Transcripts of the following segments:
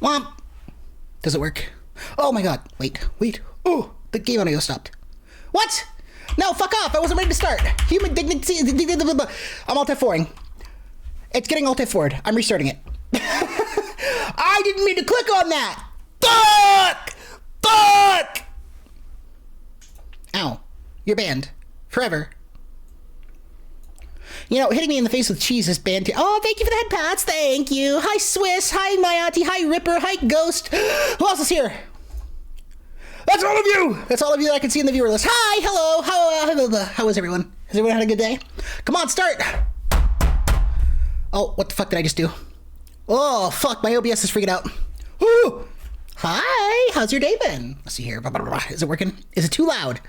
Womp. Does it work? Oh my god. Wait. Oh, the game audio stopped. What? No, fuck off. I wasn't ready to start. Human dignity. I'm alt F4ing. It's getting alt F4'd. I'm restarting it. I didn't mean to click on that. Fuck! Ow. You're banned. Forever. You know, hitting me in the face with cheese is banned too. Oh, thank you for the head pats. Thank you. Hi, Swiss. Hi, Mayati. Hi, Ripper. Hi, Ghost. Who else is here? That's all of you. That's all of you that I can see in the viewer list. Hi. Hello. How is everyone? Has everyone had a good day? Come on, start. Oh, what the fuck did I just do? Oh, fuck. My OBS is freaking out. Ooh. Hi. How's your day been? Let's see here. Is it working? Is it too loud?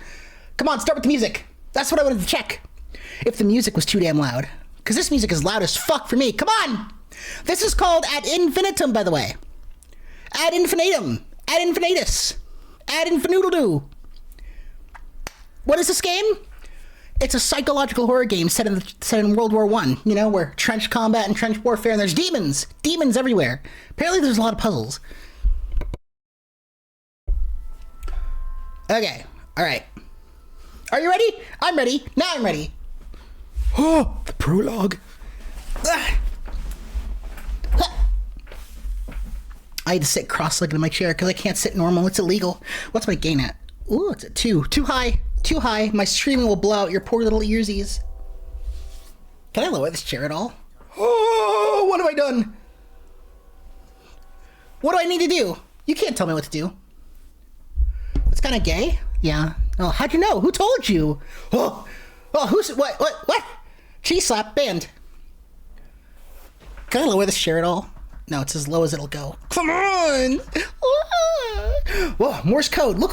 Come on, start with the music. That's what I wanted to check. If the music was too damn loud. Because this music is loud as fuck for me. Come on! This is called ad infinitum, by the way. Ad infinitum. Ad infinitus. Ad infinoodle-doo. What is this game? It's a psychological horror game set in World War I. You know, where trench combat and trench warfare, and there's demons. Demons everywhere. Apparently there's a lot of puzzles. Okay. Alright. Are you ready? I'm ready. Now I'm ready. Oh, the prologue. I had to sit cross-legged in my chair because I can't sit normal. It's illegal. What's my gain at? Ooh, it's at 2. Too high. Too high. My streaming will blow out your poor little earsies. Can I lower this chair at all? Oh, what have I done? What do I need to do? You can't tell me what to do. It's kind of gay. Yeah. Oh, how'd you know? Who told you? Oh, who's... What? Cheese slap, banned. Can I lower this chair at all? No, it's as low as it'll go. Come on! Whoa, Morse code. Look.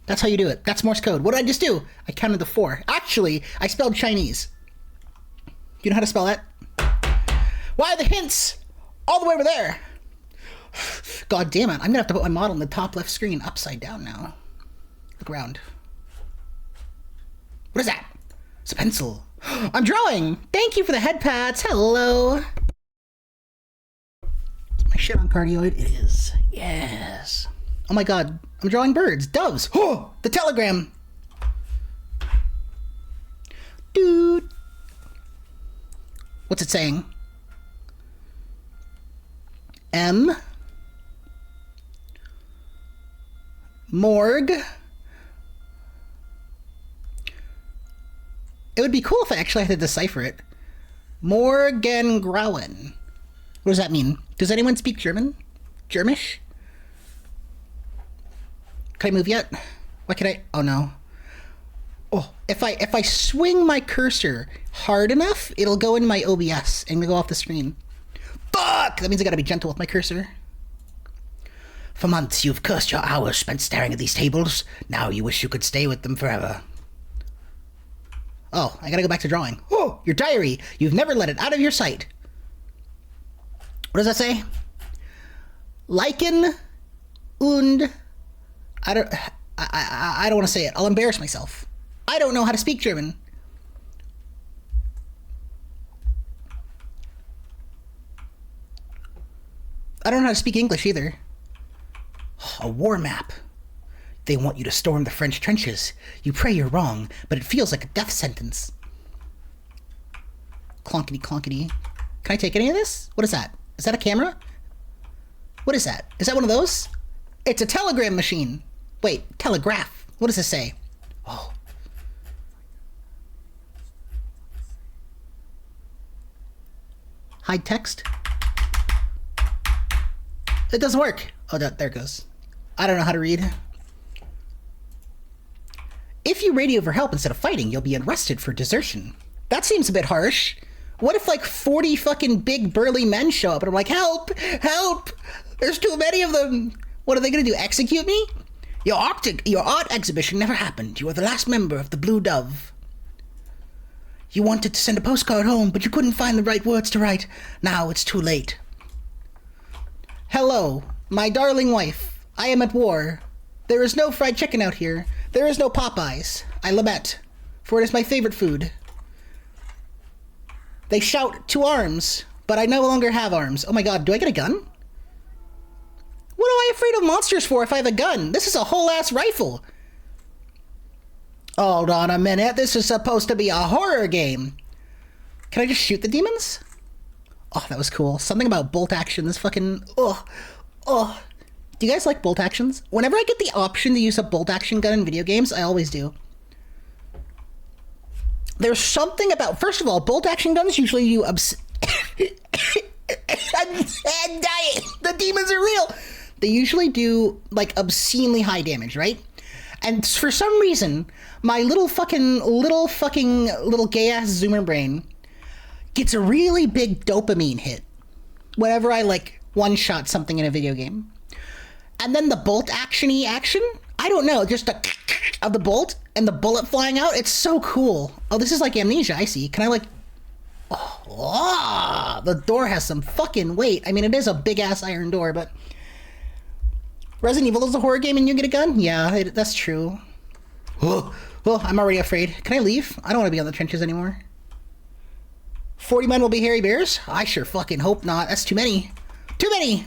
That's how you do it. That's Morse code. What did I just do? I counted to 4. Actually, I spelled Chinese. You know how to spell that? Why are the hints all the way over there? God damn it. I'm gonna have to put my model in the top left screen upside down now. Look around. What is that? It's a pencil. I'm drawing. Thank you for the head pats. Hello. Is my shit on cardioid? It is. Yes. Oh my god. I'm drawing birds. Doves. Oh, the telegram. Dude. What's it saying? M. Morgue. It would be cool if I actually had to decipher it. Morgengrauen. What does that mean? Does anyone speak German? Germish? Can I move yet? What can I... Oh, no. Oh, if I swing my cursor hard enough, it'll go in my OBS and go off the screen. Fuck! That means I gotta be gentle with my cursor. For months, you've cursed your hours spent staring at these tables. Now you wish you could stay with them forever. Oh, I gotta go back to drawing. Oh, your diary. You've never let it out of your sight. What does that say? Lichen und... I don't want to say it. I'll embarrass myself. I don't know how to speak German. I don't know how to speak English either. A war map. They want you to storm the French trenches. You pray you're wrong, but it feels like a death sentence. Clonkety clonkety. Can I take any of this? What is that? Is that a camera? What is that? Is that one of those? It's a telegram machine. Wait, telegraph. What does this say? Oh. Hide text? It doesn't work. Oh, there it goes. I don't know how to read. If you radio for help instead of fighting, you'll be arrested for desertion. That seems a bit harsh. What if like 40 fucking big burly men show up and I'm like, help, help, there's too many of them. What are they gonna do, execute me? Your art exhibition never happened. You were the last member of the Blue Dove. You wanted to send a postcard home, but you couldn't find the right words to write. Now it's too late. Hello, my darling wife. I am at war. There is no fried chicken out here. There is no Popeyes. I lament. for it is my favorite food. They shout, "To arms," but I no longer have arms. Oh my god, do I get a gun? What am I afraid of monsters for if I have a gun? This is a whole-ass rifle. Hold on a minute, this is supposed to be a horror game. Can I just shoot the demons? Oh, that was cool. Something about bolt action is fucking... Oh. Do you guys like bolt actions? Whenever I get the option to use a bolt action gun in video games, I always do. There's something about... First of all, bolt action guns usually do... I'm dying! The demons are real! They usually do, like, obscenely high damage, right? And for some reason, my little gay-ass zoomer brain gets a really big dopamine hit whenever I, like, one-shot something in a video game. And then the bolt action-y action, I don't know, just the of the bolt and the bullet flying out, it's so cool. Oh, this is like Amnesia, I see. Can I, like... Oh, the door has some fucking weight. I mean, it is a big-ass iron door, but... Resident Evil is a horror game and you get a gun? Yeah, that's true. Oh, I'm already afraid. Can I leave? I don't want to be on the trenches anymore. 40 men will be hairy bears? I sure fucking hope not. That's too many. Too many!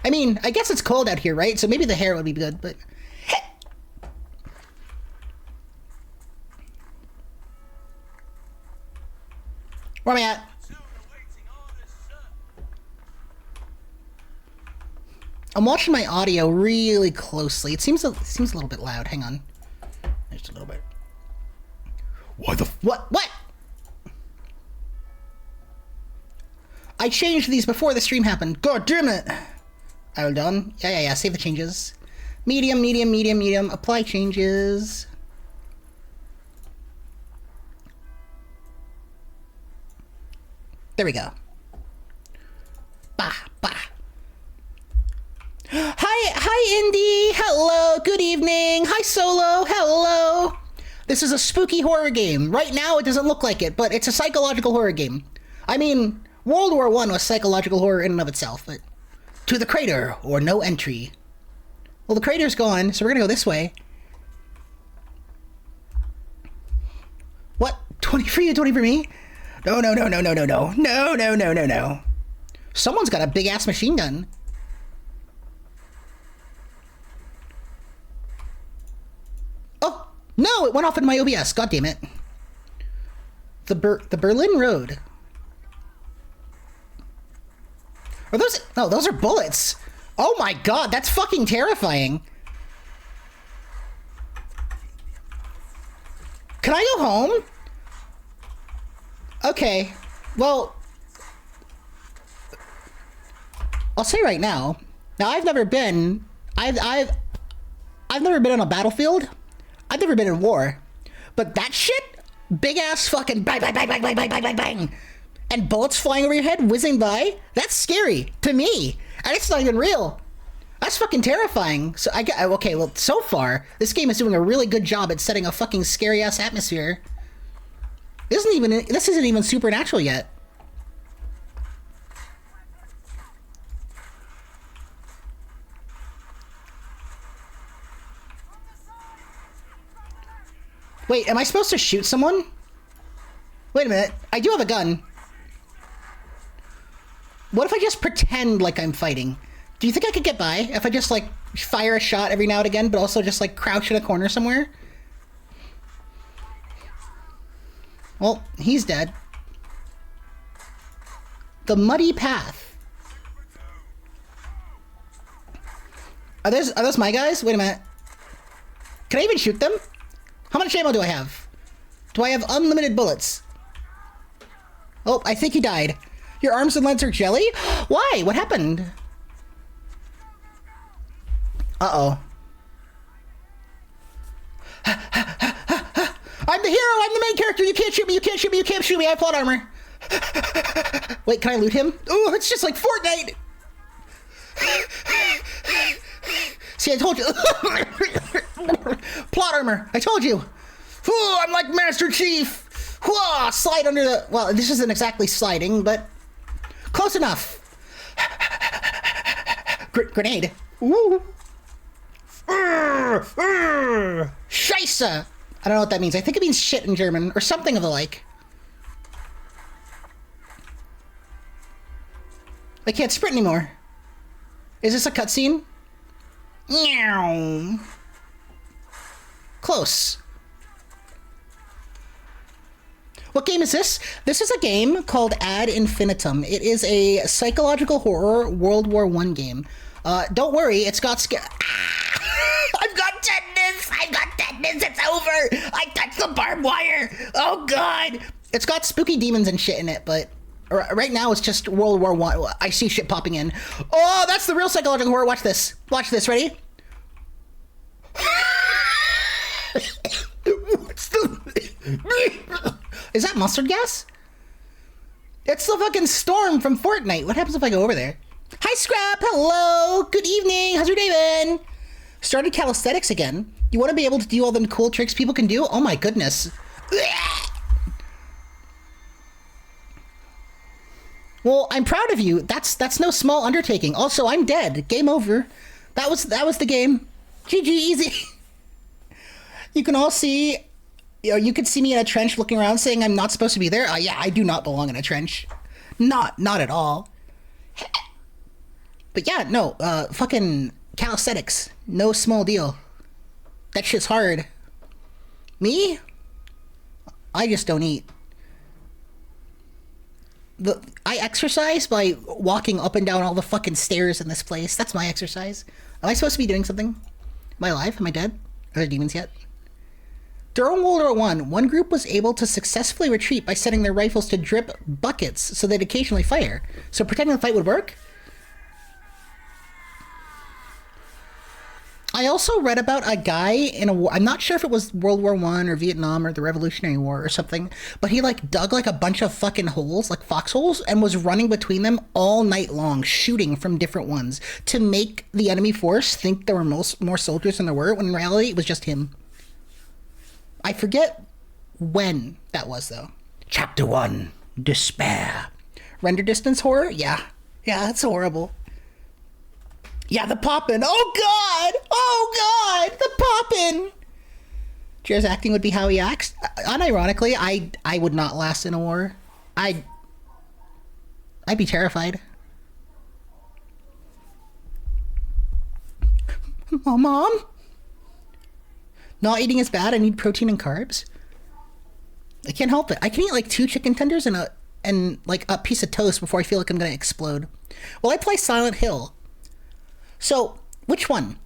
I mean, I guess it's cold out here, right? So maybe the hair would be good, but... Where am I at? I'm watching my audio really closely. It seems a little bit loud. Hang on. Just a little bit. Why the... What? I changed these before the stream happened. God damn it! Hold on. Yeah. Save the changes. Medium. Apply changes. There we go. Bah. Hi, Indy. Hello. Good evening. Hi, Solo. Hello. This is a spooky horror game. Right now, it doesn't look like it, but it's a psychological horror game. I mean, World War I was psychological horror in and of itself, but... To the crater, or no entry. Well, the crater's gone, so we're gonna go this way. What? 20 for you, 20 for me? No. No. Someone's got a big-ass machine gun. Oh, no, it went off in my OBS. God damn it. The Berlin Road. Are those... No, those are bullets. Oh my god, that's fucking terrifying. Can I go home? Okay, well... I'll say right now. Now, I've never been... I've never been on a battlefield. I've never been in war. But that shit? Big-ass fucking bang, bang, bang, bang, bang, bang, bang, bang, bang. And bullets flying over your head, whizzing by? That's scary. To me. And it's not even real. That's fucking terrifying. So okay, well, so far, this game is doing a really good job at setting a fucking scary-ass atmosphere. This isn't even supernatural yet. Wait, am I supposed to shoot someone? Wait a minute. I do have a gun. What if I just pretend like I'm fighting? Do you think I could get by if I just, like, fire a shot every now and again, but also just, like, crouch in a corner somewhere? Well, he's dead. The muddy path. Are those my guys? Wait a minute. Can I even shoot them? How much ammo do I have? Do I have unlimited bullets? Oh, I think he died. Your arms and legs are jelly? Why? What happened? Uh-oh. I'm the hero! I'm the main character! You can't shoot me! You can't shoot me! You can't shoot me! I have plot armor! Wait, can I loot him? Ooh, it's just like Fortnite! See, I told you. Plot armor! I told you! Ooh, I'm like Master Chief! Whoa, slide under the... Well, this isn't exactly sliding, but... Close enough! Grenade. Ooh! Scheisse! I don't know what that means. I think it means shit in German or something of the like. I can't sprint anymore. Is this a cutscene? Meow. Close. What game is this? This is a game called Ad Infinitum. It is a psychological horror World War I game. Don't worry, it's got I've got tetanus! I've got tetanus! It's over! I touched the barbed wire! Oh god! It's got spooky demons and shit in it, but right now it's just World War I. I see shit popping in. Oh, that's the real psychological horror. Watch this. Watch this. Ready? What's the... Is that mustard gas? It's the fucking storm from Fortnite. What happens if I go over there? Hi, Scrap. Hello. Good evening. How's your day been? Started calisthenics again. You want to be able to do all them cool tricks people can do? Oh my goodness. Well, I'm proud of you. That's no small undertaking. Also, I'm dead. Game over. That was the game. GG, easy. You can all see, you could see me in a trench looking around saying I'm not supposed to be there. Yeah, I do not belong in a trench. Not at all. But yeah, no, fucking calisthenics. No small deal. That shit's hard. Me? I just don't eat. I exercise by walking up and down all the fucking stairs in this place. That's my exercise. Am I supposed to be doing something? Am I alive? Am I dead? Are there demons yet? During World War I, one group was able to successfully retreat by setting their rifles to drip buckets so they'd occasionally fire. So pretending the fight would work? I also read about a guy in a war. I'm not sure if it was World War I or Vietnam or the Revolutionary War or something, but he like dug like a bunch of fucking holes, like foxholes, and was running between them all night long, shooting from different ones to make the enemy force think there were more soldiers than there were, when in reality it was just him. I forget when that was, though. Chapter 1, Despair. Render distance horror? Yeah, that's horrible. Yeah, the poppin'. Oh god, the poppin'. Jer's acting would be how he acts. Unironically, I would not last in a war. I'd be terrified. Mom? Not eating is bad. I need protein and carbs. I can't help it. I can eat like 2 chicken tenders and like a piece of toast before I feel like I'm gonna explode. Well, I play Silent Hill. So, which one?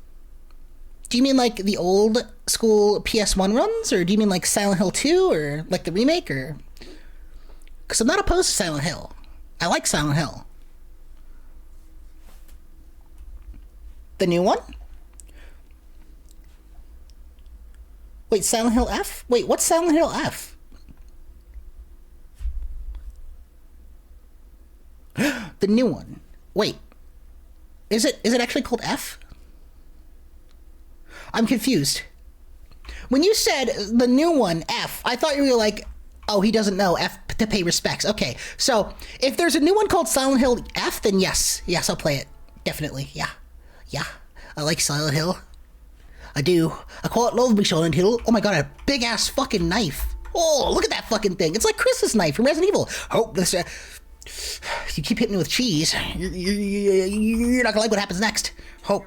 Do you mean like the old school PS1 runs, or do you mean like Silent Hill 2, or like the remake, or? Because I'm not opposed to Silent Hill. I like Silent Hill. The new one? Wait, Silent Hill F? Wait, what's Silent Hill F? The new one. Wait. Is it actually called F? I'm confused. When you said the new one, F, I thought you were like, oh, he doesn't know, F to pay respects. Okay, so if there's a new one called Silent Hill F, then yes, I'll play it. Definitely, yeah. I like Silent Hill. I do. I quite love me Silent Hill. Oh my god, a big ass fucking knife. Oh, look at that fucking thing. It's like Chris's knife from Resident Evil. Oh, this. You keep hitting me with cheese. You're not gonna like what happens next. Hope.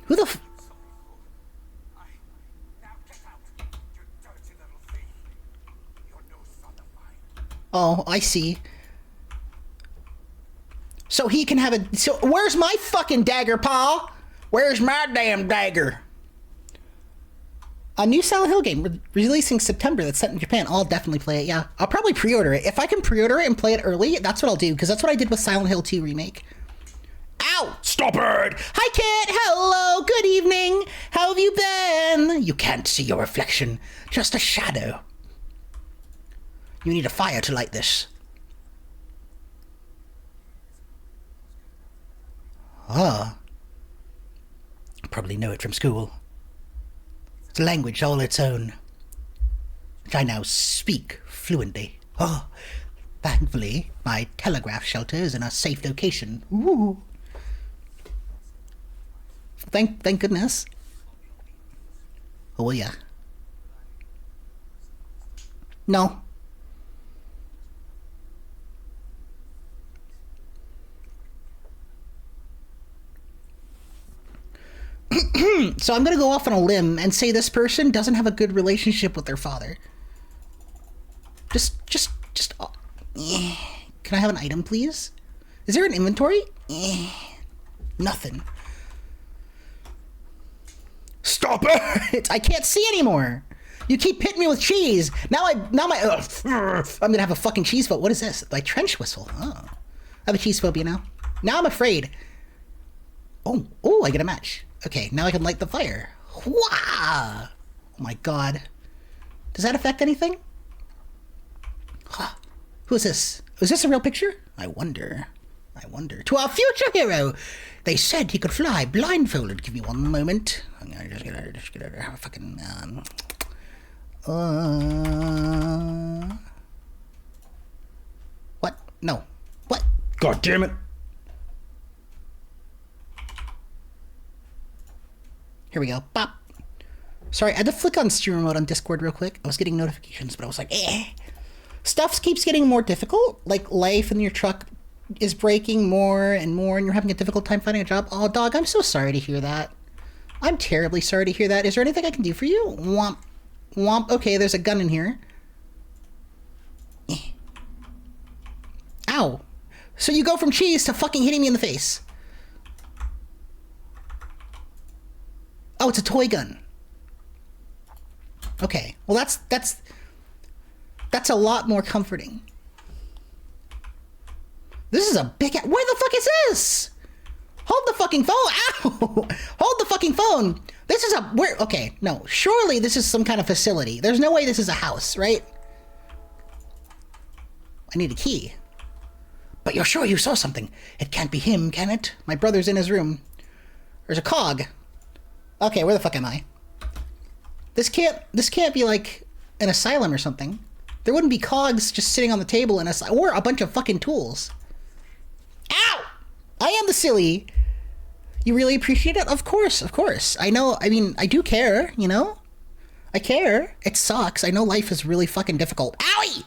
Who the Oh, I see. So he can have a... So where's my fucking dagger, Pa? Where's my damn dagger? A new Silent Hill game releasing September that's set in Japan. I'll definitely play it, yeah. I'll probably pre-order it. If I can pre-order it and play it early, that's what I'll do, because that's what I did with Silent Hill 2 Remake. Ow! Stop it! Hi, Kit! Hello! Good evening! How have you been? You can't see your reflection. Just a shadow. You need a fire to light this. Ah. Probably know it from school. It's a language all its own, which I now speak fluently. Oh, thankfully, my telegraph shelter is in a safe location. Ooh. Thank goodness. Oh, will ya? No. So I'm gonna go off on a limb and say this person doesn't have a good relationship with their father. Can I have an item, please? Is there an inventory? Nothing. Stop it! I can't see anymore. You keep hitting me with cheese. Now I'm gonna have a fucking cheese phobia. What is this? My trench whistle. Oh, I have a cheese phobia now. Now I'm afraid. Oh, I get a match. Okay, now I can light the fire. Wah! Oh my god. Does that affect anything? Huh. Who is this? Is this a real picture? I wonder. To our future hero! They said he could fly blindfolded. Give me one moment. I'm gonna just get out have a fucking, What? No. What? God damn it! Here we go. Bop. Sorry, I had to flick on stream mode on Discord real quick. I was getting notifications, but I was like, Stuff keeps getting more difficult. Like, life in your truck is breaking more and more, and you're having a difficult time finding a job. Oh, dog, I'm so sorry to hear that. I'm terribly sorry to hear that. Is there anything I can do for you? Womp. Womp. Okay, there's a gun in here. Ow. So you go from cheese to fucking hitting me in the face. Oh, it's a toy gun. Okay. Well, that's a lot more comforting. This is a big... Where the fuck is this? Hold the fucking phone. Ow! Hold the fucking phone. This is a... Where... Okay, no. Surely this is some kind of facility. There's no way this is a house, right? I need a key. But you're sure you saw something. It can't be him, can it? My brother's in his room. There's a cog. Okay, where the fuck am I? This can't be like an asylum or something. There wouldn't be cogs just sitting on the table in or a bunch of fucking tools. Ow! I am the silly. You really appreciate it? Of course. I know, I mean, I do care, you know? I care. It sucks. I know life is really fucking difficult. Owie!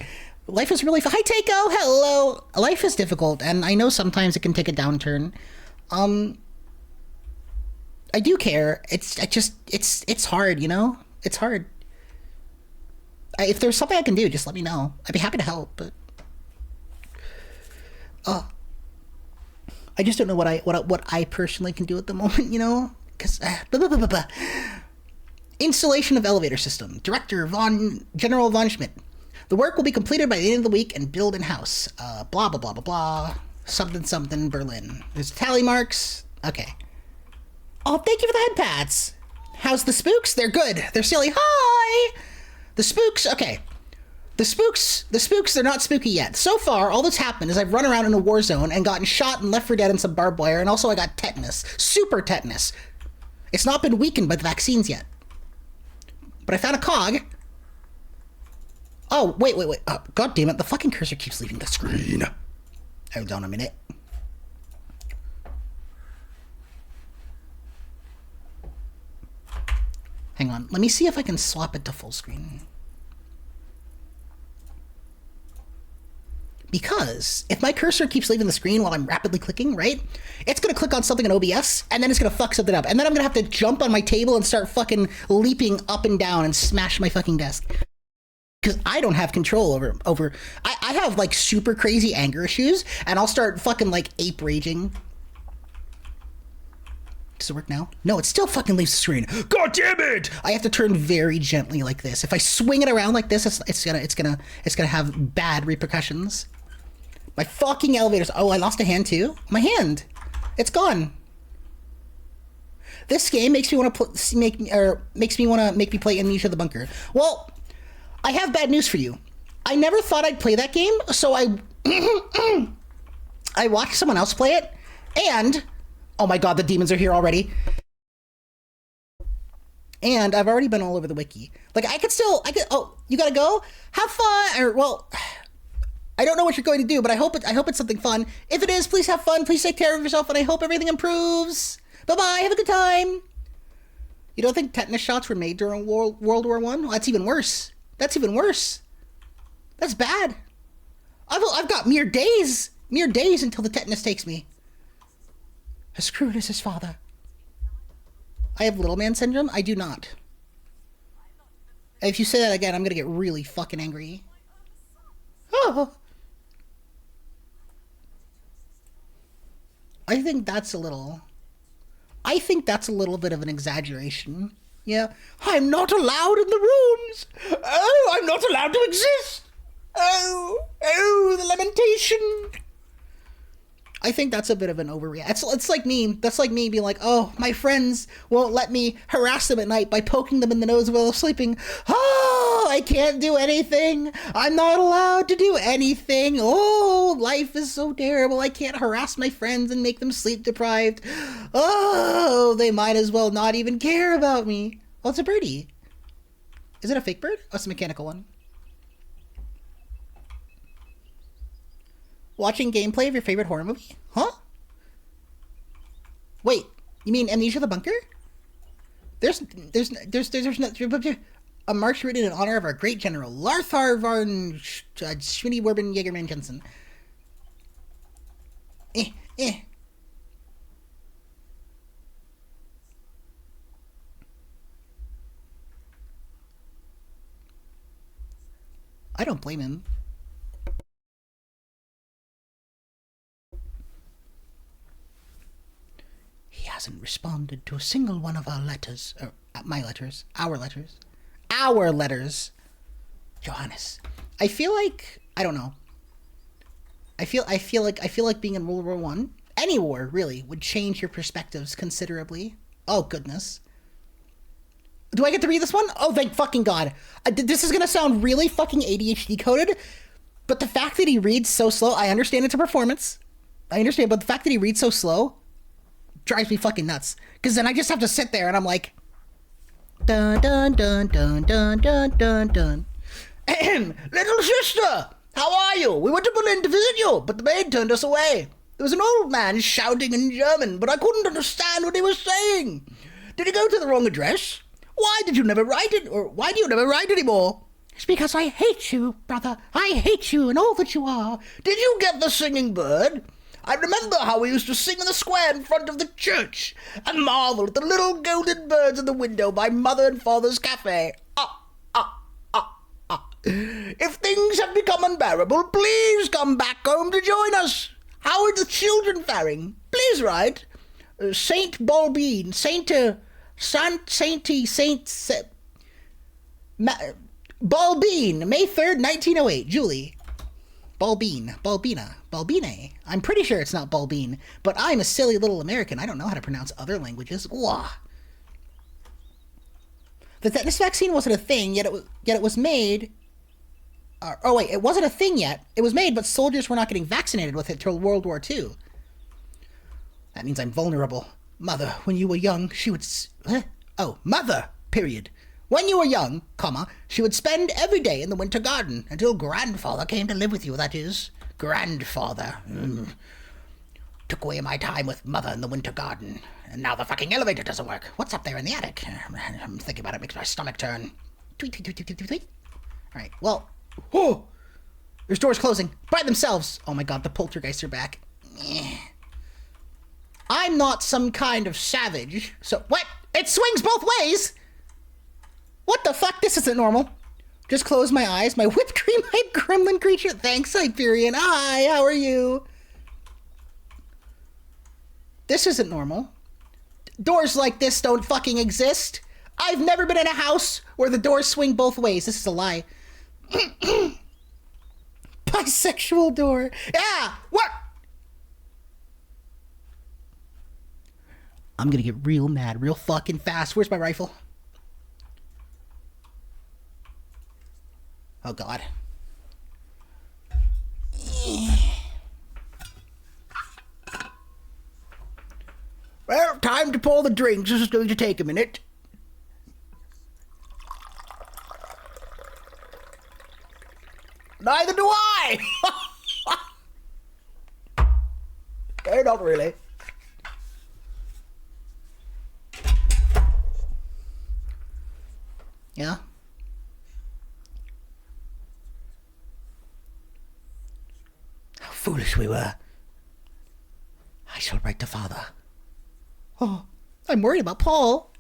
Life is really... Hi, Takeo! Hello! Life is difficult, and I know sometimes it can take a downturn. I do care. It's hard, you know? It's hard. If there's something I can do, just let me know. I'd be happy to help, but... I just don't know what I personally can do at the moment, you know? Because... Installation of elevator system. Director General Von Schmidt. The work will be completed by the end of the week and build in-house. Blah, blah, blah, blah, blah. Something, Berlin. There's tally marks. Okay. Oh, thank you for the head pats. How's the spooks? They're good. They're silly. Hi! The spooks, okay. The spooks, they're not spooky yet. So far, all that's happened is I've run around in a war zone and gotten shot and left for dead in some barbed wire, and also I got tetanus. Super tetanus. It's not been weakened by the vaccines yet. But I found a cog. Oh, wait. Oh, God damn it, the fucking cursor keeps leaving the screen. Hold on a minute. Hang on, let me see if I can swap it to full screen. Because if my cursor keeps leaving the screen while I'm rapidly clicking, right? It's gonna click on something in OBS, and then it's gonna fuck something up. And then I'm gonna have to jump on my table and start fucking leaping up and down and smash my fucking desk. Because I don't have control over I have like super crazy anger issues, and I'll start fucking like ape raging. Does it work now? No, it still fucking leaves the screen. God damn it! I have to turn very gently like this. If I swing it around like this, it's gonna have bad repercussions. My fucking elevators. Oh, I lost a hand too. My hand, it's gone. This game makes me want to make me play Amnesia the Bunker. Well, I have bad news for you. I never thought I'd play that game, so I I watched someone else play it, and oh my god, the demons are here already. And I've already been all over the wiki. Like, oh, you gotta go? Have fun, or, well, I don't know what you're going to do, but I hope it's something fun. If it is, please have fun, please take care of yourself, and I hope everything improves. Bye-bye, have a good time. You don't think tetanus shots were made during World War One? Well, that's even worse. That's even worse. That's bad. I've got mere days until the tetanus takes me. As crude as his father. I have little man syndrome? I do not. If you say that again, I'm gonna get really fucking angry. Oh. I think that's a little bit of an exaggeration. Yeah. I'm not allowed in the rooms. Oh, I'm not allowed to exist. Oh, the lamentation. I think that's a bit of an overreaction. It's like me. That's like me being like, oh, my friends won't let me harass them at night by poking them in the nose while sleeping. Oh, I can't do anything. I'm not allowed to do anything. Oh, life is so terrible. I can't harass my friends and make them sleep deprived. Oh, they might as well not even care about me. Oh, it's a birdie. Is it a fake bird? Oh, it's a mechanical one. Watching gameplay of your favorite horror movie? Huh? Wait, you mean Amnesia the Bunker? There's no, a march written in honor of our great general, Larthar von Schwinny Werben Jägerman Jensen. I don't blame him. He hasn't responded to a single one of our letters. My letters. Our letters. Our letters. Johannes. I feel like, I don't know. I feel like being in World War One, any war really, would change your perspectives considerably. Oh goodness. Do I get to read this one? Oh, thank fucking God. This is gonna sound really fucking ADHD coded, but the fact that he reads so slow, I understand it's a performance. I understand, but the fact that he reads so slow drives me fucking nuts. Because then I just have to sit there and I'm like, dun dun dun dun dun dun dun dun. Little sister, how are you? We went to Berlin to visit you, but the maid turned us away. There was an old man shouting in German, but I couldn't understand what he was saying. Did he go to the wrong address? Why did you never write it? Or why do you never write anymore? It's because I hate you, brother. I hate you and all that you are. Did you get the singing bird? I remember how we used to sing in the square in front of the church and marvel at the little golden birds in the window by Mother and Father's cafe. If things have become unbearable, please come back home to join us. How are the children faring? Please write. Saint Balbine, Balbine, May 3rd, 1908, Julie. Balbine. I'm pretty sure it's not Balbine, but I'm a silly little American. I don't know how to pronounce other languages. Wah. The tetanus vaccine wasn't a thing, yet it was made. Oh wait, it wasn't a thing yet. It was made, but soldiers were not getting vaccinated with it till World War II. That means I'm vulnerable. Mother, when you were young, she would... Mother, period. When you were young, she would spend every day in the winter garden until grandfather came to live with you, that is. Grandfather. Took away my time with mother in the winter garden. And now the fucking elevator doesn't work. What's up there in the attic? I'm thinking about it, makes my stomach turn. Tweet, tweet, tweet, tweet, tweet, tweet. Alright, well... Oh! There's doors closing by themselves. Oh my god, the poltergeists are back. I'm not some kind of savage, so... What? It swings both ways! What the fuck? This isn't normal. Just close my eyes. My whipped cream-eyed gremlin creature. Thanks, Hyperion. Hi, how are you? This isn't normal. Doors like this don't fucking exist. I've never been in a house where the doors swing both ways. This is a lie. Bisexual door. Yeah, what? I'm gonna get real mad real fucking fast. Where's my rifle? Oh god. Well, time to pour the drinks. This is going to take a minute. Neither do I! Not really. Yeah? How foolish we were. I shall write to father. Oh, I'm worried about Paul.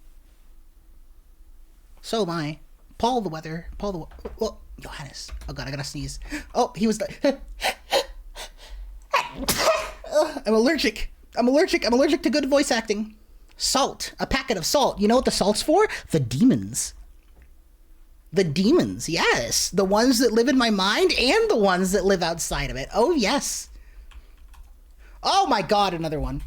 So am I. Paul the weather. Oh, Johannes. Oh god, I gotta sneeze. Oh, he was I'm allergic. I'm allergic to good voice acting. Salt. A packet of salt. You know what the salt's for? The demons. The demons, yes. The ones that live in my mind and the ones that live outside of it. Oh, yes. Oh my god, another one.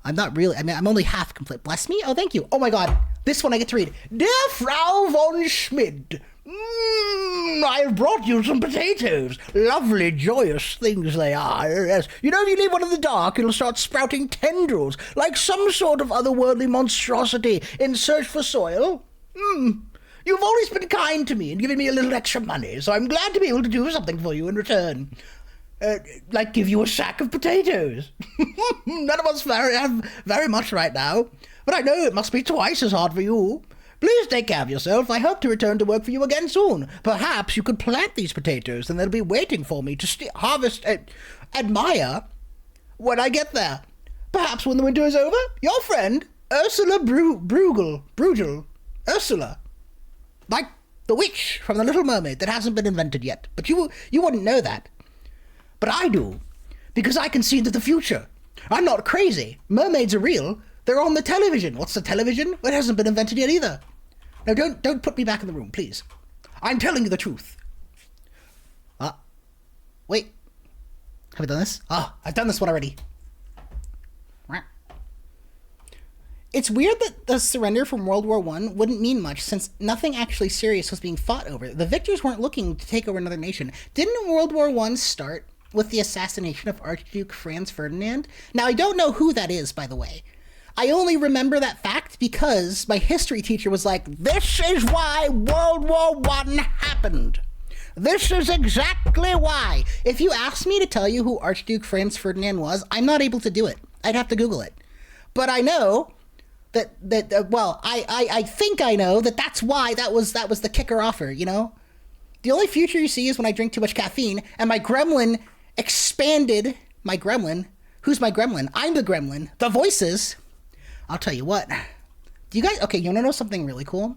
I'm not really, I'm only half complete. Bless me? Oh, thank you. Oh my god. This one I get to read. Dear Frau von Schmidt, I've brought you some potatoes. Lovely, joyous things they are. Yes. You know, if you leave one in the dark, it'll start sprouting tendrils, like some sort of otherworldly monstrosity in search for soil. You've always been kind to me and given me a little extra money, so I'm glad to be able to do something for you in return. Like give you a sack of potatoes. None of us have very much right now, but I know it must be twice as hard for you. Please take care of yourself. I hope to return to work for you again soon. Perhaps you could plant these potatoes and they'll be waiting for me to harvest and admire when I get there. Perhaps when the winter is over, your friend, Ursula Bruegel. Ursula. Like the witch from The Little Mermaid that hasn't been invented yet. But you wouldn't know that. But I do, because I can see into the future. I'm not crazy. Mermaids are real. They're on the television. What's the television? It hasn't been invented yet either. Now don't put me back in the room, please. I'm telling you the truth. Wait. Have I done this? I've done this one already. It's weird that the surrender from World War I wouldn't mean much, since nothing actually serious was being fought over. The victors weren't looking to take over another nation. Didn't World War I start with the assassination of Archduke Franz Ferdinand? Now, I don't know who that is, by the way. I only remember that fact because my history teacher was like, this is why World War I happened. This is exactly why. If you ask me to tell you who Archduke Franz Ferdinand was, I'm not able to do it. I'd have to Google it. But I know I think I know that's why that was the kicker offer, you know? The only future you see is when I drink too much caffeine and my gremlin expanded. My gremlin? Who's my gremlin? I'm the gremlin. The voices. I'll tell you what. Do you guys... Okay, you want to know something really cool?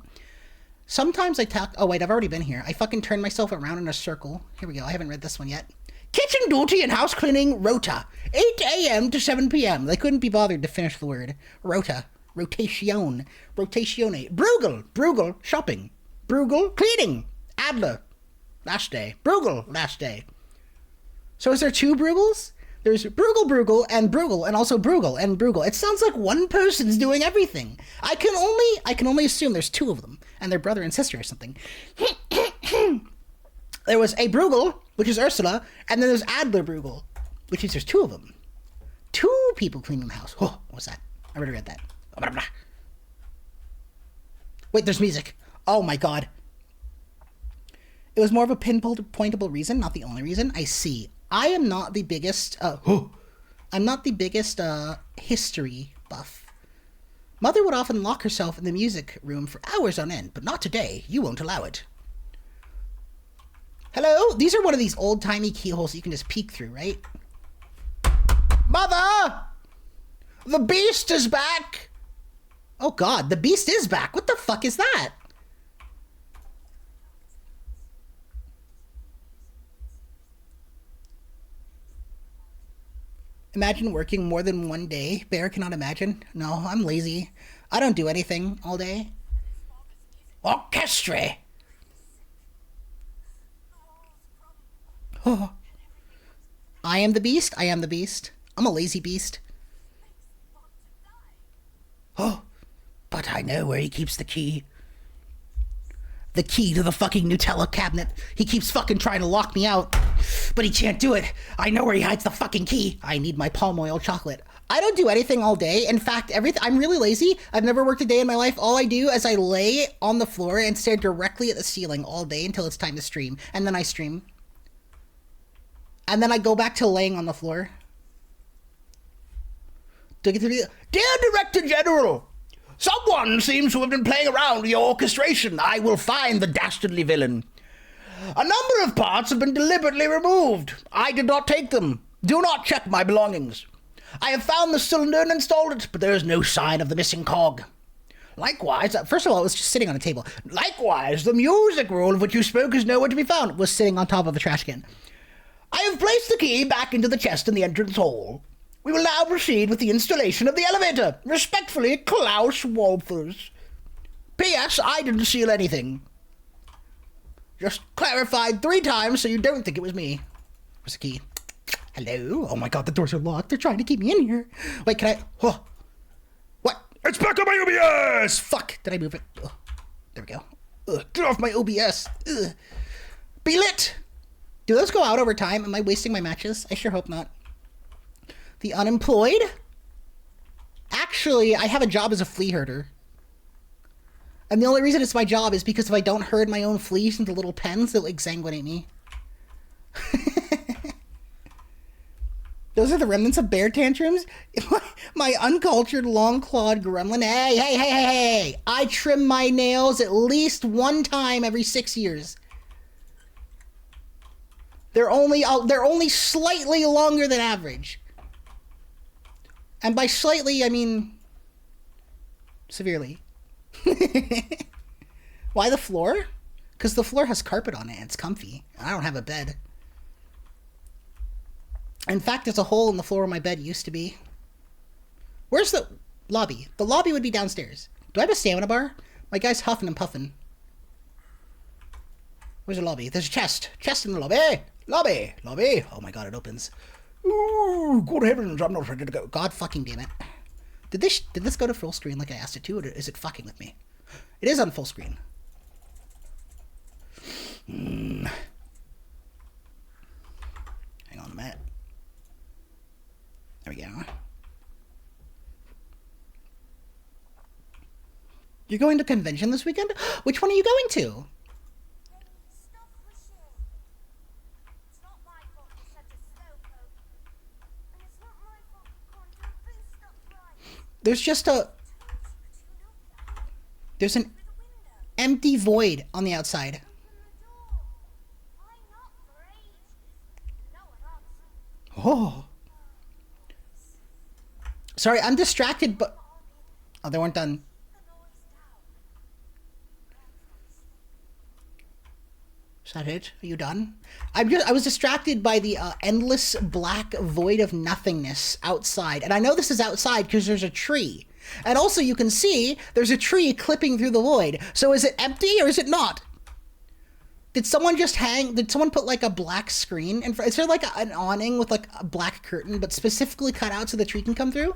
Sometimes I talk... Oh, wait, I've already been here. I fucking turned myself around in a circle. Here we go. I haven't read this one yet. Kitchen duty and house cleaning rota. 8 a.m. to 7 p.m. They couldn't be bothered to finish the word. Rota. Rotatione. Bruegel, shopping. Bruegel, cleaning. Adler, last day. Bruegel, last day. So is there two Bruegels? There's Bruegel, and also Bruegel, and Bruegel. It sounds like one person's doing everything. I can only assume there's two of them, and they're brother and sister or something. There was a Bruegel, which is Ursula, and then there's Adler Bruegel, which means there's two of them. Two people cleaning the house. Oh, what's that? I already read that. Wait, there's music. Oh my god. It was more of a pinpointable reason, not the only reason. I see. I am not the biggest, history buff. Mother would often lock herself in the music room for hours on end, but not today. You won't allow it. Hello? These are one of these old-timey keyholes you can just peek through, right? Mother! The beast is back! Oh god, the beast is back. What the fuck is that? Imagine working more than one day. Bear cannot imagine. No, I'm lazy. I don't do anything all day. Orchestra! Oh. I am the beast. I am the beast. I'm a lazy beast. Oh, but I know where he keeps the key. The key to the fucking Nutella cabinet. He keeps fucking trying to lock me out, but he can't do it. I know where he hides the fucking key. I need my palm oil chocolate. I don't do anything all day. In fact, I'm really lazy. I've never worked a day in my life. All I do is I lay on the floor and stare directly at the ceiling all day until it's time to stream. And then I stream. And then I go back to laying on the floor. Dear Director General, Someone seems to have been playing around with your orchestration. I will find the dastardly villain. A number of parts have been deliberately removed. I did not take them. Do not check my belongings. I have found the cylinder and installed it, but there is no sign of the missing cog. Likewise, first of all, it was just sitting on a table. Likewise, the music roll of which you spoke is nowhere to be found, was sitting on top of a trash can. I have placed the key back into the chest in the entrance hall. We will now proceed with the installation of the elevator. Respectfully, Klaus Wolfers. P.S. I didn't steal anything. Just clarified 3 times so you don't think it was me. Where's the key? Hello? Oh my god, the doors are locked. They're trying to keep me in here. Wait, can I... Oh. What? It's back on my OBS! Fuck, did I move it? Oh, there we go. Ugh, get off my OBS. Ugh. Be lit! Do those go out over time? Am I wasting my matches? I sure hope not. The unemployed? Actually, I have a job as a flea herder. And the only reason it's my job is because if I don't herd my own fleas into little pens, they'll exsanguinate me. Those are the remnants of bear tantrums? My uncultured, long-clawed gremlin. Hey! I trim my nails at least 1 time every 6 years. They're only slightly longer than average. And by slightly, I mean severely. Why the floor? Because the floor has carpet on it and it's comfy. I don't have a bed. In fact, there's a hole in the floor where my bed used to be. Where's the lobby? The lobby would be downstairs. Do I have a stamina bar? My guy's huffing and puffing. Where's the lobby? There's a chest. Chest in the lobby. Lobby. Oh my god, it opens. Ooh, good heavens, I'm not ready to go. God fucking damn it. Did this go to full screen like I asked it to, or is it fucking with me? It is on full screen. Hang on a minute. There we go. You're going to convention this weekend? Which one are you going to? There's an empty void on the outside. Oh. Sorry, I'm distracted, but... Oh, they weren't done. Is that it? Are you done? I was distracted by the endless black void of nothingness outside. And I know this is outside because there's a tree. And also you can see there's a tree clipping through the void. So is it empty or is it not? Did someone put like a black screen in front? Is there like an awning with like a black curtain, but specifically cut out so the tree can come through?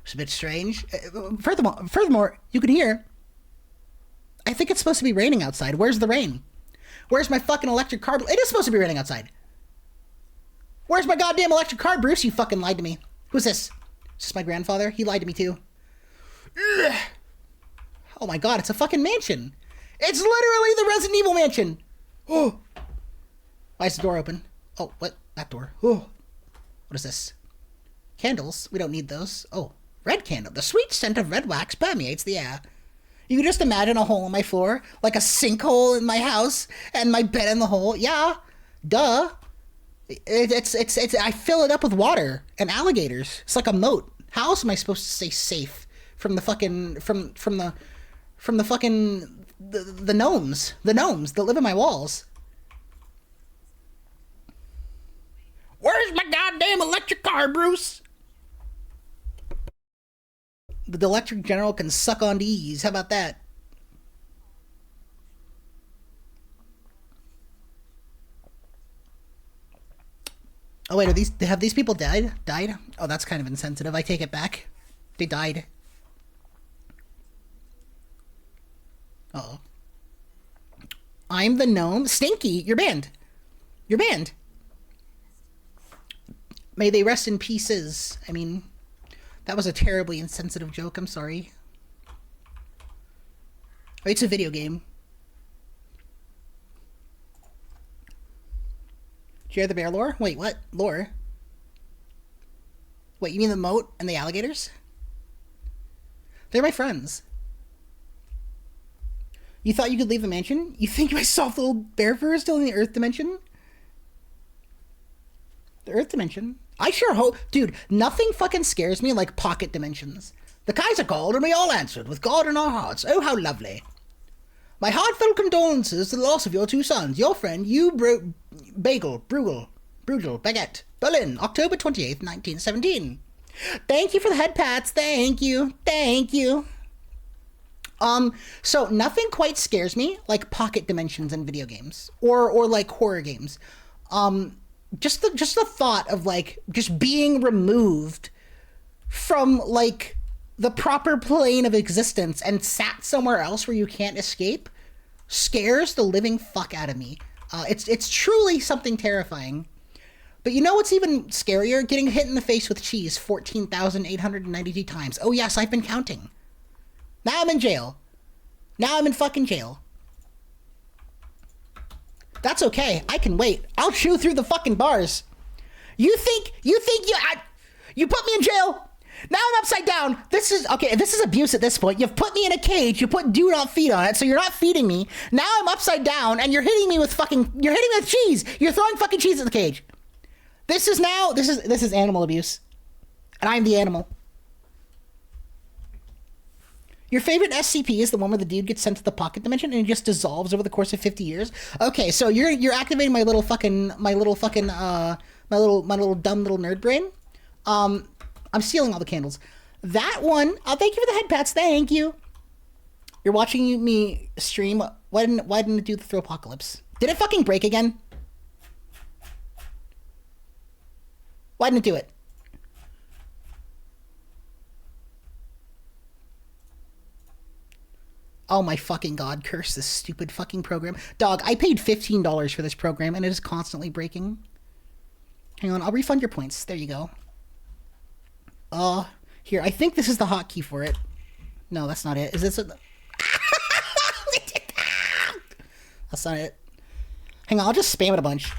It's a bit strange. Furthermore, you can hear, I think it's supposed to be raining outside. Where's the rain? Where's my fucking electric car? It is supposed to be raining outside. Where's my goddamn electric car, Bruce? You fucking lied to me. Who's this? Is this my grandfather? He lied to me too. Ugh. Oh my god, it's a fucking mansion. It's literally the Resident Evil mansion. Oh. Why is the door open? Oh, what? That door. Oh. What is this? Candles? We don't need those. Oh, red candle. The sweet scent of red wax permeates the air. You can just imagine a hole in my floor, like a sinkhole in my house, and my bed in the hole. Yeah, duh. It's I fill it up with water and alligators. It's like a moat. How else am I supposed to stay safe from the fucking from the fucking the gnomes that live in my walls? Where's my goddamn electric car, Bruce? The electric general can suck on these. How about that? Oh wait, have these people died? Oh, that's kind of insensitive. I take it back. They died. Uh-oh. I'm the gnome. Stinky, you're banned. You're banned. May they rest in pieces. I mean, that was a terribly insensitive joke. I'm sorry. Oh, it's a video game. Did you hear the bear lore? Wait, what? Lore? Wait, you mean the moat and the alligators? They're my friends. You thought you could leave the mansion? You think my soft little bear fur is still in the Earth dimension? The Earth dimension? I sure hope... Dude, nothing fucking scares me like pocket dimensions. The Kaiser called and we all answered, with God in our hearts. Oh, how lovely. My heartfelt condolences to the loss of your two sons. Your friend, Bruegel, Baguette, Berlin, October 28th, 1917. Thank you for the head pats. Thank you. So nothing quite scares me like pocket dimensions in video games or like horror games. Just the thought of like just being removed from like the proper plane of existence and sat somewhere else where you can't escape scares the living fuck out of me. It's truly something terrifying. But you know what's even scarier? Getting hit in the face with cheese 14,892 times. Oh yes, I've been counting. Now I'm in jail. Now I'm in fucking jail. That's okay. I can wait. I'll chew through the fucking bars. You think you put me in jail? Now I'm upside down. This is abuse at this point. You've put me in a cage. You put do not feed on it, so you're not feeding me. Now I'm upside down and you're hitting me with cheese. You're throwing fucking cheese at the cage. This is animal abuse. And I'm the animal. Your favorite SCP is the one where the dude gets sent to the pocket dimension and he just dissolves over the course of 50 years. Okay, so you're activating my little dumb little nerd brain. I'm stealing all the candles. That one. Thank you for the head pats. Thank you. You're watching me stream. Why didn't it do the throw apocalypse? Did it fucking break again? Why didn't it do it? Oh my fucking god, curse this stupid fucking program. Dog, I paid $15 for this program and it is constantly breaking. Hang on, I'll refund your points. There you go. Here, I think this is the hotkey for it. No, that's not it. Is this a... That's not it. Hang on, I'll just spam it a bunch.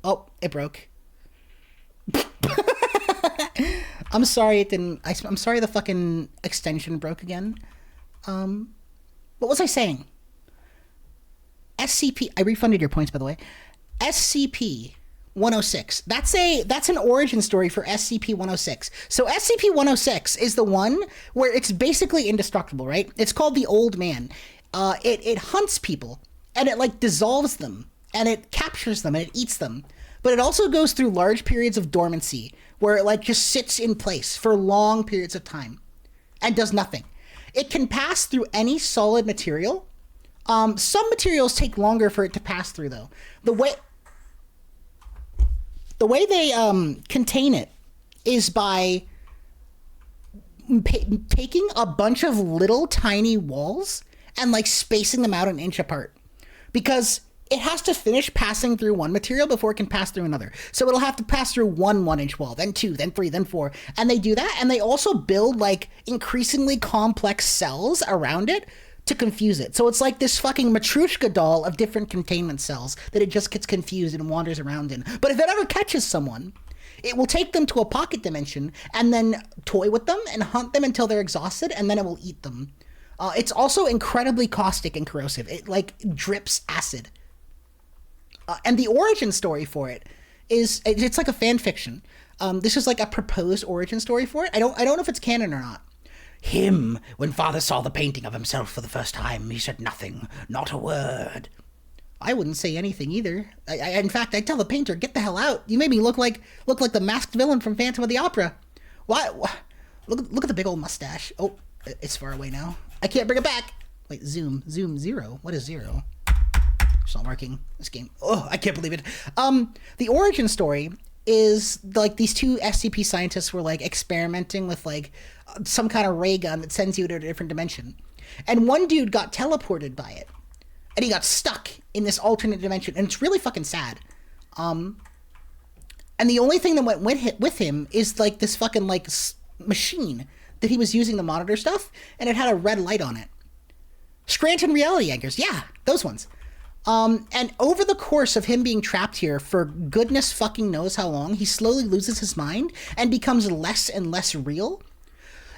Oh, it broke. I'm sorry it didn't... I'm sorry the fucking extension broke again. What was I saying? SCP... I refunded your points, by the way. SCP-106. That's an origin story for SCP-106. So SCP-106 is the one where it's basically indestructible, right? It's called the Old Man. It hunts people, and it, like, dissolves them, and it captures them, and it eats them. But it also goes through large periods of dormancy, where it, like, just sits in place for long periods of time, and does nothing. It can pass through any solid material. Some materials take longer for it to pass through, though. The way they contain it is by taking a bunch of little tiny walls and like spacing them out an inch apart, because it has to finish passing through one material before it can pass through another. So it'll have to pass through one 1-inch wall, then 2, then 3, then 4. And they do that, and they also build, like, increasingly complex cells around it to confuse it. So it's like this fucking Matryoshka doll of different containment cells that it just gets confused and wanders around in. But if it ever catches someone, it will take them to a pocket dimension and then toy with them and hunt them until they're exhausted, and then it will eat them. It's also incredibly caustic and corrosive. It, like, drips acid. And the origin story for it is, it's like a fan fiction. This is like a proposed origin story for it. I don't know if it's canon or not. When father saw the painting of himself for the first time, he said nothing, not a word. I wouldn't say anything either. In fact, I'd tell the painter, get the hell out. You made me look like the masked villain from Phantom of the Opera. Why? Look at the big old mustache. Oh, it's far away now. I can't bring it back. Wait, zoom 0. What is 0? It's not working. This game. Oh, I can't believe it. The origin story is like these two SCP scientists were like experimenting with like some kind of ray gun that sends you to a different dimension. And one dude got teleported by it. And he got stuck in this alternate dimension. And it's really fucking sad. And the only thing that went with him is like this fucking like machine that he was using to monitor stuff. And it had a red light on it. Scranton reality anchors. Yeah, those ones. And over the course of him being trapped here for goodness fucking knows how long, he slowly loses his mind and becomes less and less real.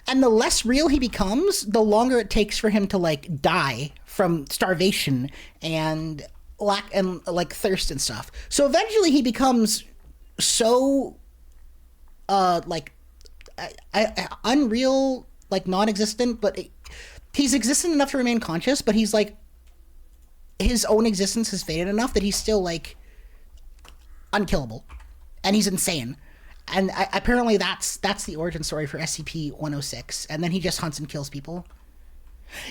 And the less real he becomes, the longer it takes for him to like die from starvation and lack and like thirst and stuff. So eventually he becomes so like unreal, like non-existent, but he's existent enough to remain conscious, but he's like his own existence has faded enough that he's still like unkillable, and he's insane. And apparently that's the origin story for SCP-106. And then he just hunts and kills people.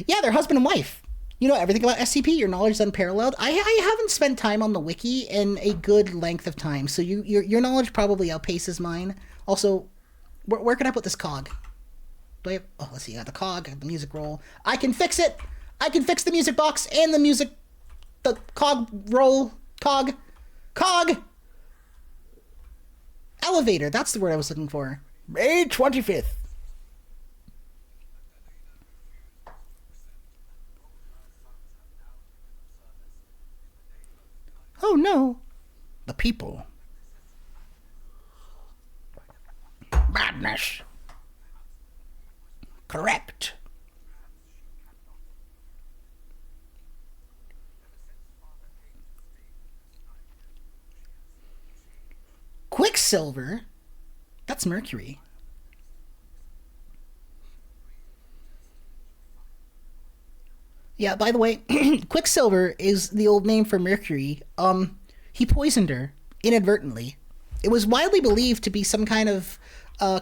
Yeah, they're husband and wife. You know everything about SCP. Your knowledge is unparalleled. I haven't spent time on the wiki in a good length of time, so your knowledge probably outpaces mine. Also, where can I put this cog? Do I have... Oh, let's see. I got the cog, I have the music roll. I can fix it! I can fix the music box and the music... The cog roll... Cog! Elevator, that's the word I was looking for. May 25th. Oh no. The people. Madness. Correct. Quicksilver? That's Mercury. Yeah, by the way, Quicksilver is the old name for Mercury. He poisoned her inadvertently. It was widely believed to be some kind of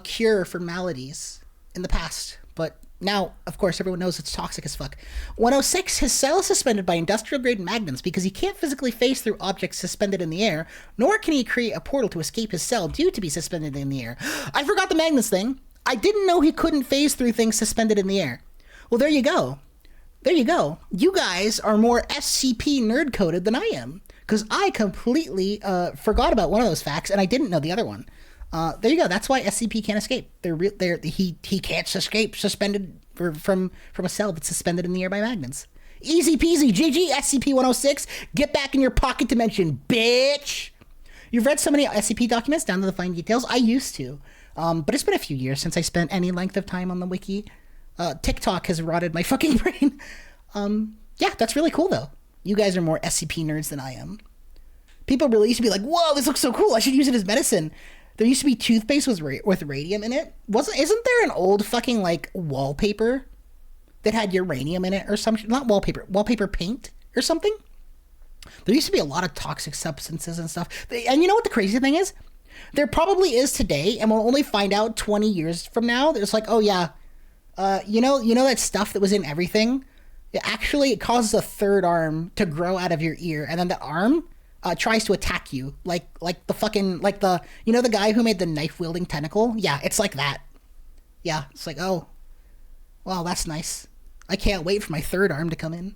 cure for maladies in the past, but now, of course, everyone knows it's toxic as fuck. 106, his cell is suspended by industrial-grade magnets because he can't physically phase through objects suspended in the air, nor can he create a portal to escape his cell due to be suspended in the air. I forgot the magnets thing. I didn't know he couldn't phase through things suspended in the air. Well, there you go. There you go. You guys are more SCP nerd-coded than I am, because I completely forgot about one of those facts, and I didn't know the other one. There you go. That's why SCP can't escape. He can't escape suspended from a cell that's suspended in the air by magnets. Easy peasy. GG SCP-106. Get back in your pocket dimension, bitch. You've read so many SCP documents down to the fine details. I used to, but it's been a few years since I spent any length of time on the wiki. TikTok has rotted my fucking brain. Yeah, that's really cool though. You guys are more SCP nerds than I am. People really used to be like, "Whoa, this looks so cool. I should use it as medicine." There used to be toothpaste with radium in it. Isn't there an old fucking like wallpaper that had uranium in it or something? Not wallpaper paint or something? There used to be a lot of toxic substances and stuff. And you know what the crazy thing is? There probably is today, and we'll only find out 20 years from now. There's like, oh yeah, you know that stuff that was in everything? It causes a third arm to grow out of your ear, and then the arm tries to attack you, like the fucking, like the, you know the guy who made the knife-wielding tentacle? Yeah, it's like that. Yeah, it's like, oh, well, that's nice. I can't wait for my third arm to come in.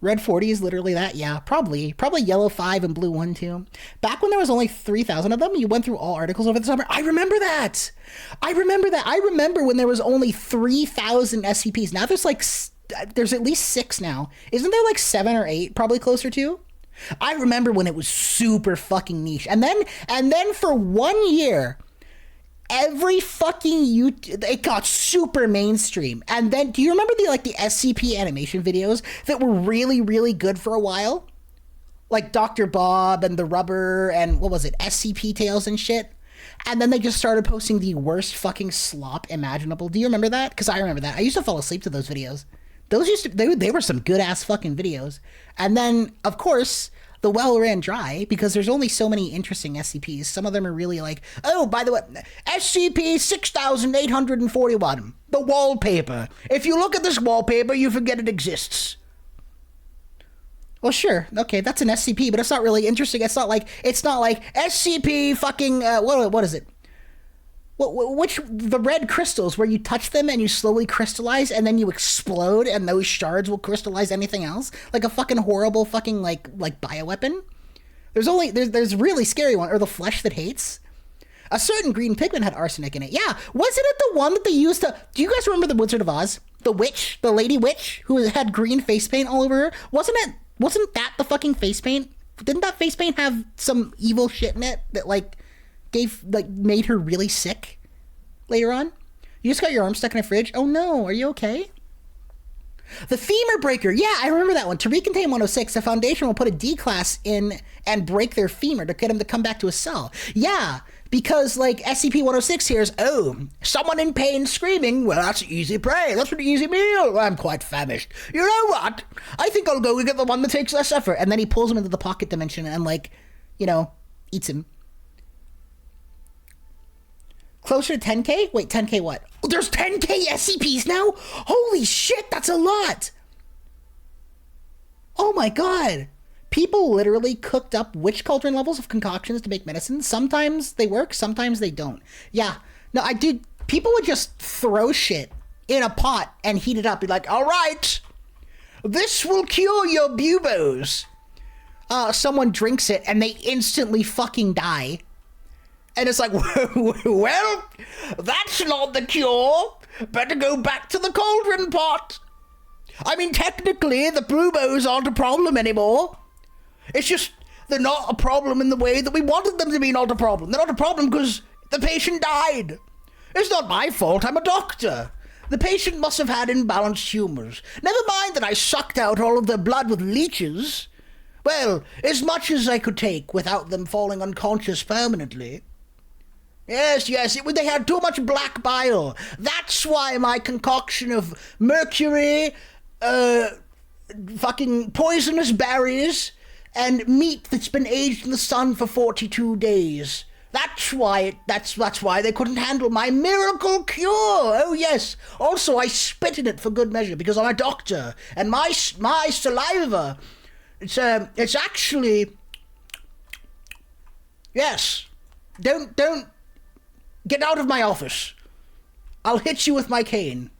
Red 40 is literally that? Yeah, probably yellow 5 and blue 1 too. Back when there was only 3,000 of them, you went through all articles over the summer. I remember that. I remember when there was only 3,000 SCPs. Now there's at least 6 now. Isn't there like 7 or 8, probably closer to? I remember when it was super fucking niche. And then for 1 year, every fucking it got super mainstream. And then, do you remember the SCP animation videos that were really, really good for a while? Like Dr. Bob and the Rubber and what was it, SCP Tales and shit? And then they just started posting the worst fucking slop imaginable. Do you remember that? Because I remember that. I used to fall asleep to those videos. They were some good ass fucking videos. And then, of course, the well ran dry because there's only so many interesting SCPs. Some of them are really like, oh, by the way, SCP 6841, the wallpaper. If you look at this wallpaper, you forget it exists. Well, sure, okay, that's an SCP, but it's not really interesting. It's not like SCP fucking what is it? Which the red crystals where you touch them and you slowly crystallize and then you explode and those shards will crystallize anything else, like a fucking horrible fucking like bioweapon. There's really scary one, or the flesh that hates. A certain green pigment had arsenic in it. Yeah, wasn't it the one that they used to? Do you guys remember the Wizard of Oz? The witch, the lady witch who had green face paint all over her. Wasn't that the fucking face paint? Didn't that face paint have some evil shit in it that made her really sick? later on. You just got your arm stuck in a fridge. Oh no, are you okay? The femur breaker. Yeah, I remember that one. To recontain 106, the Foundation will put a D-class in and break their femur to get him to come back to a cell. Yeah, because, like, SCP-106 hears, oh, someone in pain screaming. Well, that's easy prey. That's an easy meal. I'm quite famished. You know what? I think I'll go and get the one that takes less effort. And then he pulls him into the pocket dimension and, like, you know, eats him. Closer to 10K? Wait, 10K what? Oh, there's 10K SCPs now? Holy shit, that's a lot! Oh my god. People literally cooked up witch cauldron levels of concoctions to make medicine. Sometimes they work, sometimes they don't. Yeah. No, people would just throw shit in a pot and heat it up. Be like, alright, this will cure your buboes. Someone drinks it and they instantly fucking die. And it's like, well, that's not the cure. Better go back to the cauldron pot. I mean, technically, the buboes aren't a problem anymore. It's just, they're not a problem in the way that we wanted them to be not a problem. They're not a problem because the patient died. It's not my fault, I'm a doctor. The patient must have had imbalanced tumors. Never mind that I sucked out all of their blood with leeches. Well, as much as I could take without them falling unconscious permanently. Yes, they had too much black bile. That's why my concoction of mercury, fucking poisonous berries, and meat that's been aged in the sun for 42 days. That's why they couldn't handle my miracle cure. Oh yes. Also, I spit in it for good measure because I'm a doctor, and my saliva, it's actually, yes. Don't. Get out of my office. I'll hit you with my cane.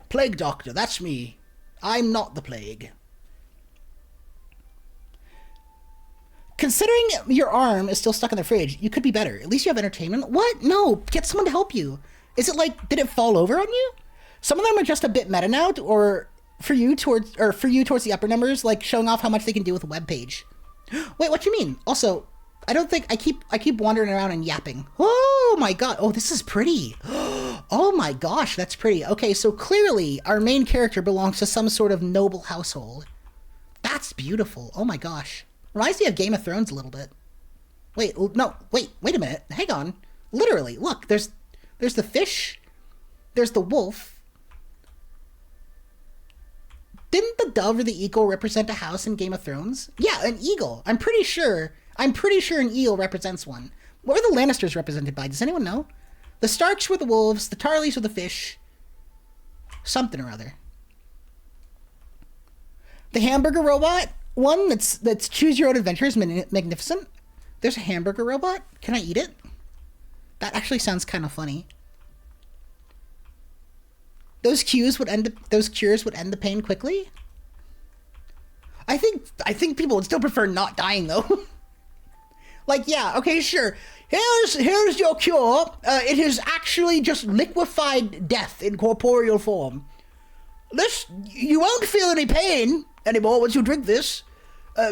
Plague doctor, that's me. I'm not the plague. Considering your arm is still stuck in the fridge, you could be better. At least you have entertainment. What? No, get someone to help you. Is it like, did it fall over on you? Some of them are just a bit meta now, or for you towards the upper numbers, like showing off how much they can do with a web page. Wait, what do you mean? Also, I don't think I keep wandering around and yapping. Oh my god. Oh, this is pretty. Oh my gosh, that's pretty. Okay, so clearly our main character belongs to some sort of noble household. That's beautiful. Oh my gosh. Reminds me of Game of Thrones a little bit. Wait a minute. Hang on. Literally, look, there's the fish. There's the wolf. Didn't the dove or the eagle represent a house in Game of Thrones? Yeah, an eagle. I'm pretty sure an eel represents one. What were the Lannisters represented by? Does anyone know? The Starks were the wolves, the Tarleys were the fish. Something or other. The hamburger robot one that's choose your own adventure is magnificent. There's a hamburger robot. Can I eat it? That actually sounds kind of funny. Those cures would end the pain quickly. I think people would still prefer not dying though. Like, yeah, okay, sure. Here's your cure. It is actually just liquefied death in corporeal form. You won't feel any pain anymore once you drink this.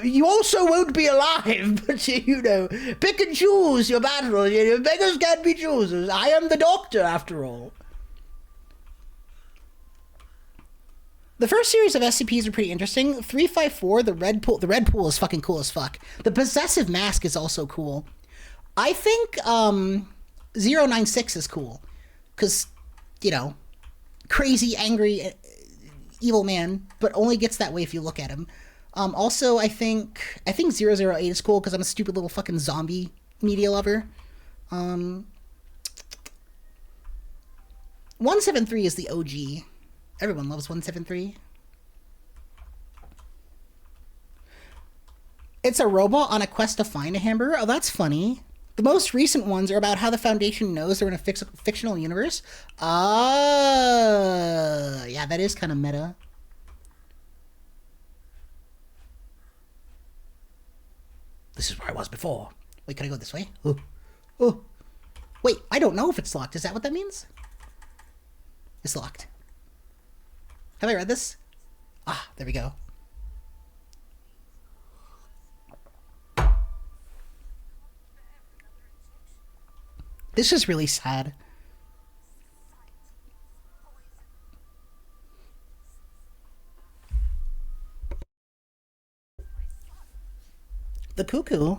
You also won't be alive, but you know, pick and choose your battles. Beggars can't be choosers. I am the doctor, after all. The first series of SCPs are pretty interesting. 354, the red pool is fucking cool as fuck. The possessive mask is also cool. I think 096 is cool. Because, you know, crazy, angry, evil man, but only gets that way if you look at him. Also, I think 008 is cool because I'm a stupid little fucking zombie media lover. 173 is the OG. Everyone loves 173. It's a robot on a quest to find a hamburger. Oh, that's funny. The most recent ones are about how the Foundation knows they're in a fictional universe. Yeah, that is kind of meta. This is where I was before. Wait, can I go this way? Oh. Wait, I don't know if it's locked. Is that what that means? It's locked. Have I read this? Ah, there we go. This is really sad. the cuckoo.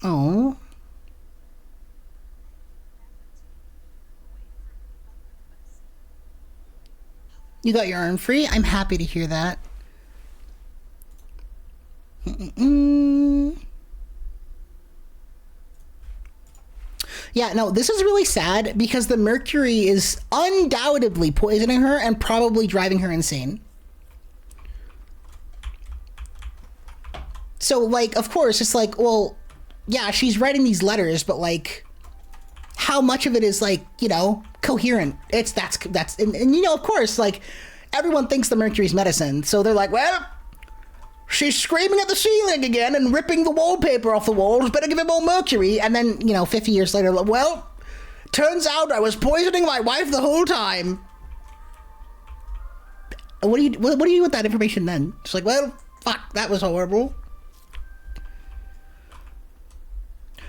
Oh. You got your arm free? I'm happy to hear that. Yeah, no, this is really sad because the mercury is undoubtedly poisoning her and probably driving her insane. So, like, of course, it's like, well, yeah, she's writing these letters, but, like, how much of it is, like, you know, coherent? And you know, of course, like, everyone thinks the mercury's medicine, so they're like, well, she's screaming at the ceiling again and ripping the wallpaper off the walls, better give it more mercury. And then, you know, 50 years later, like, well, turns out I was poisoning my wife the whole time. What do you do with that information then? It's like, well, fuck, that was horrible.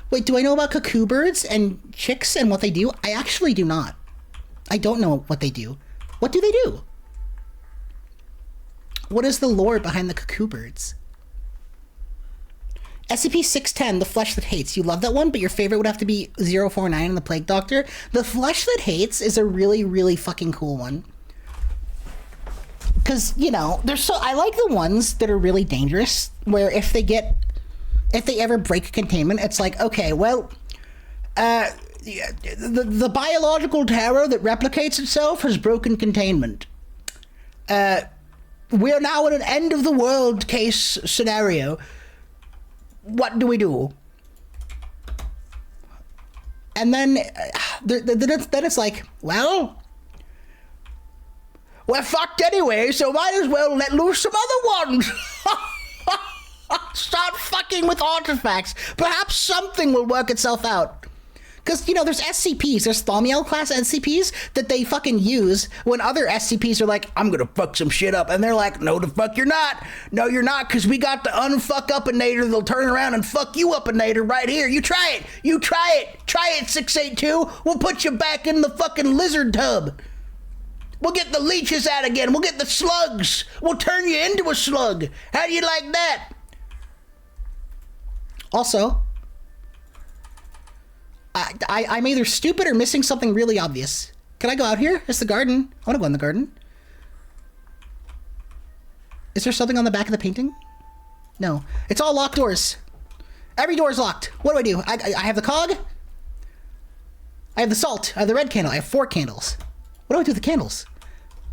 Wait, do I know about cuckoo birds and chicks and what they do? I actually do not. I don't know what they do. What do they do? What is the lore behind the cuckoo birds? SCP-610, The Flesh That Hates. You love that one, but your favorite would have to be 049 and the Plague Doctor. The Flesh That Hates is a really, really fucking cool one. Because, you know, I like the ones that are really dangerous, where if they ever break containment, it's like, okay, well, the biological terror that replicates itself has broken containment. We're now in an end of the world case scenario. What do we do? And then it's like, well, we're fucked anyway, so might as well let loose some other ones. Start fucking with artifacts. Perhaps something will work itself out. Because, you know, there's SCPs, there's Thaumiel class SCPs that they fucking use when other SCPs are like, I'm gonna fuck some shit up. And they're like, no the fuck you're not. No you're not, because we got the unfuck-up-a-nator that'll turn around and fuck you up-a-nator right here. You try it. You try it. Try it, 682. We'll put you back in the fucking lizard tub. We'll get the leeches out again. We'll get the slugs. We'll turn you into a slug. How do you like that? Also, I'm either stupid or missing something really obvious. Can I go out here? It's the garden. I want to go in the garden. Is there something on the back of the painting? No. It's all locked doors. Every door is locked. What do? I have the cog. I have the salt. I have the red candle. I have 4 candles. What do I do with the candles?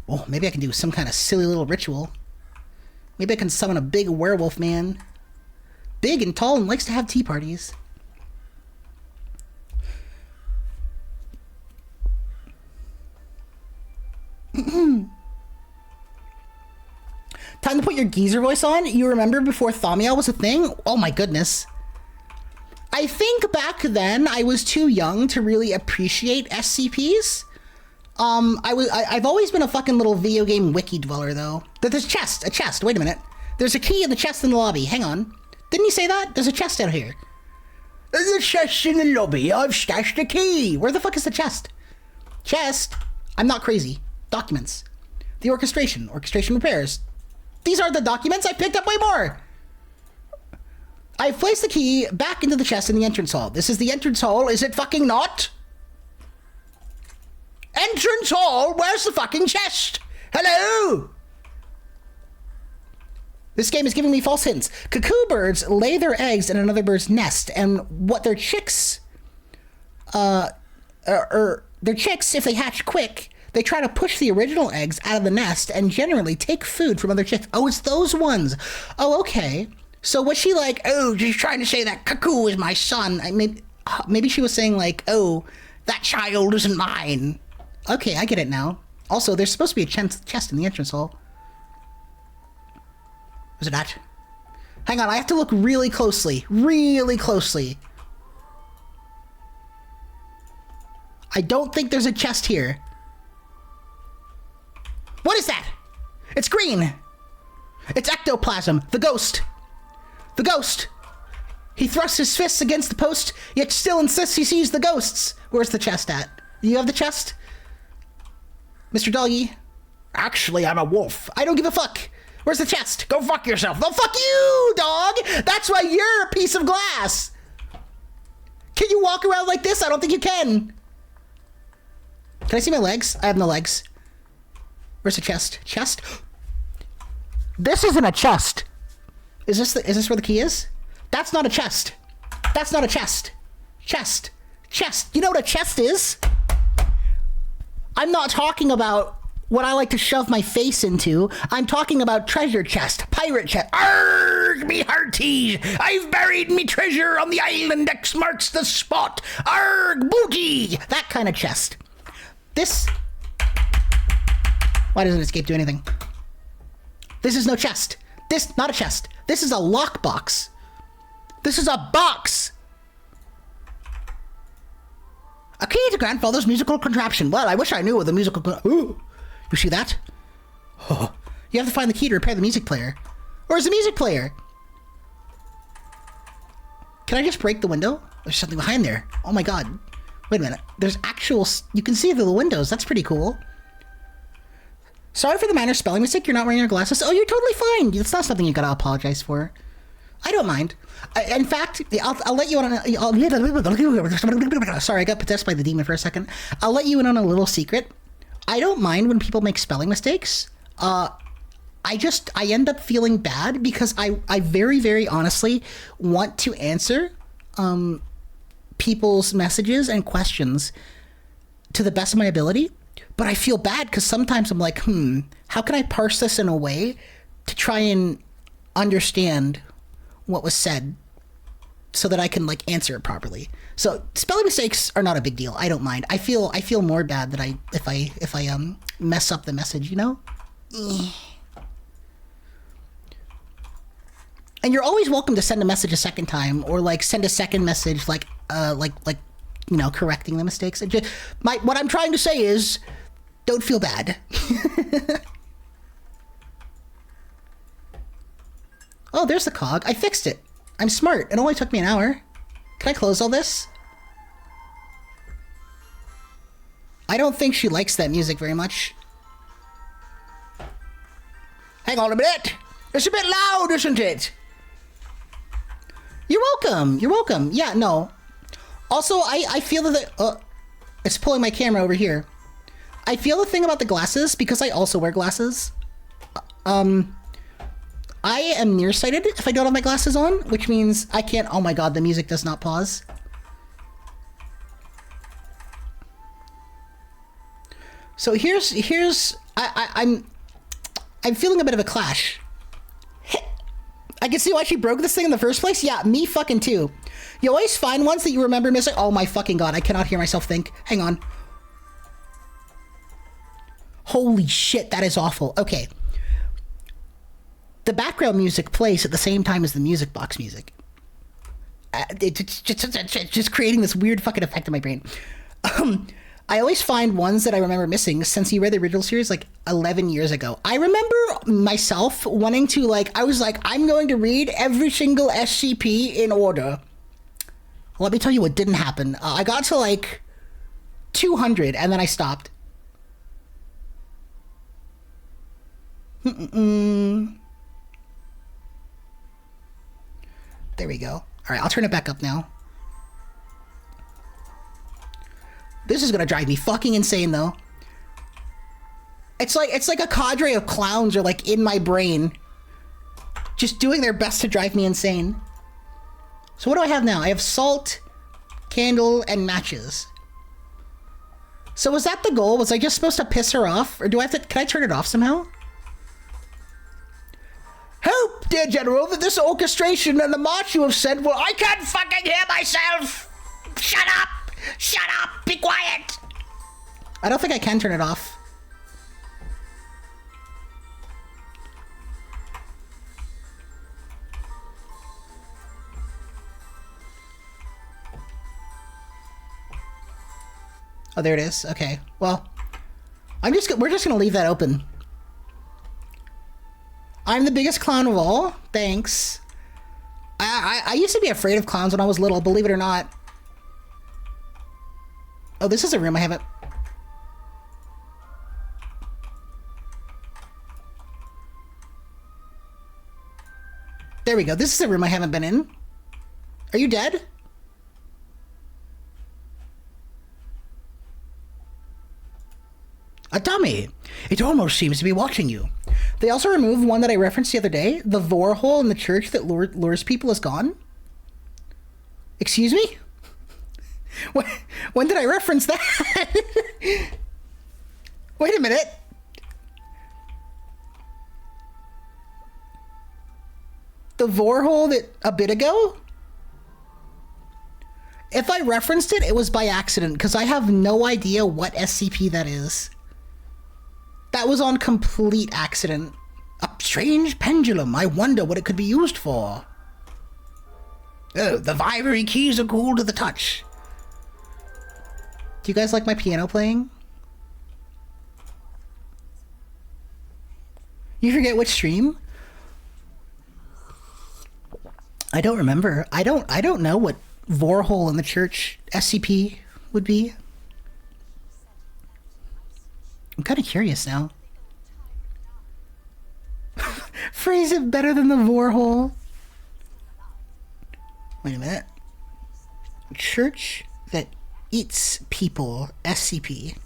Oh, maybe I can do some kind of silly little ritual. Maybe I can summon a big werewolf man. Big and tall and likes to have tea parties. Time to put your geezer voice on. You remember before Thaumiel was a thing? Oh my goodness. I think back then I was too young to really appreciate SCPs. I've always been a fucking little video game wiki dweller though. There's a chest. Wait a minute. There's a key in the chest in the lobby. Hang on. Didn't you say that? There's a chest out here. There's a chest in the lobby. I've stashed a key. Where the fuck is the chest? Chest? I'm not crazy. Documents. The orchestration repairs. These are the documents. I picked up way more. I've placed the key back into the chest in the entrance hall. This is the entrance hall, is it fucking not? Entrance hall? Where's the fucking chest? Hello? This game is giving me false hints. Cuckoo birds lay their eggs in another bird's nest, and what their chicks, their chicks, if they hatch quick, they try to push the original eggs out of the nest and generally take food from other chicks. Oh, it's those ones. Oh, okay. So was she like, oh, she's trying to say that cuckoo is my son? Maybe she was saying like, oh, that child isn't mine. Okay, I get it now. Also, there's supposed to be a chest in the entrance hall. Was it that? Hang on, I have to look really closely. Really closely. I don't think there's a chest here. What is that? It's green. It's ectoplasm. The ghost. The ghost. He thrusts his fists against the post, yet still insists he sees the ghosts. Where's the chest at? Do you have the chest? Mr. Doggy? Actually, I'm a wolf. I don't give a fuck. Where's the chest? Go fuck yourself. No, fuck you, dog! That's why you're a piece of glass! Can you walk around like this? I don't think you can. Can I see my legs? I have no legs. Where's the chest? Chest? This isn't a chest. Is this where the key is? That's not a chest. That's not a chest. Chest. Chest. You know what a chest is? I'm not talking about what I like to shove my face into. I'm talking about treasure chest, pirate chest. Arrgh, me hearties! I've buried me treasure on the island X marks the spot. Arrgh, booty! That kind of chest. This... Why doesn't escape do anything? This is no chest. This, not a chest. This is a lockbox. This is a box. A key to grandfather's musical contraption. Well, I wish I knew what the musical... Ooh. You see that? Oh. You have to find the key to repair the music player. Where's the music player? Can I just break the window? There's something behind there. Oh my god. Wait a minute. There's actual... You can see through the windows. That's pretty cool. Sorry for the minor spelling mistake. You're not wearing your glasses. Oh, you're totally fine. It's not something you gotta apologize for. I don't mind. In fact, I'll let you on... Sorry, I got possessed by the demon for a second. I'll let you in on a little secret. I don't mind when people make spelling mistakes. I end up feeling bad because I very, very honestly want to answer people's messages and questions to the best of my ability. But I feel bad because sometimes I'm like, how can I parse this in a way to try and understand what was said so that I can like answer it properly. So spelling mistakes are not a big deal. I don't mind. I feel more bad that if I mess up the message, you know? And you're always welcome to send a message a second time or like send a second message like you know, correcting the mistakes. What I'm trying to say is don't feel bad. Oh, there's the cog. I fixed it. I'm smart. It only took me an hour. Can I close all this? I don't think she likes that music very much. Hang on a minute. It's a bit loud, isn't it? You're welcome. You're welcome. Yeah, no. Also, I feel that it's pulling my camera over here. I feel the thing about the glasses, because I also wear glasses. I am nearsighted if I don't have my glasses on, which means I can't... Oh my god, the music does not pause. So here's... I'm feeling a bit of a clash. I can see why she broke this thing in the first place. Yeah, me fucking too. You always find ones that you remember missing. Oh my fucking god, I cannot hear myself think. Hang on. Holy shit, that is awful. Okay. The background music plays at the same time as the music box music. It's just creating this weird fucking effect in my brain. I always find ones that I remember missing since you read the original series like 11 years ago. I remember myself wanting to I was like, I'm going to read every single SCP in order. Let me tell you what didn't happen. I got to like 200 and then I stopped. There we go. All right, I'll turn it back up now. This is gonna drive me fucking insane, though. It's like a cadre of clowns are like in my brain, just doing their best to drive me insane. So what do I have now? I have salt, candle, and matches. So was that the goal? Was I just supposed to piss her off, or do I have to? Can I turn it off somehow? Help, dear General, that this orchestration and the march you have said, well, I can't fucking hear myself! Shut up! Shut up! Be quiet! I don't think I can turn it off. Oh, there it is. Okay. Well, we're just gonna leave that open. I'm the biggest clown of all. Thanks. I used to be afraid of clowns when I was little, believe it or not. Oh, this is a room I haven't... There we go. This is a room I haven't been in. Are you dead? A dummy. It almost seems to be watching you. They also removed one that I referenced the other day. The vor hole in the church that lures people is gone. Excuse me? When did I reference that? Wait a minute. The vor hole that a bit ago? If I referenced it, it was by accident because I have no idea what SCP that is. That was on complete accident. A strange pendulum. I wonder what it could be used for. Oh, the vibrary keys are cool to the touch. Do you guys like my piano playing? You forget which stream? I don't remember. I don't know what Vorhole in the church SCP would be. I'm kind of curious now. Phrase it better than the Vorhole. Wait a minute. Church that eats people SCP.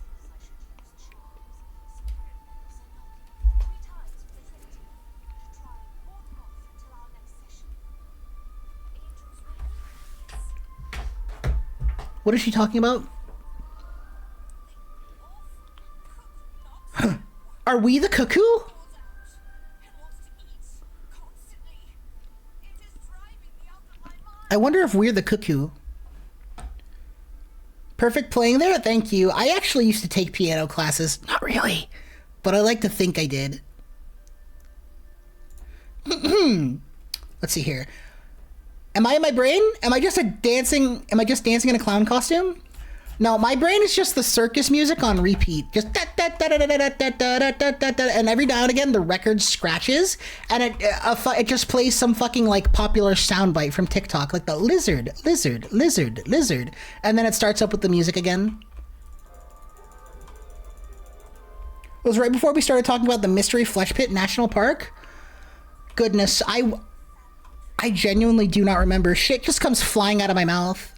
What is she talking about? Are we the cuckoo? I wonder if we're the cuckoo. Perfect playing there? Thank you. I actually used to take piano classes. Not really, but I like to think I did. Let's see here. Am I in my brain? Am I just dancing in a clown costume? No, my brain is just the circus music on repeat. Just and every now and again the record scratches and it just plays some fucking like popular soundbite from TikTok, like the lizard, and then it starts up with the music again. It was right before we started talking about the Mystery Flesh Pit National Park. Goodness, I genuinely do not remember. Shit just comes flying out of my mouth.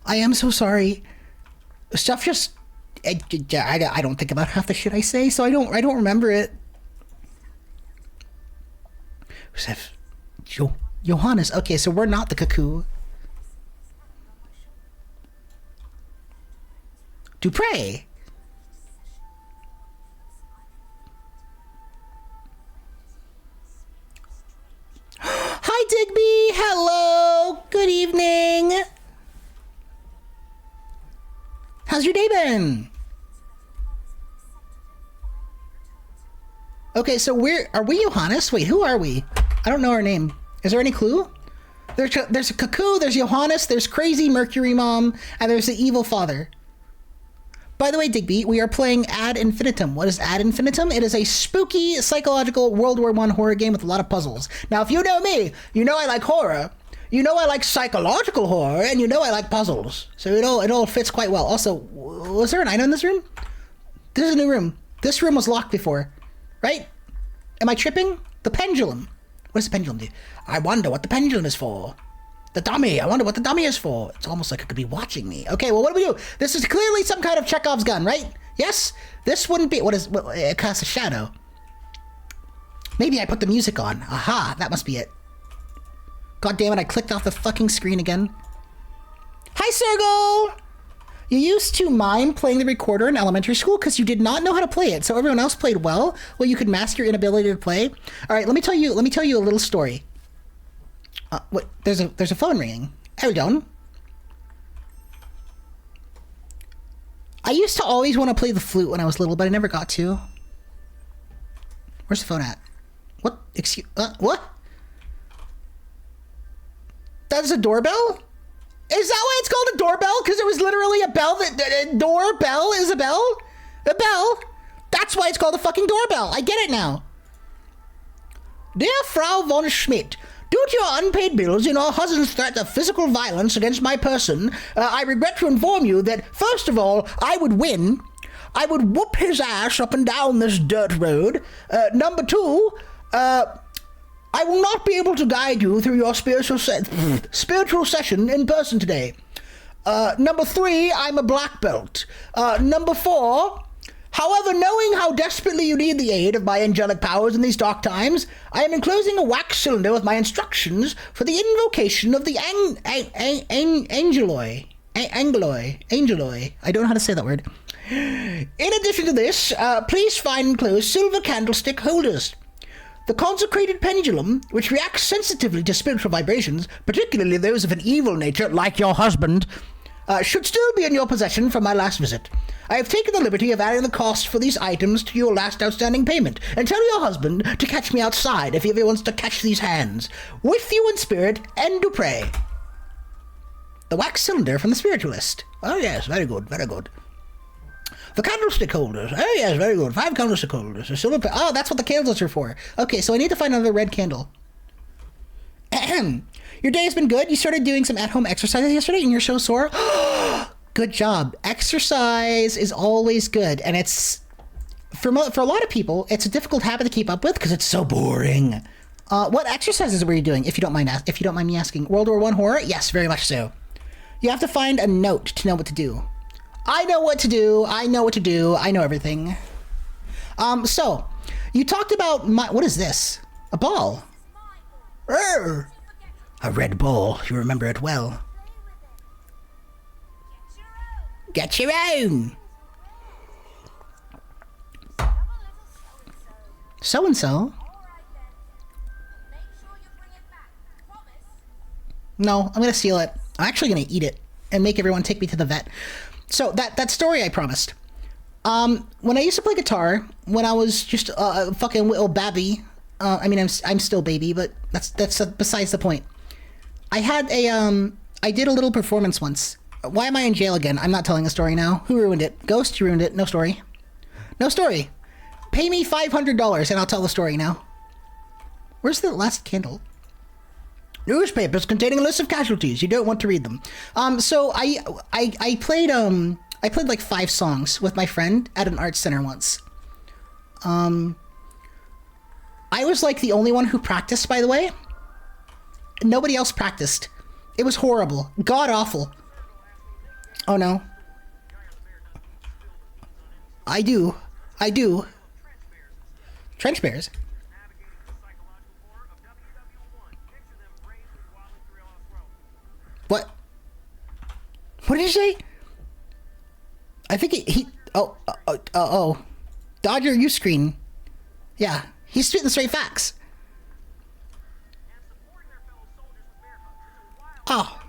I am so sorry. Stuff just... I don't think about half the shit I say, so I don't remember it. Johannes. Okay, so we're not the cuckoo. Dupre. Hi, Digby. Hello. Good evening. How's your day been? Okay, so are we Johannes? Wait, who are we? I don't know our name. Is there any clue? There's a cuckoo, there's Johannes, there's Crazy Mercury Mom, and there's the Evil Father. By the way, Digby, we are playing Ad Infinitum. What is Ad Infinitum? It is a spooky, psychological World War I horror game with a lot of puzzles. Now, if you know me, you know I like horror. You know I like psychological horror, and you know I like puzzles. So it all fits quite well. Also, was there an item in this room? This is a new room. This room was locked before, right? Am I tripping? The pendulum. What does the pendulum do? I wonder what the pendulum is for. The dummy. I wonder what the dummy is for. It's almost like it could be watching me. Okay, well, what do we do? This is clearly some kind of Chekhov's gun, right? Yes? This wouldn't be... it casts a shadow. Maybe I put the music on. Aha, that must be it. God damn it, I clicked off the fucking screen again. Hi, Sergo! You used to mime playing the recorder in elementary school because you did not know how to play it, so everyone else played well. Well, you could mask your inability to play. All right, let me tell you a little story. What? There's a phone ringing. How we doing? I used to always want to play the flute when I was little, but I never got to. Where's the phone at? What? Excuse... what? That's a doorbell? Is that why it's called a doorbell? Because it was literally a bell that... doorbell is a bell? A bell? That's why it's called a fucking doorbell. I get it now. Dear Frau von Schmidt, due to your unpaid bills and your husband's threat of physical violence against my person, I regret to inform you that, first of all, I would win. I would whoop his ass up and down this dirt road. Number two, I will not be able to guide you through your spiritual session in person today. Number three, I'm a black belt. Number four, however, knowing how desperately you need the aid of my angelic powers in these dark times, I am enclosing a wax cylinder with my instructions for the invocation of the angeloi. I don't know how to say that word. In addition to this, please find enclosed silver candlestick holders. The consecrated pendulum, which reacts sensitively to spiritual vibrations, particularly those of an evil nature, like your husband, should still be in your possession from my last visit. I have taken the liberty of adding the cost for these items to your last outstanding payment, and tell your husband to catch me outside if he ever wants to catch these hands. With you in spirit, and to pray. The wax cylinder from the spiritualist. Oh yes, very good, very good. The candlestick holders. Oh yes, very good. 5 candlestick holders. A silver oh, that's what the candles are for. Okay, so I need to find another red candle. Ahem. Your day has been good. You started doing some at-home exercises yesterday and you're so sore. Good job. Exercise is always good. And it's, for a lot of people, it's a difficult habit to keep up with because it's so boring. What exercises were you doing, if you don't mind me asking? World War I horror? Yes, very much so. You have to find a note to know what to do. I know what to do. I know what to do. I know everything. So, you talked about what is this? A ball. Urgh. A red ball. You remember it well. Get your own. So-and-so? No, I'm going to steal it. I'm actually going to eat it and make everyone take me to the vet. So that story I promised. When I used to play guitar, when I was just a fucking little babby, I mean I'm still baby, but that's besides the point. I did a little performance once. Why am I in jail again? I'm not telling a story now. Who ruined it? Ghost, you ruined it. No story. No story. Pay me $500 and I'll tell the story now. Where's the last candle? Newspapers containing a list of casualties. You don't want to read them. So I played like 5 songs with my friend at an art center once. I was like the only one who practiced, by the way. Nobody else practiced. It was horrible. God awful. Oh no. I do. Trench bears? What? What did you say? I think he oh. Dodger Uscreen. Yeah, he's spitting straight facts. Oh.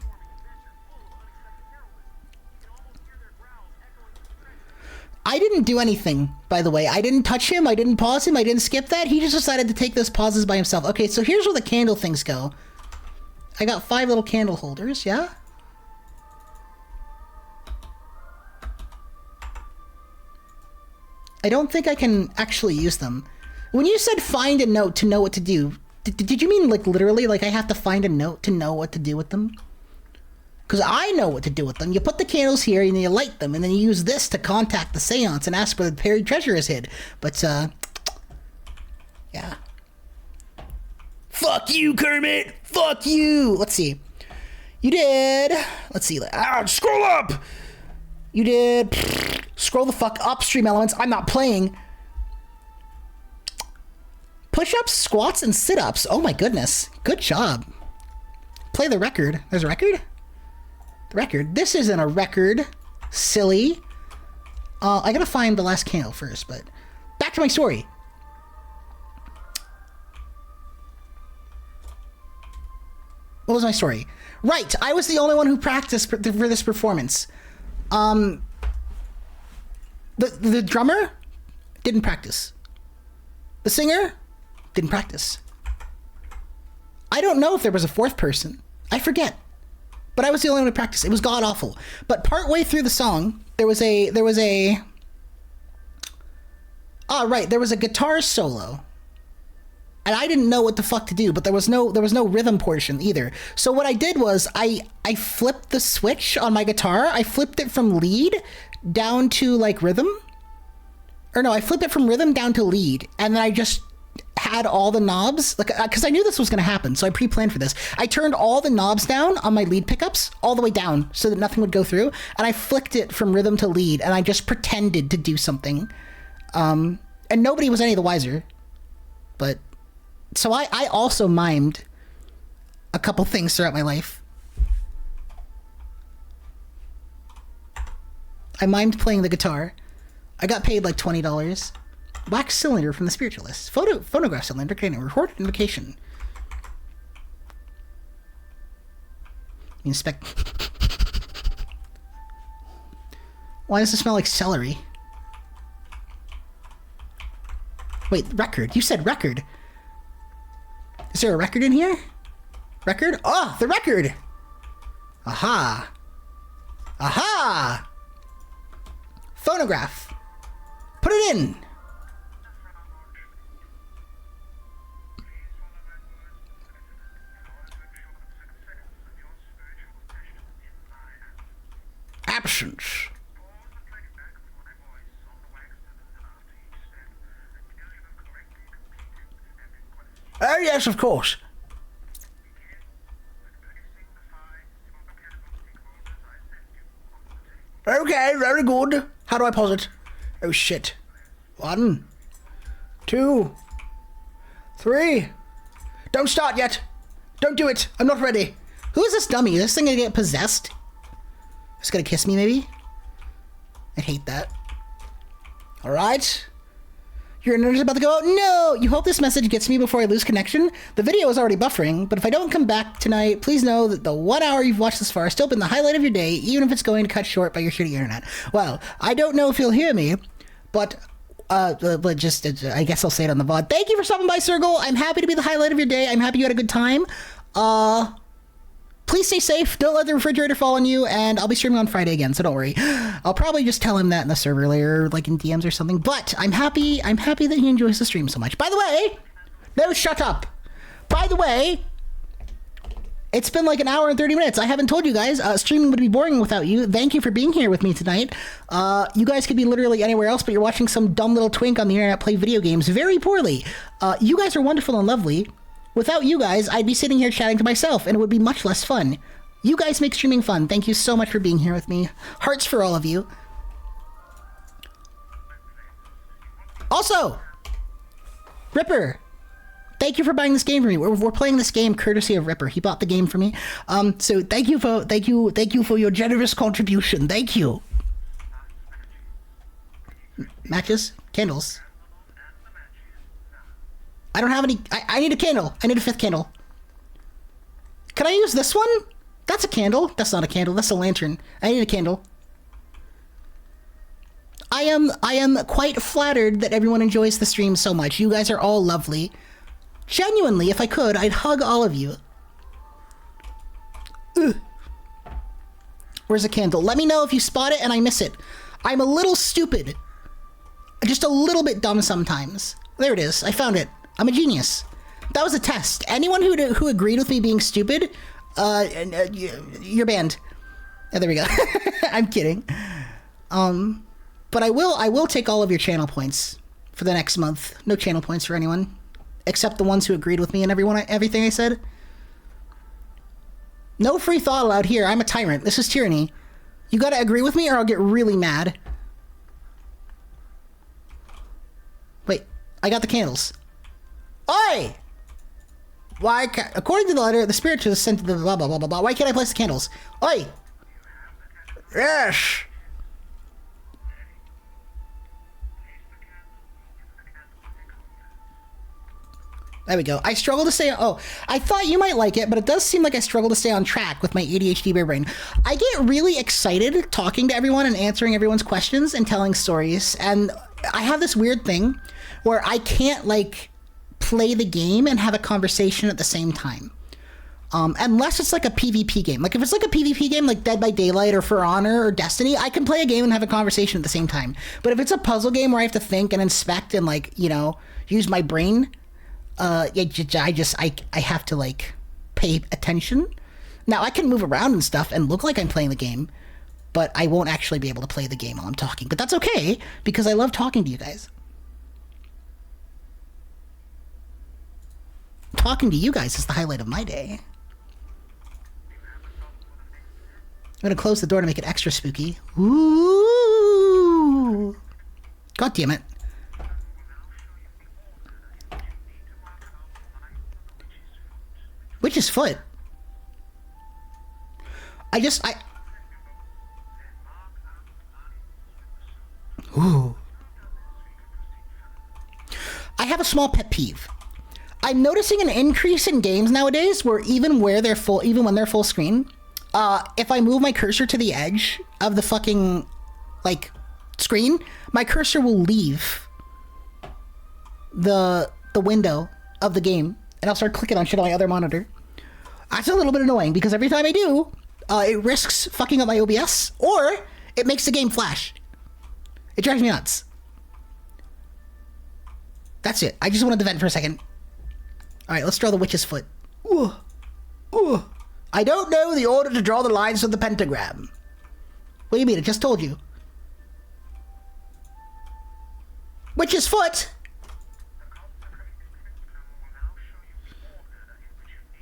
I didn't do anything, by the way. I didn't touch him, I didn't pause him, I didn't skip that. He just decided to take those pauses by himself. Okay, so here's where the candle things go. I got 5 little candle holders, yeah? I don't think I can actually use them. When you said find a note to know what to do, did you mean like literally like I have to find a note to know what to do with them? Because I know what to do with them. You put the candles here and you light them and then you use this to contact the seance and ask where the buried treasure is hid. But, yeah. Fuck you, Kermit! Fuck you! Let's see. You did... Let's see. Scroll up! You did... Scroll the fuck up, Stream Elements. I'm not playing. Push-ups, squats, and sit-ups. Oh my goodness. Good job. Play the record. There's a record? The record. This isn't a record. Silly. I gotta find the last candle first, but... Back to my story. What was my story? Right, I was the only one who practiced for this performance. The drummer didn't practice. The singer didn't practice. I don't know if there was a 4th person. I forget. But I was the only one who practiced. It was god awful. But partway through the song, there was a Oh, right, there was a guitar solo. And I didn't know what the fuck to do, but there was no rhythm portion either. So what I did was I flipped the switch on my guitar. I flipped it from lead down to like rhythm. Or no, I flipped it from rhythm down to lead, and then I just had all the knobs, like, because I knew this was going to happen, so I pre-planned for this. I turned all the knobs down on my lead pickups, all the way down, so that nothing would go through, and I flicked it from rhythm to lead, and I just pretended to do something. And nobody was any the wiser. But, so I also mimed a couple things throughout my life. I mimed playing the guitar. I got paid like $20. Wax cylinder from the spiritualist. Phonograph cylinder containing recorded invocation. Inspect. Why does it smell like celery? Wait, record. You said record. Is there a record in here? Record? Oh, the record! Aha! Aha! Phonograph. Put it in. Absence. Oh yes, of course. Okay, very good. How do I pause it? Oh shit. 1, 2, 3. Don't start yet. Don't do it. I'm not ready. Who is this dummy? Is this thing gonna get possessed? It's gonna kiss me, maybe? I hate that. Alright. Your internet's about to go out? No! You hope this message gets me before I lose connection? The video is already buffering, but if I don't come back tonight, please know that the 1 hour you've watched this far has still been the highlight of your day, even if it's going to cut short by your shitty internet. Well, I don't know if you'll hear me, but I guess I'll say it on the VOD. Thank you for stopping by, Circle. I'm happy to be the highlight of your day. I'm happy you had a good time. Please stay safe. Don't let the refrigerator fall on you, and I'll be streaming on Friday again, so don't worry. I'll probably just tell him that in the server later, like in DMs or something, but I'm happy that he enjoys the stream so much. By the way, no, shut up. By the way, it's been like an hour and 30 minutes. I haven't told you guys, streaming would be boring without you. Thank you for being here with me tonight. You guys could be literally anywhere else, but you're watching some dumb little twink on the internet play video games very poorly. You guys are wonderful and lovely. Without you guys, I'd be sitting here chatting to myself, and it would be much less fun. You guys make streaming fun. Thank you so much for being here with me. Hearts for all of you. Also, Ripper, thank you for buying this game for me. We're playing this game courtesy of Ripper. He bought the game for me. So thank you for your generous contribution. Thank you. Matches? Candles? I don't have any. I need a candle. I need a 5th candle. Can I use this one? That's a candle. That's not a candle. That's a lantern. I need a candle. I am quite flattered that everyone enjoys the stream so much. You guys are all lovely. Genuinely, if I could, I'd hug all of you. Ugh. Where's a candle? Let me know if you spot it and I miss it. I'm a little stupid. Just a little bit dumb sometimes. There it is. I found it. I'm a genius. That was a test. Anyone who agreed with me being stupid, you're banned. Oh, there we go. I'm kidding. But I will take all of your channel points for the next month. No channel points for anyone, except the ones who agreed with me and everything I said. No free thought allowed here. I'm a tyrant. This is tyranny. You gotta agree with me or I'll get really mad. Wait, I got the candles. Oi! Why can't, according to the letter, the spirit is sent to the blah blah blah blah blah. Why can't I place the candles? Oi! Yes! There we go. I struggle to stay. Oh, I thought you might like it, but it does seem like I struggle to stay on track with my ADHD bear brain. I get really excited talking to everyone and answering everyone's questions and telling stories, and I have this weird thing where I can't like play the game and have a conversation at the same time. Unless it's like a PvP game. Like if it's like a PvP game like Dead by Daylight or For Honor or Destiny, I can play a game and have a conversation at the same time. But if it's a puzzle game where I have to think and inspect and like, you know, use my brain, I have to like pay attention. Now I can move around and stuff and look like I'm playing the game, but I won't actually be able to play the game while I'm talking. But that's okay, because I love talking to you guys. Talking to you guys is the highlight of my day. I'm gonna close the door to make it extra spooky. Ooh! God damn it. Witch's foot? Ooh. I have a small pet peeve. I'm noticing an increase in games nowadays where even when they're full screen, if I move my cursor to the edge of the fucking, like, screen, my cursor will leave the window of the game, and I'll start clicking on shit on my other monitor. That's a little bit annoying, because every time I do, it risks fucking up my OBS, or it makes the game flash. It drives me nuts. That's it. I just wanted to vent for a second. Alright, let's draw the witch's foot. Ooh. Ooh. I don't know the order to draw the lines of the pentagram. What do you mean? I just told you. Witch's foot!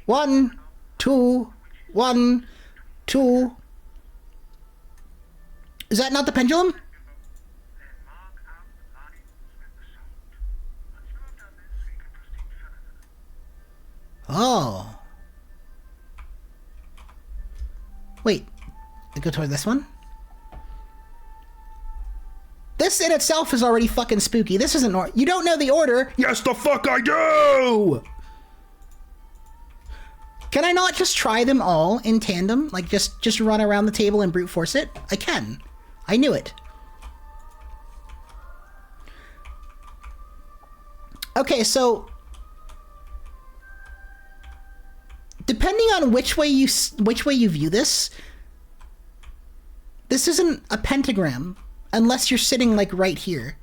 1, 2, 1, 2. Is that not the pendulum? Oh. Wait. I go toward this one? This in itself is already fucking spooky. This isn't you don't know the order. Yes, the fuck I do! Can I not just try them all in tandem? Like just run around the table and brute force it? I can. I knew it. Okay, so depending on which way you view this, this isn't a pentagram unless you're sitting like right here.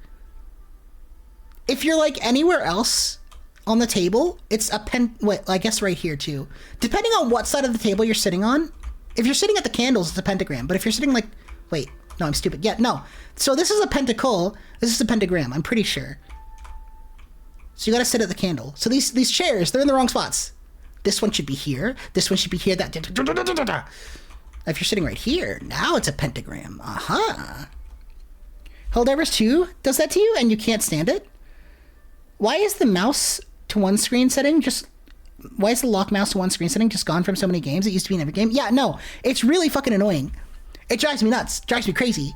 If you're like anywhere else on the table, it's a wait, I guess right here too. Depending on what side of the table you're sitting on. If you're sitting at the candles, it's a pentagram. But if you're sitting like, wait, no, I'm stupid. Yeah, no. So this is a pentacle. This is a pentagram. I'm pretty sure. So you gotta sit at the candle. So these chairs, they're in the wrong spots. This one should be here. This one should be here. That. If you're sitting right here, now it's a pentagram. Uh-huh. Helldivers 2 does that to you and you can't stand it? Why is the mouse to one screen setting why is the lock mouse to one screen setting just gone from so many games? It used to be in every game. Yeah, no. It's really fucking annoying. It drives me nuts. Drives me crazy.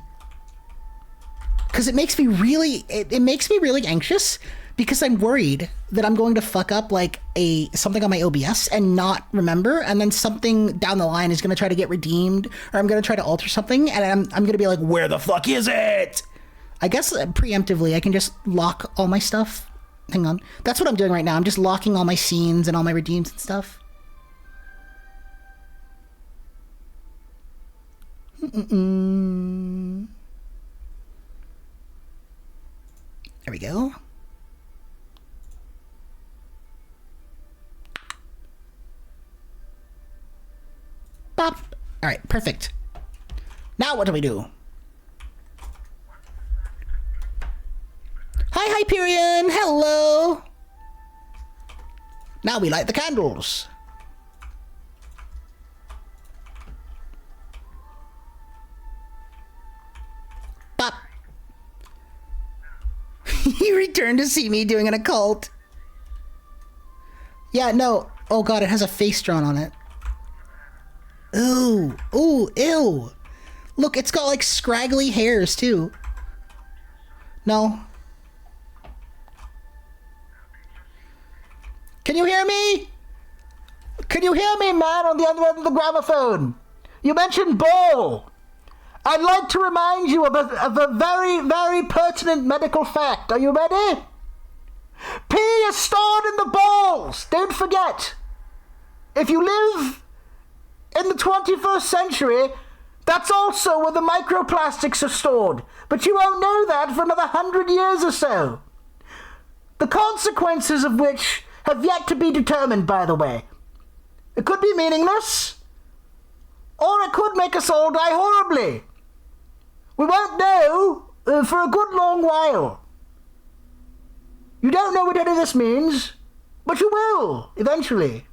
Because it makes me really anxious. Because I'm worried that I'm going to fuck up like something on my OBS and not remember, and then something down the line is going to try to get redeemed, or I'm going to try to alter something, and I'm going to be like, where the fuck is it? I guess preemptively I can just lock all my stuff. Hang on. That's what I'm doing right now. I'm just locking all my scenes and all my redeems and stuff. There we go. Bop. All right, perfect. Now what do we do? Hi, Hyperion. Hello. Now we light the candles. Bop. He returned to see me doing an occult. Yeah, no. Oh god, it has a face drawn on it. Ooh, ooh, ew. Look, it's got like scraggly hairs too. No. Can you hear me? Can you hear me, man, on the other end of the gramophone? You mentioned ball. I'd like to remind you of a very, very pertinent medical fact. Are you ready? Pee is stored in the balls. Don't forget. if you live in the 21st century, that's also where the microplastics are stored. But you won't know that for another 100 years or so. The consequences of which have yet to be determined, by the way. It could be meaningless, or it could make us all die horribly. We won't know for a good long while. You don't know what any of this means, but you will, eventually.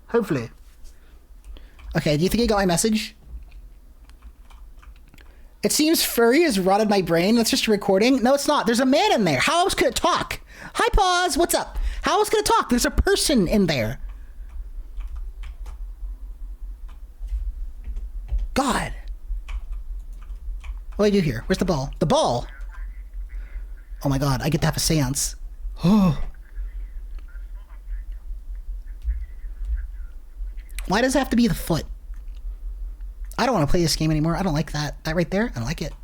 Hopefully. Okay, do you think you got my message? It seems furry has rotted my brain. That's just a recording. No, it's not. There's a man in there. How else could it talk? Hi, Pause. What's up? How else could it talk? There's a person in there. God. What do I do here? Where's the ball? The ball! Oh my god, I get to have a seance. Oh. Why does it have to be the foot? I don't want to play this game anymore. I don't like that. That right there, I don't like it.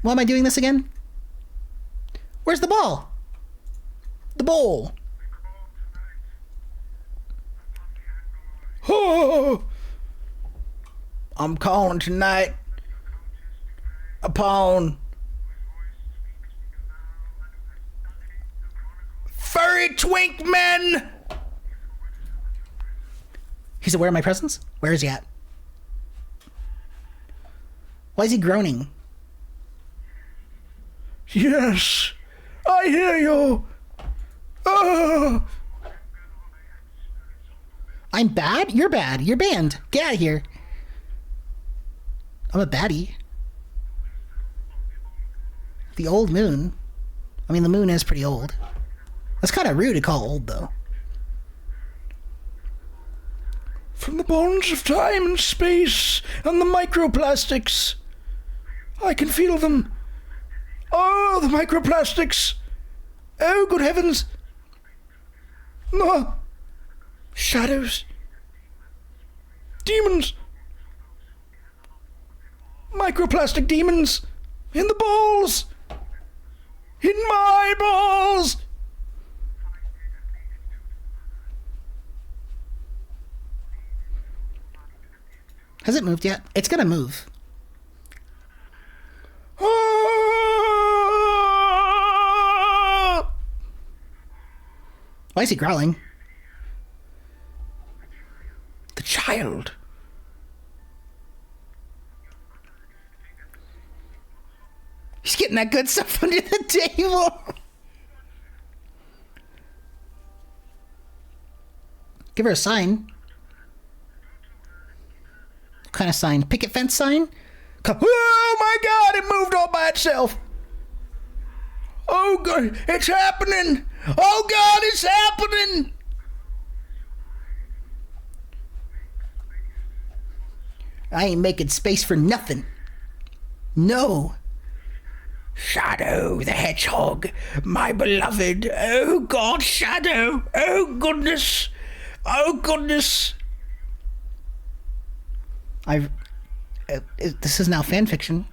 Why am I doing this again? Where's the ball? The bowl. Oh, I'm calling tonight upon furry twink men. He's aware of my presence? Where is he at? Why is he groaning? Yes, I hear you. Oh. I'm bad? You're bad. You're banned. Get out of here. I'm a baddie. The old moon. I mean, the moon is pretty old. That's kind of rude to call old, though. From the bonds of time and space and the microplastics, I can feel them. Oh, the microplastics. Oh, good heavens. No. Shadows. Demons. Microplastic demons. In the balls. In my balls. Has it moved yet? It's gonna move. Why is he growling? The child. He's getting that good stuff under the table. Give her a sign. What kind of sign? Picket fence sign? Oh my god, it moved all by itself. Oh god, it's happening. Oh god, it's happening. I ain't making space for nothing. No. Shadow the Hedgehog, my beloved. Oh God, Shadow. Oh goodness. Oh goodness. This is now fan fiction.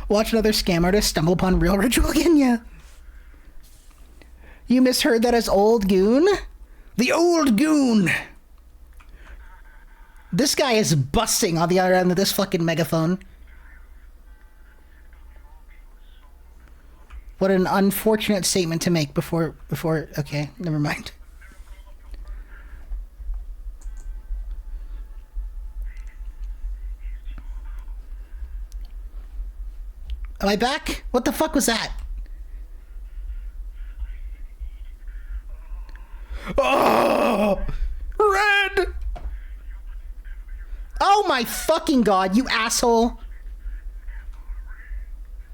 Watch another scam artist stumble upon real ritual again, yeah. You misheard that as old goon? The old goon. This guy is busting on the other end of this fucking megaphone. What an unfortunate statement to make before, okay, never mind. Am I back? What the fuck was that? Oh! Red! Oh my fucking god, you asshole.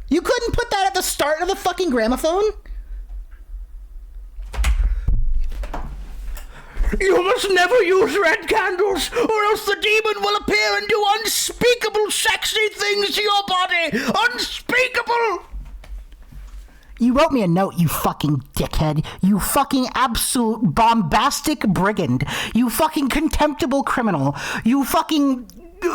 You couldn't put that at the start of the fucking gramophone? You must never use red candles, or else the demon will appear and do unspeakable sexy things to your body! Unspeakable! You wrote me a note, you fucking dickhead. You fucking absolute bombastic brigand. You fucking contemptible criminal. You fucking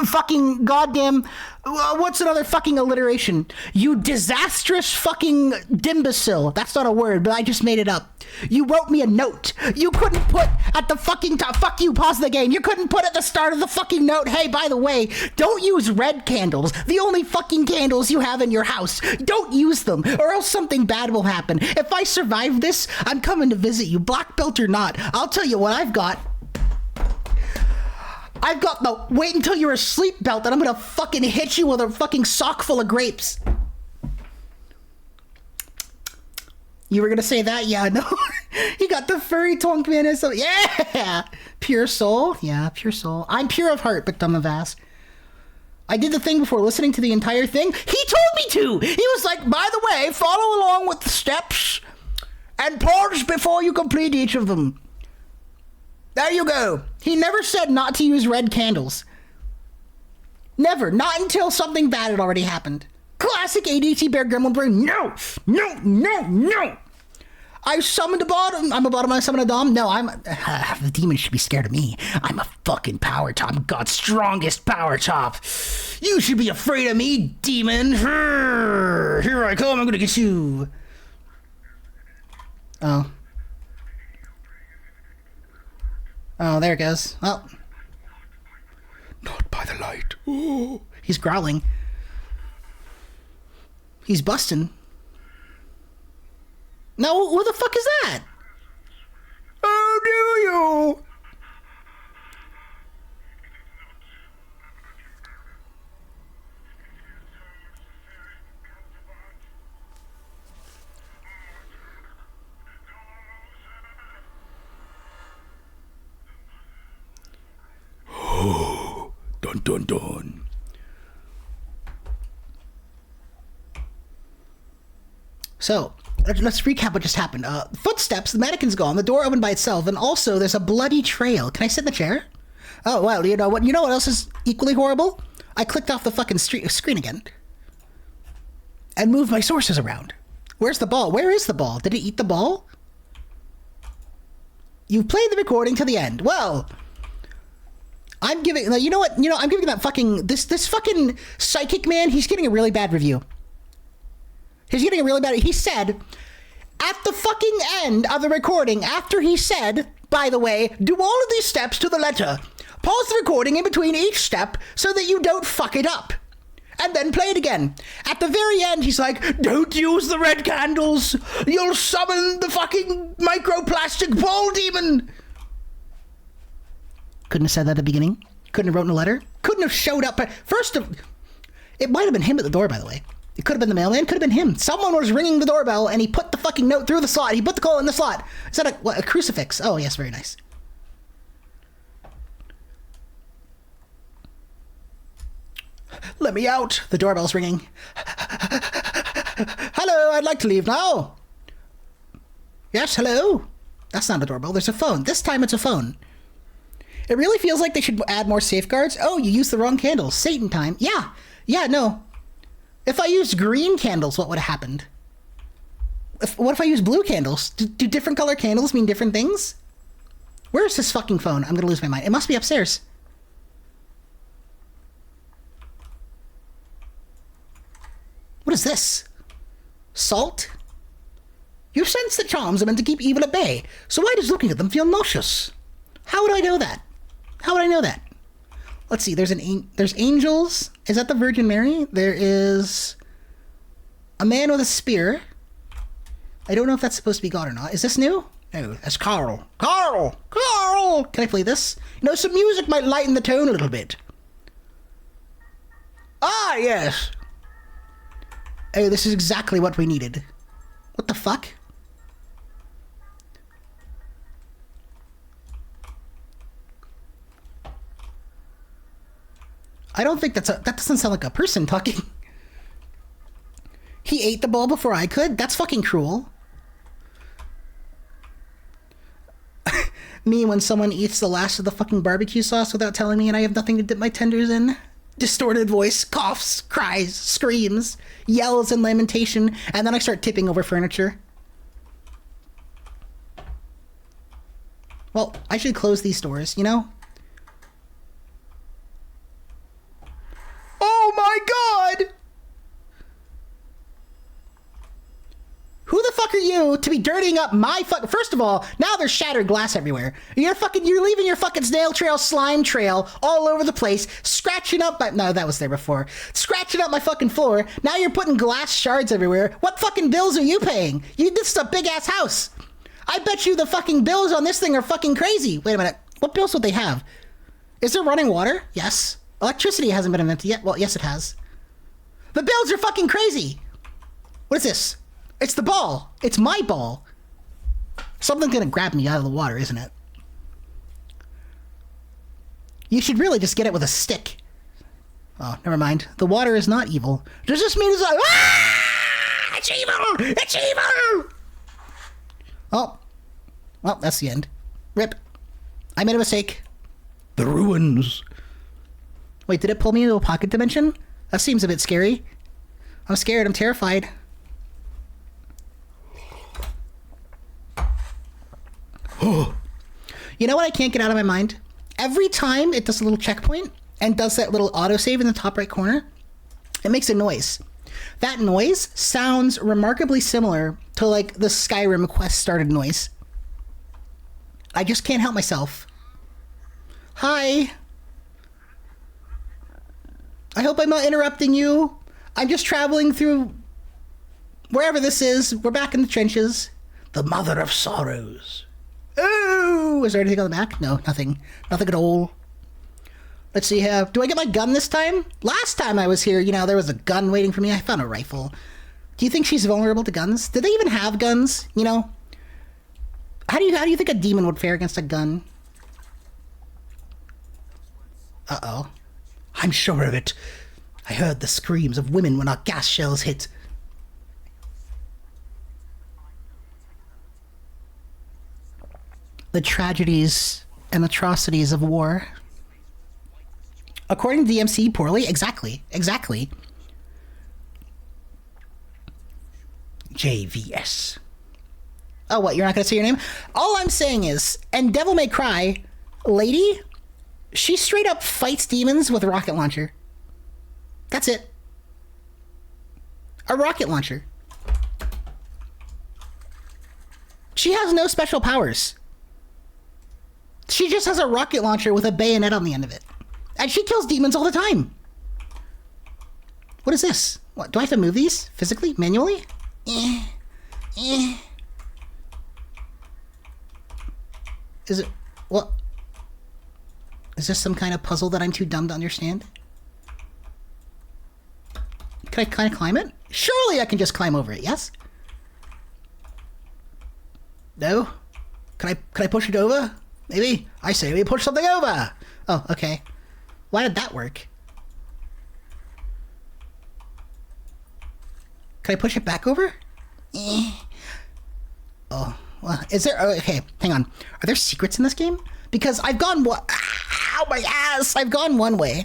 fucking goddamn, what's another fucking alliteration? You disastrous fucking dimbecile. That's not a word, but I just made it up. You wrote me a note. You couldn't put at the fucking top, fuck you, pause the game. You couldn't put at the start of the fucking note, hey, by the way, don't use red candles. The only fucking candles you have in your house. Don't use them, or else something bad will happen. If I survive this, I'm coming to visit you, black belt or not. I'll tell you what I've got. I've got the wait until you're asleep belt, and I'm gonna fucking hit you with a fucking sock full of grapes. You were gonna say that? Yeah, no. You got the furry twunk man. So yeah, pure soul. Yeah, pure soul. I'm pure of heart, but dumb of ass. I did the thing before listening to the entire thing. He told me to. He was like, by the way, follow along with the steps and pause before you complete each of them. There you go. He never said not to use red candles. Never. Not until something bad had already happened. Classic ADT Bear Gremlin brain. No. No. No. No. I summoned a bottom. I'm a bottom. I summoned a dom. No, I'm... the demon should be scared of me. I'm a fucking power top. I'm God's strongest power top. You should be afraid of me, demon. Here I come. I'm gonna get you. Oh. Oh, there it goes. Oh. Not by the light. Ooh. He's growling. He's busting. No, who the fuck is that? Oh, do you? Oh, dun dun dun. So, let's recap what just happened. Footsteps, the mannequin's gone, the door opened by itself, and also there's a bloody trail. Can I sit in the chair? Oh, well, you know what else is equally horrible? I clicked off the fucking screen again. And moved my sources around. Where's the ball? Where is the ball? Did it eat the ball? You've played the recording to the end. Well, I'm giving... You know what? I'm giving that fucking... This fucking psychic man, he's getting a really bad review. He's getting a really bad... He said, at the fucking end of the recording, after he said, by the way, do all of these steps to the letter. Pause the recording in between each step so that you don't fuck it up. And then play it again. At the very end, he's like, don't use the red candles. You'll summon the fucking microplastic ball demon. Couldn't have said that at the beginning. Couldn't have written a letter. Couldn't have showed up. It might have been him at the door, by the way. It could have been the mailman. Could have been him. Someone was ringing the doorbell, and he put the fucking note through the slot. He put the call in the slot. Is that a crucifix? Oh, yes, very nice. Let me out. The doorbell's ringing. Hello, I'd like to leave now. Yes, hello. That's not a doorbell. There's a phone. This time it's a phone. It really feels like they should add more safeguards. Oh, you used the wrong candles. Satan time. Yeah. Yeah, no. If I used green candles, what would have happened? What if I use blue candles? Do different color candles mean different things? Where is this fucking phone? I'm gonna lose my mind. It must be upstairs. What is this? Salt? You sense the charms are meant to keep evil at bay, so why does looking at them feel nauseous? How would I know that? How would I know that? Let's see, there's angels. Is that the Virgin Mary? There is a man with a spear. I don't know if that's supposed to be God or not. Is this new? No, that's Carl. Carl! Carl! Can I play this? Some music might lighten the tone a little bit. Ah, yes! Oh, this is exactly what we needed. What the fuck? I don't think that doesn't sound like a person talking. He ate the ball before I could? That's fucking cruel. Me when someone eats the last of the fucking barbecue sauce without telling me and I have nothing to dip my tenders in. Distorted voice, coughs, cries, screams, yells and lamentation, and then I start tipping over furniture. Well, I should close these doors, you to be dirtying up my fuck. First of all, now there's shattered glass everywhere. You're leaving your fucking snail trail, slime trail all over the place, scratching up my, no, that was there before. Scratching up my fucking floor. Now you're putting glass shards everywhere. What fucking bills are you paying? This is a big ass house. I bet you the fucking bills on this thing are fucking crazy. Wait a minute. What bills would they have? Is there running water? Yes. Electricity hasn't been invented yet. Well, yes, it has. The bills are fucking crazy. What is this? It's the ball. It's my ball. Something's gonna grab me out of the water, isn't it? You should really just get it with a stick. Oh, never mind. The water is not evil. Does this mean it's like, ah! It's evil! It's evil! Oh. Well, that's the end. Rip. I made a mistake. The ruins. Wait, did it pull me into a pocket dimension? That seems a bit scary. I'm scared. I'm terrified. You know what I can't get out of my mind? Every time it does a little checkpoint and does that little autosave in the top right corner, it makes a noise. That noise sounds remarkably similar to like the Skyrim quest started noise. I just can't help myself. Hi. I hope I'm not interrupting you. I'm just traveling through wherever this is. We're back in the trenches. The mother of sorrows. Oh, is there anything on the back? No, nothing. Nothing at all. Let's see here. Do I get my gun this time? Last time I was here, you know, there was a gun waiting for me. I found a rifle. Do you think she's vulnerable to guns? Did they even have guns? You know? How do you think a demon would fare against a gun? Uh-oh. I'm sure of it. I heard the screams of women when our gas shells hit. The tragedies and atrocities of war. According to DMC, poorly? Exactly. Exactly. JVS. Oh, what? You're not going to say your name? All I'm saying is, and Devil May Cry, lady, she straight up fights demons with a rocket launcher. That's it. A rocket launcher. She has no special powers. She just has a rocket launcher with a bayonet on the end of it. And she kills demons all the time. What is this? What, do I have to move these physically? Manually? Is it... What? Is this some kind of puzzle that I'm too dumb to understand? Can I kind of climb it? Surely I can just climb over it, yes? No? Can I push it over? Maybe? I say we push something over! Oh, okay. Why did that work? Can I push it back over? Oh, well, is there... Oh, okay, hang on. Are there secrets in this game? Because I've gone... Ow, my ass! I've gone one way.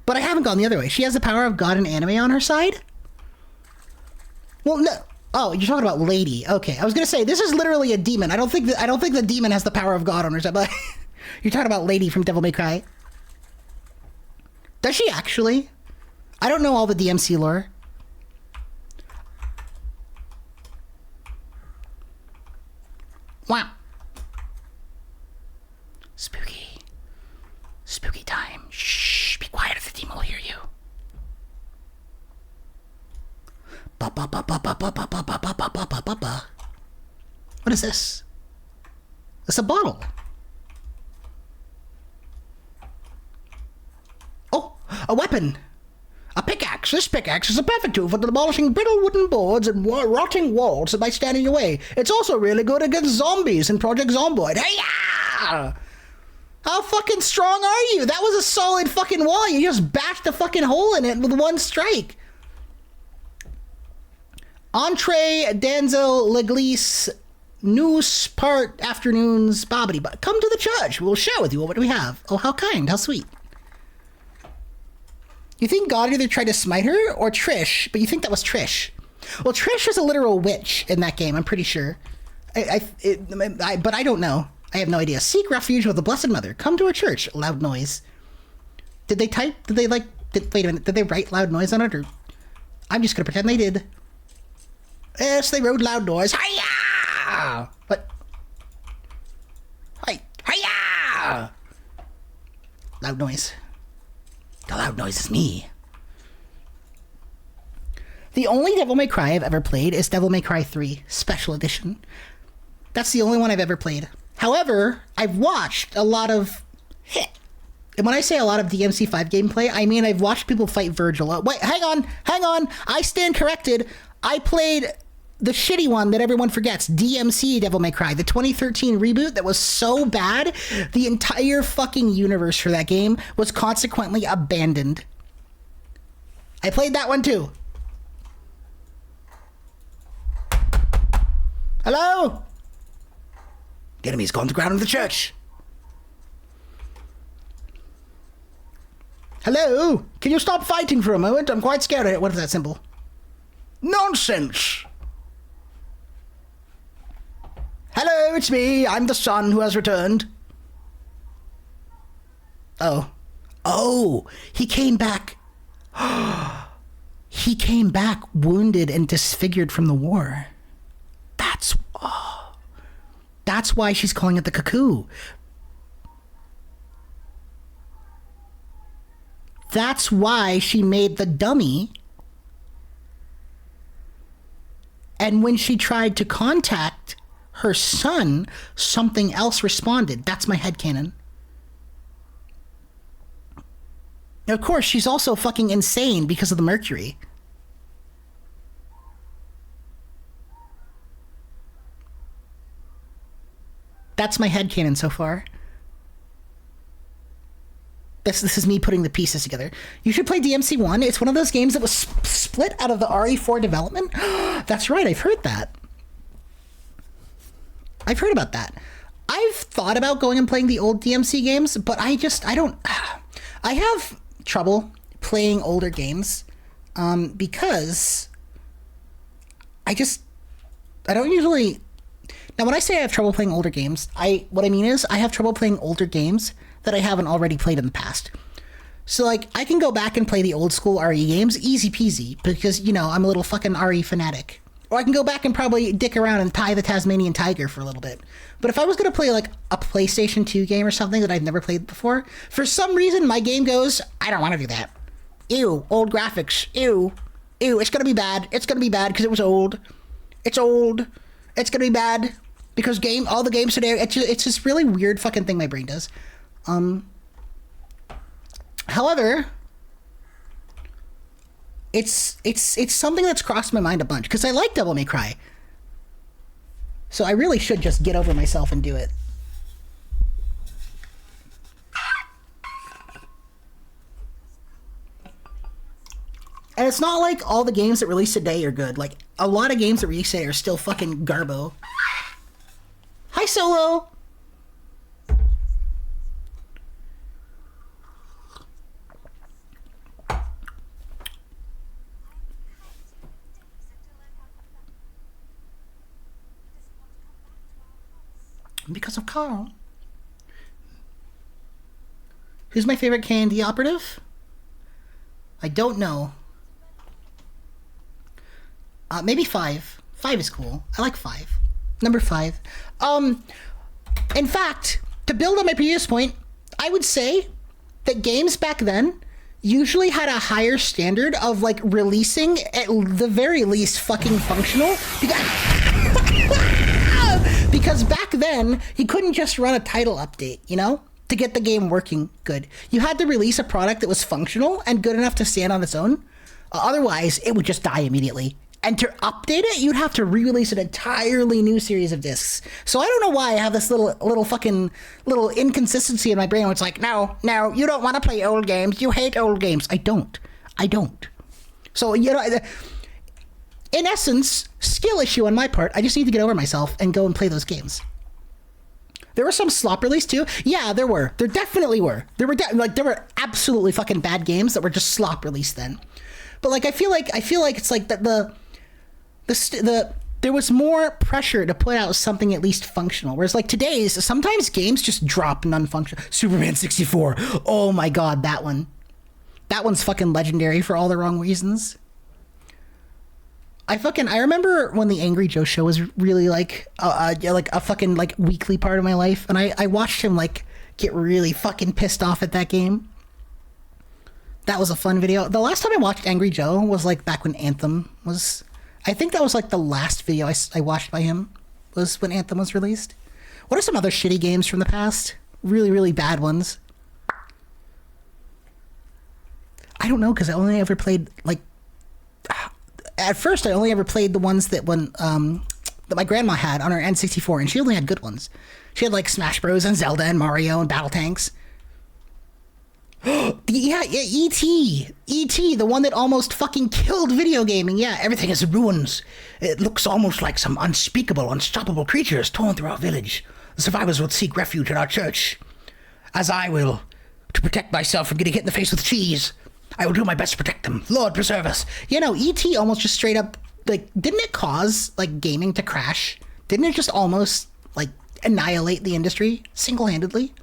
But I haven't gone the other way. She has the power of God and anime on her side? Well, no... Oh, you're talking about Lady. Okay, I was gonna say this is literally a demon. I don't think the demon has the power of God on her side. But you're talking about Lady from Devil May Cry. Does she actually? I don't know all the DMC lore. Wow. Spooky. Spooky time. Shh. Be quiet, or the demon will hear you. What is this? It's a bottle. Oh, a weapon. A pickaxe. This pickaxe is a perfect tool for demolishing brittle wooden boards and rotting walls that might stand in your way. It's also really good against zombies in Project Zomboid. Hey-ya! How fucking strong are you? That was a solid fucking wall. You just bashed a fucking hole in it with one strike. Entree, Danzel, Leglise, News, Part, Afternoons, Bobbity. But come to the church. We'll share with you what we have. Oh, how kind. How sweet. You think God either tried to smite her or Trish, but you think that was Trish. Well, Trish is a literal witch in that game, I'm pretty sure. But I don't know. I have no idea. Seek refuge with the Blessed Mother. Come to a church. Loud noise. Did they type? Did they wait a minute. Did they write loud noise on it? Or I'm just going to pretend they did. Yes, they wrote loud noise. Hiya! What? Hi. Hiya! Loud noise. The loud noise is me. The only Devil May Cry I've ever played is Devil May Cry 3 Special Edition. That's the only one I've ever played. However, I've watched a lot of... And when I say a lot of DMC5 gameplay, I mean I've watched people fight Virgil. Wait, hang on. I stand corrected. I played the shitty one that everyone forgets, DMC Devil May Cry, the 2013 reboot that was so bad, the entire fucking universe for that game was consequently abandoned. I played that one too. Hello? The enemy's gone to ground in the church. Hello? Can you stop fighting for a moment? I'm quite scared of it. What is that symbol? Nonsense! Hello, it's me. I'm the son who has returned. Oh. Oh, he came back. He came back wounded and disfigured from the war. That's why she's calling it the cuckoo. That's why she made the dummy. And when she tried to contact her son, something else responded. That's my headcanon. Now, of course, she's also fucking insane because of the mercury. That's my headcanon so far. This is me putting the pieces together. You should play DMC1. It's one of those games that was split out of the RE4 development. That's right, I've heard that. I've heard about that. I've thought about going and playing the old DMC games, but I have trouble playing older games because I don't usually... Now, when I say I have trouble playing older games, what I mean is I have trouble playing older games that I haven't already played in the past. So, like, I can go back and play the old school RE games, easy peasy, because, you know, I'm a little fucking RE fanatic. Or I can go back and probably dick around and tie the Tasmanian Tiger for a little bit. But if I was going to play, like, a PlayStation 2 game or something that I've never played before, for some reason my game goes, I don't want to do that. Ew, old graphics. Ew. Ew, it's going to be bad. It's going to be bad because it was old. It's old. It's going to be bad because all the games today, it's this really weird fucking thing my brain does. However, it's something that's crossed my mind a bunch because I like Devil May Cry. So I really should just get over myself and do it. And it's not like all the games that release today are good. Like, a lot of games that release today are still fucking garbo. Hi, Solo! Because of Carl. Who's my favorite K&D operative? I don't know. Maybe 5. 5 is cool. I like 5. Number 5. In fact, to build on my previous point, I would say that games back then usually had a higher standard of, like, releasing at the very least fucking functional. Because back then, you couldn't just run a title update, you know, to get the game working good. You had to release a product that was functional and good enough to stand on its own. Otherwise, it would just die immediately. And to update it, you'd have to re-release an entirely new series of discs. So I don't know why I have this little inconsistency in my brain where it's like, no, you don't want to play old games. You hate old games. I don't. So, you know... In essence, skill issue on my part. I just need to get over myself and go and play those games. There were some slop release too. Yeah, there were. There definitely were. There were absolutely fucking bad games that were just slop release then. But like I feel like it's like that there was more pressure to put out something at least functional. Whereas like today's, sometimes games just drop non-functional. Superman 64. Oh my god, that one. That one's fucking legendary for all the wrong reasons. I remember when the Angry Joe show was really like a fucking like weekly part of my life, and I watched him like get really fucking pissed off at that game. That was a fun video. The last time I watched Angry Joe was like back when Anthem was. I think that was like the last video I watched by him was when Anthem was released. What are some other shitty games from the past? Really, really bad ones. I don't know, because I only ever played like. At first, I only ever played the ones that my grandma had on her N64, and she only had good ones. She had like Smash Bros. And Zelda and Mario and Battle Tanks. Yeah, E.T., the one that almost fucking killed video gaming. Yeah, everything is in ruins. It looks almost like some unspeakable, unstoppable creatures torn through our village. The survivors will seek refuge in our church, as I will, to protect myself from getting hit in the face with cheese. I will do my best to protect them. Lord preserve us. You know, E.T. almost just straight up, like, didn't it cause, like, gaming to crash? Didn't it just almost, like, annihilate the industry single-handedly?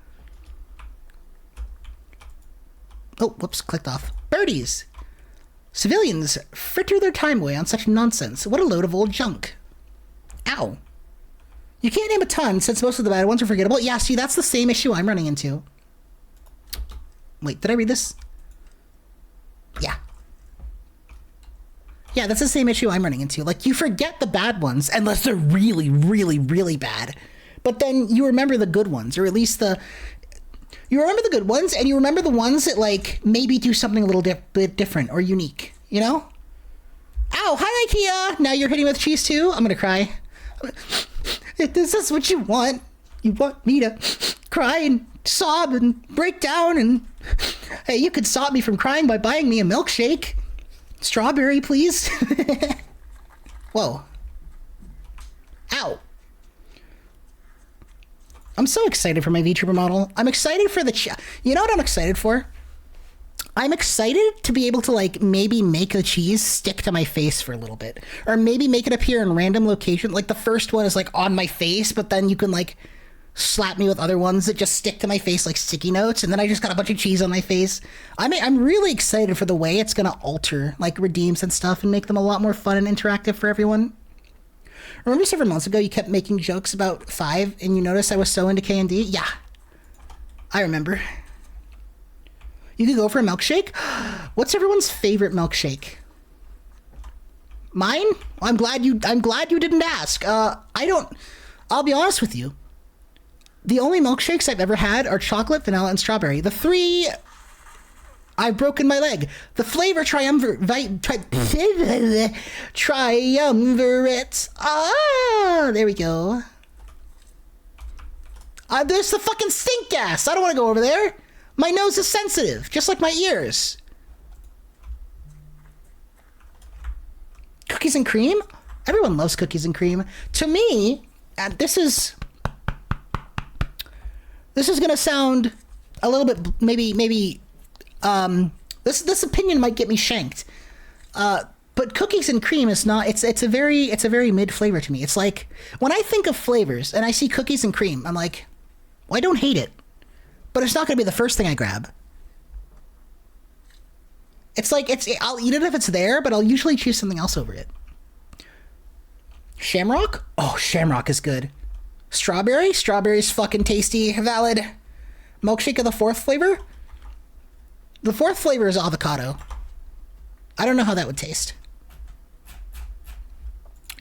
Oh, whoops, clicked off. Birdies. Civilians fritter their time away on such nonsense. What a load of old junk. Ow. You can't name a ton, since most of the bad ones are forgettable. Yeah, see, that's the same issue I'm running into. Wait, did I read this? Yeah. Yeah, that's the same issue I'm running into. Like, you forget the bad ones, unless they're really, really, really bad. But then you remember the good ones, or at least you remember the good ones, and you remember the ones that, like, maybe do something a little bit different or unique, you know? Ow, hi, IKEA! Now you're hitting with cheese, too? I'm gonna cry. This is what you want. You want me to cry and sob and break down, and hey, you could stop me from crying by buying me a milkshake. Strawberry, please. Whoa. Ow. I'm so excited for my VTuber model. I'm excited for you know what I'm excited for? I'm excited to be able to, like, maybe make the cheese stick to my face for a little bit. Or maybe make it appear in random location. Like, the first one is, like, on my face, but then you can, like, slap me with other ones that just stick to my face like sticky notes, and then I just got a bunch of cheese on my face. I'm really excited for the way it's going to alter, like, redeems and stuff and make them a lot more fun and interactive for everyone. Remember several months ago you kept making jokes about 5 and you noticed I was so into K&D? Yeah. I remember. You could go for a milkshake? What's everyone's favorite milkshake? Mine? I'm glad you didn't ask. I'll be honest with you. The only milkshakes I've ever had are chocolate, vanilla, and strawberry. The 3, I've broken my leg. The flavor triumvirate. Ah, there we go. There's the fucking stink gas. I don't want to go over there. My nose is sensitive, just like my ears. Cookies and cream? Everyone loves cookies and cream. To me, and this is gonna sound a little bit maybe this opinion might get me shanked. But cookies and cream is not. It's a very mid flavor to me. It's like when I think of flavors and I see cookies and cream, I'm like, well, I don't hate it, but it's not gonna be the first thing I grab. It's like I'll eat it if it's there, but I'll usually choose something else over it. Shamrock? Oh, shamrock is good. Strawberry? Strawberry's fucking tasty. Valid. Milkshake of the 4th flavor? The 4th flavor is avocado. I don't know how that would taste.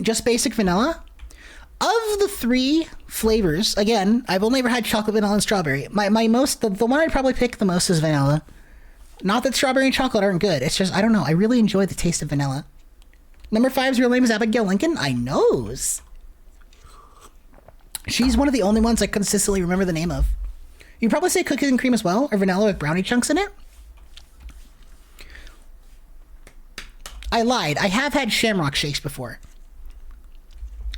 Just basic vanilla? Of the 3 flavors, again, I've only ever had chocolate, vanilla, and strawberry. The one I'd probably pick the most is vanilla. Not that strawberry and chocolate aren't good. It's just, I don't know. I really enjoy the taste of vanilla. Number 5's real name is Abigail Lincoln. I knows. She's one of the only ones I consistently remember the name of. You'd probably say cookies and cream as well, or vanilla with brownie chunks in it. I lied. I have had shamrock shakes before.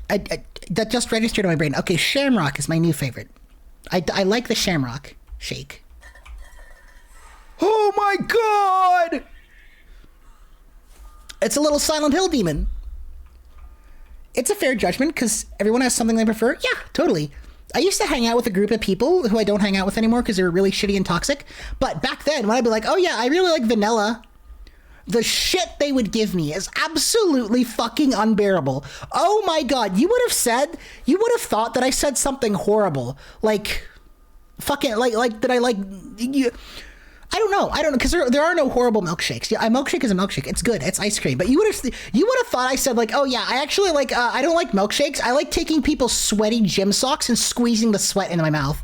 That just registered in my brain. Okay, shamrock is my new favorite. I like the shamrock shake. Oh my god! It's a little Silent Hill demon. It's a fair judgment because everyone has something they prefer. Yeah, totally. I used to hang out with a group of people who I don't hang out with anymore because they were really shitty and toxic. But back then, when I'd be like, oh yeah, I really like vanilla. The shit they would give me is absolutely fucking unbearable. Oh my god, you would have thought that I said something horrible. Like, fucking, like, did I, like, you... I don't know, because there are no horrible milkshakes. Yeah, a milkshake is a milkshake. It's good. It's ice cream. But you would have thought I said, like, oh yeah, I actually like, I don't like milkshakes. I like taking people's sweaty gym socks and squeezing the sweat into my mouth.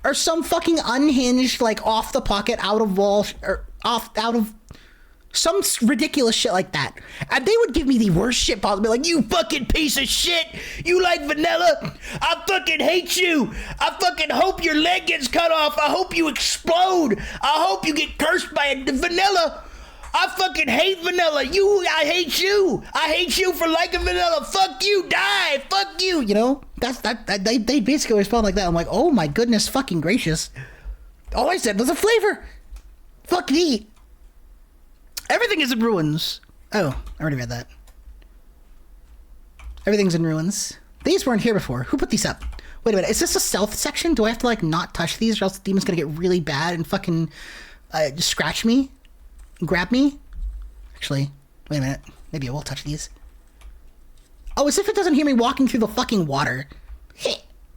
Or some fucking unhinged, like, off the pocket, out of some ridiculous shit like that. And they would give me the worst shit possible. Be like, you fucking piece of shit. You like vanilla? I fucking hate you. I fucking hope your leg gets cut off. I hope you explode. I hope you get cursed by vanilla. I fucking hate vanilla. I hate you. I hate you for liking vanilla. Fuck you. Die. Fuck you. You know? They basically respond like that. I'm like, oh my goodness fucking gracious. All I said was a flavor. Fuck me. Everything is in ruins. Oh, I already read that. Everything's in ruins. These weren't here before. Who put these up? Wait a minute. Is this a stealth section? Do I have to, like, not touch these or else the demon's gonna get really bad and fucking scratch me? Grab me? Actually, wait a minute. Maybe I will touch these. Oh, as if it doesn't hear me walking through the fucking water.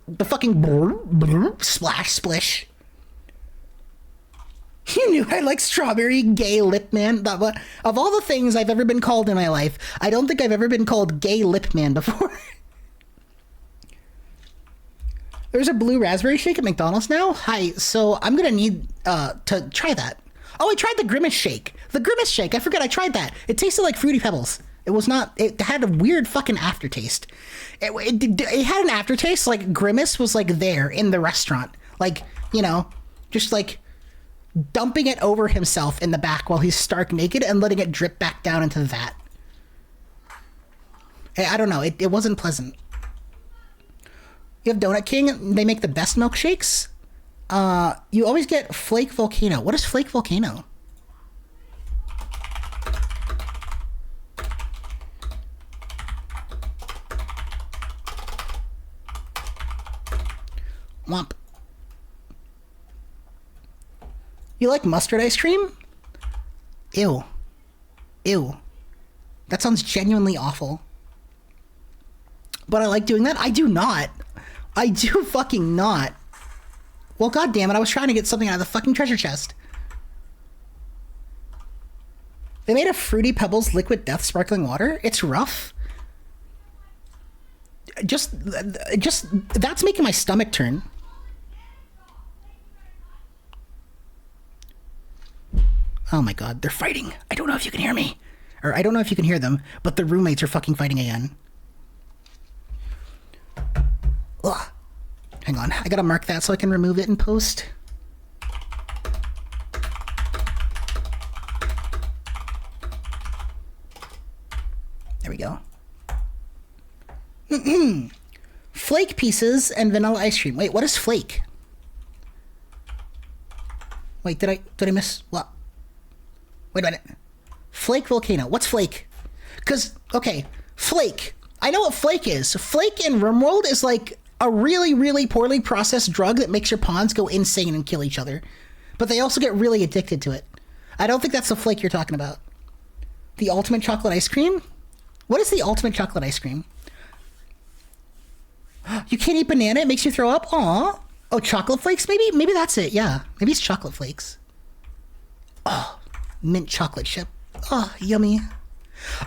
The fucking splash splish. You knew I like strawberry gay lip man. Of all the things I've ever been called in my life, I don't think I've ever been called gay lip man before. There's a blue raspberry shake at McDonald's now? Hi, so I'm gonna need to try that. Oh, I tried the Grimace shake. The Grimace shake, I forgot I tried that. It tasted like Fruity Pebbles. It had a weird fucking aftertaste. It had an aftertaste like Grimace was like there in the restaurant. Like, you know, just like dumping it over himself in the back while he's stark naked and letting it drip back down into that. I don't know. It wasn't pleasant. You have Donut King. They make the best milkshakes. You always get Flake Volcano. What is Flake Volcano? Womp. You like mustard ice cream? Ew. Ew. That sounds genuinely awful. But I like doing that? I do not. I do fucking not. Well, goddammit, I was trying to get something out of the fucking treasure chest. They made a Fruity Pebbles Liquid Death Sparkling Water? It's rough. Just, that's making my stomach turn. Oh my god, they're fighting. I don't know if you can hear me. Or I don't know if you can hear them, but the roommates are fucking fighting again. Ugh. Hang on, I gotta mark that so I can remove it in post. There we go. Flake pieces and vanilla ice cream. Wait, what is flake? Wait, did I miss what? Wait a minute. Flake Volcano. What's flake? Because, okay, flake. I know what flake is. Flake in RimWorld is like a really, really poorly processed drug that makes your pawns go insane and kill each other. But they also get really addicted to it. I don't think that's the flake you're talking about. The ultimate chocolate ice cream? What is the ultimate chocolate ice cream? You can't eat banana? It makes you throw up? Aw. Oh, chocolate flakes maybe? Maybe that's it, yeah. Maybe it's chocolate flakes. Oh. Mint chocolate chip. Oh, yummy.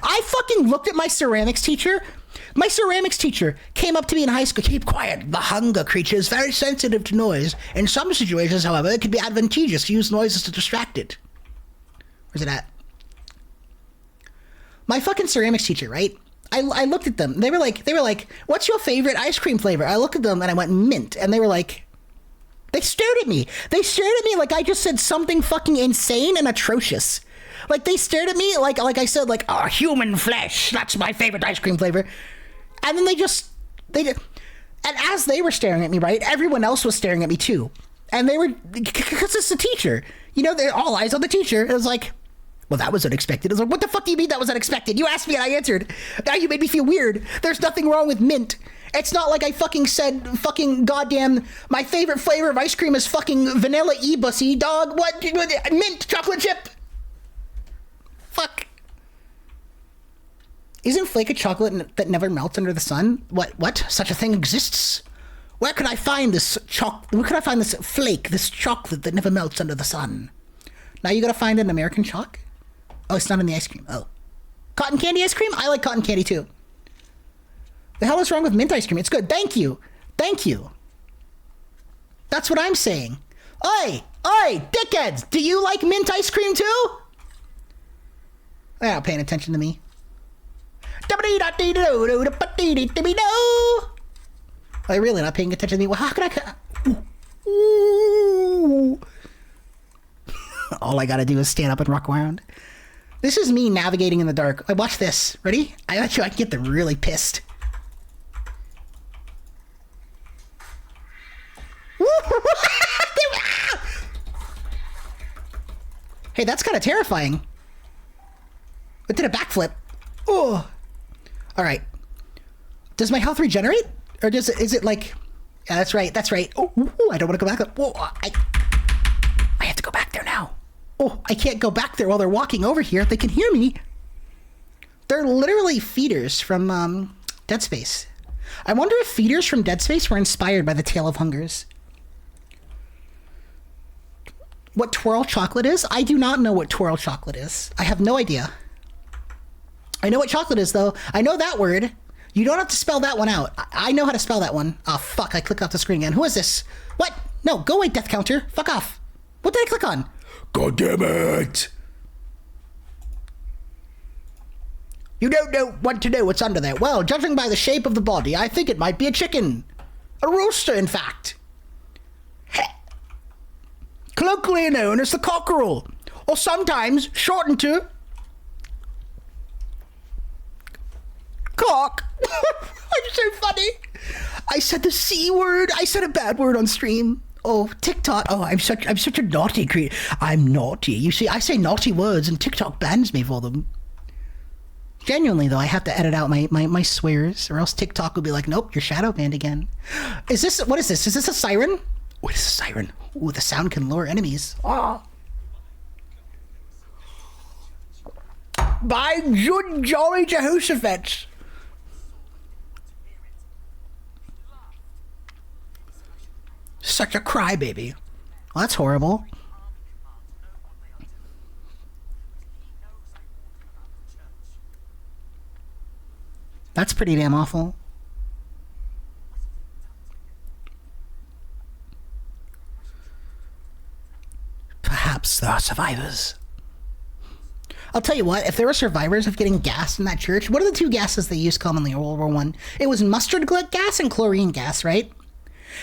I fucking looked at my ceramics teacher. My ceramics teacher came up to me in high school. Keep quiet. The hunger creature is very sensitive to noise. In some situations, however, it can be advantageous to use noises to distract it. Where's it at? My fucking ceramics teacher, right? I looked at them. They were like, what's your favorite ice cream flavor? I looked at them and I went mint. And they were like, they stared at me. They stared at me like I just said something fucking insane and atrocious. Like they stared at me like I said like, oh, human flesh. That's my favorite ice cream flavor. And then they did. And as they were staring at me, right, everyone else was staring at me too. And they were, because it's the teacher. You know, they're all eyes on the teacher. It was like, well, that was unexpected. I was like, what the fuck do you mean that was unexpected? You asked me and I answered. Now you made me feel weird. There's nothing wrong with mint. It's not like I fucking said fucking goddamn my favorite flavor of ice cream is fucking vanilla e-bussy, dog. What? Mint chocolate chip. fuck? Isn't flake a chocolate that never melts under the sun? What? Such a thing exists? Where could I find this Where could I find this flake, this chocolate that never melts under the sun? Now you gotta find an American chalk? Oh, it's not in the ice cream. Oh. Cotton candy ice cream? I like cotton candy too. The hell is wrong with mint ice cream? It's good. Thank you. Thank you. That's what I'm saying. Oi! Dickheads! Do you like mint ice cream too? They're not paying attention to me. Are they really not paying attention to me? Well, how can I... Ooh. All I gotta do is stand up and rock around. This is me navigating in the dark. Watch this. Ready? I bet you I can get them really pissed. Hey, that's kind of terrifying. It did a backflip. Oh. All right. Does my health regenerate? Or is it like... Yeah, that's right. That's right. Oh, I don't want to go back up. Whoa, I have to go back there now. Oh, I can't go back there while they're walking over here. They can hear me. They're literally feeders from Dead Space. I wonder if feeders from Dead Space were inspired by the Tale of Hungers. What twirl chocolate is? I do not know what twirl chocolate is. I have no idea. I know what chocolate is, though. I know that word. You don't have to spell that one out. I know how to spell that one. Oh, fuck. I clicked off the screen again. Who is this? What? No, go away, death counter. Fuck off. What did I click on? God damn it. You don't want to know what's under there. Well, judging by the shape of the body, I think it might be a chicken. A rooster, in fact. Colloquially known as the cockerel, or sometimes shortened to cock. I'm so funny. I said the C word. I said a bad word on stream. Oh, TikTok. Oh, I'm such a naughty creature. I'm naughty. You see, I say naughty words and TikTok bans me for them. Genuinely, though, I have to edit out my swears, or else TikTok will be like, nope, you're shadow banned again. What is this? Is this a siren? Oh, it's a siren. Ooh, the sound can lure enemies. Oh. By good jolly Jehoshaphat. Such a crybaby. Well, that's horrible. That's pretty damn awful. Perhaps there are survivors. I'll tell you what, if there were survivors of getting gassed in that church, what are the two gases they used commonly in World War I? It was mustard gas and chlorine gas, right?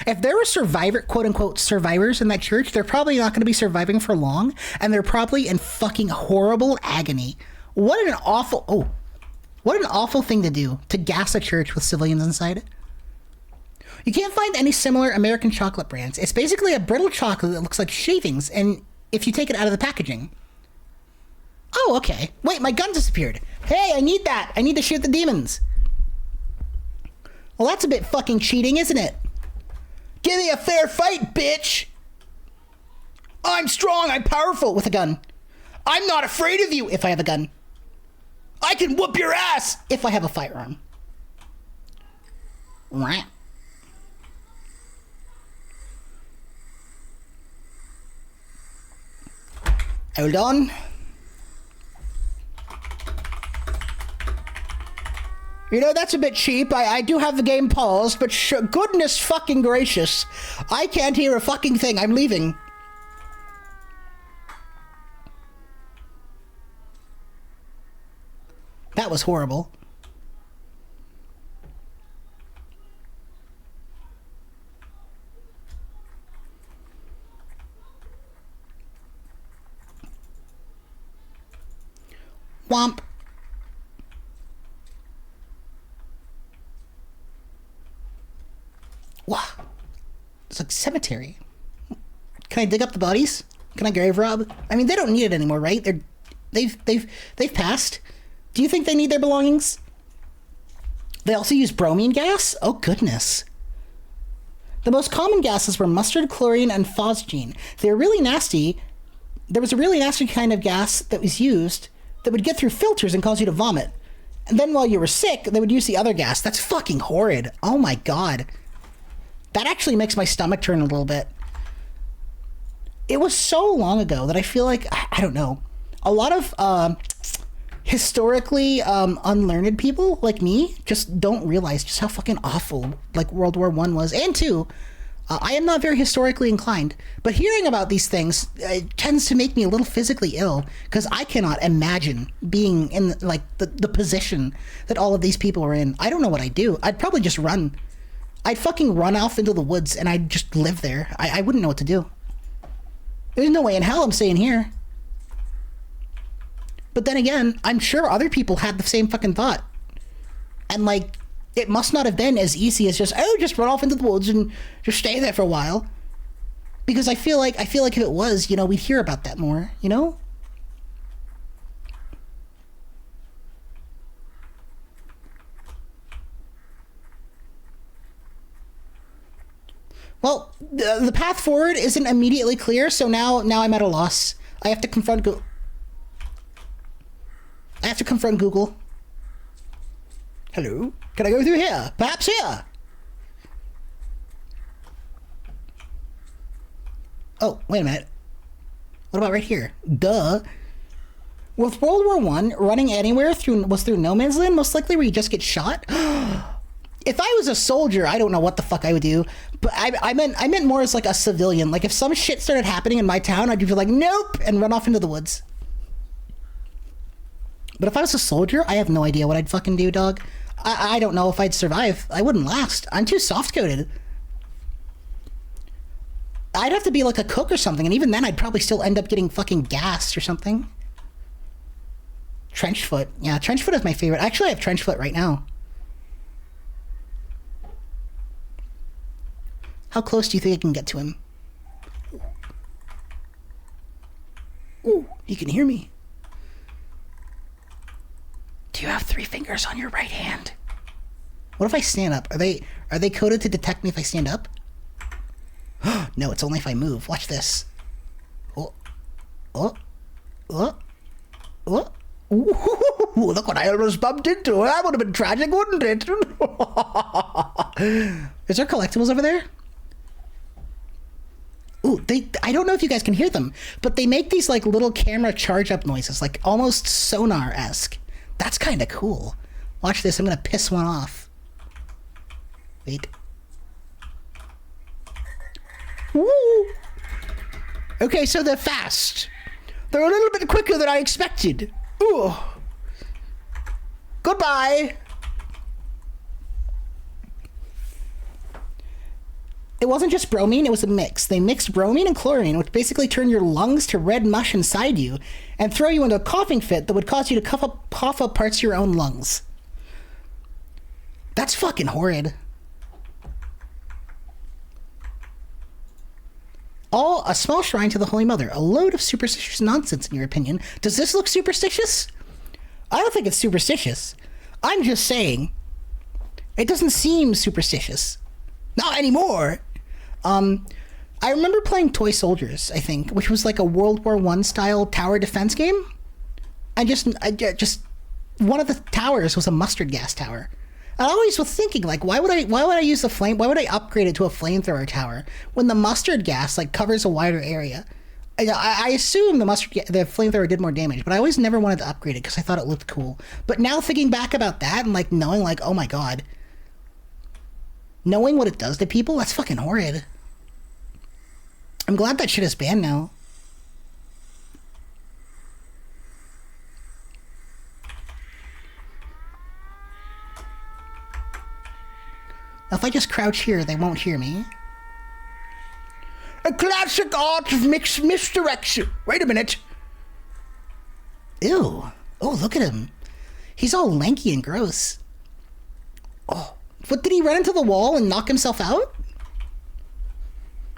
If there were quote-unquote survivors in that church, they're probably not going to be surviving for long, and they're probably in fucking horrible agony. What an awful thing to do, to gas a church with civilians inside. You can't find any similar American chocolate brands. It's basically a brittle chocolate that looks like shavings, and if you take it out of the packaging. Oh, okay. Wait, my gun disappeared. Hey, I need that. I need to shoot the demons. Well, that's a bit fucking cheating, isn't it? Give me a fair fight, bitch! I'm strong, I'm powerful with a gun. I'm not afraid of you if I have a gun. I can whoop your ass if I have a firearm. Hold on. You know, that's a bit cheap. I do have the game paused, but goodness fucking gracious. I can't hear a fucking thing. I'm leaving. That was horrible. Womp. Wow. It's like cemetery. Can I dig up the bodies? Can I grave rob? I mean, they don't need it anymore, right? They've passed. Do you think they need their belongings? They also use bromine gas? Oh, goodness. The most common gases were mustard, chlorine, and phosgene. They're really nasty. There was a really nasty kind of gas that was used that would get through filters and cause you to vomit. And then while you were sick, they would use the other gas. That's fucking horrid. Oh my god. That actually makes my stomach turn a little bit. It was so long ago that I feel like, I don't know, a lot of historically unlearned people like me just don't realize just how fucking awful like World War I was, and II. I am not very historically inclined, but hearing about these things tends to make me a little physically ill, because I cannot imagine being in like the position that all of these people are in. I don't know what I'd do. I'd probably just run. I'd fucking run off into the woods and I'd just live there. I wouldn't know what to do. There's no way in hell I'm staying here. But then again, I'm sure other people had the same fucking thought. And like, it must not have been as easy as just run off into the woods and just stay there for a while. Because I feel like if it was, you know, we'd hear about that more, you know? Well, the path forward isn't immediately clear, so now I'm at a loss. I have to confront Google. Hello? Can I go through here? Perhaps here? Oh, wait a minute. What about right here? Duh. With World War I, running anywhere was through no man's land, most likely where you just get shot? If I was a soldier, I don't know what the fuck I would do. But I meant more as like a civilian. Like if some shit started happening in my town, I'd be like, nope, and run off into the woods. But if I was a soldier, I have no idea what I'd fucking do, dog. I don't know if I'd survive. I wouldn't last. I'm too soft-coded. I'd have to be like a cook or something, and even then I'd probably still end up getting fucking gassed or something. Trench foot. Yeah, trench foot is my favorite. Actually, I have trench foot right now. How close do you think I can get to him? Ooh, he can hear me. Do you have 3 fingers on your right hand? What if I stand up? Are they coded to detect me if I stand up? No, it's only if I move. Watch this. Oh. Oh. Oh. Oh. Ooh, look what I almost bumped into. That would have been tragic, wouldn't it? Is there collectibles over there? Ooh, I don't know if you guys can hear them, but they make these like little camera charge up noises, like almost sonar-esque. That's kind of cool. Watch this, I'm gonna piss one off. Wait. Woo! Okay, so they're fast. They're a little bit quicker than I expected. Ooh. Goodbye. It wasn't just bromine, it was a mix. They mixed bromine and chlorine, which basically turned your lungs to red mush inside you and throw you into a coughing fit that would cause you to cough up parts of your own lungs. That's fucking horrid. All a small shrine to the Holy Mother. A load of superstitious nonsense, in your opinion. Does this look superstitious? I don't think it's superstitious. I'm just saying, it doesn't seem superstitious. Not anymore. I remember playing Toy Soldiers, I think, which was like a World War I style tower defense game. I just one of the towers was a mustard gas tower. And I always was thinking, like, why would I use the flame? Why would I upgrade it to a flamethrower tower when the mustard gas like covers a wider area? I assume the flamethrower did more damage, but I always never wanted to upgrade it because I thought it looked cool. But now thinking back about that and like knowing like, oh my god, knowing what it does to people, that's fucking horrid. I'm glad that shit is banned now. Now, if I just crouch here, they won't hear me. A classic art of misdirection. Wait a minute. Ew. Oh, look at him. He's all lanky and gross. Oh, what, did he run into the wall and knock himself out?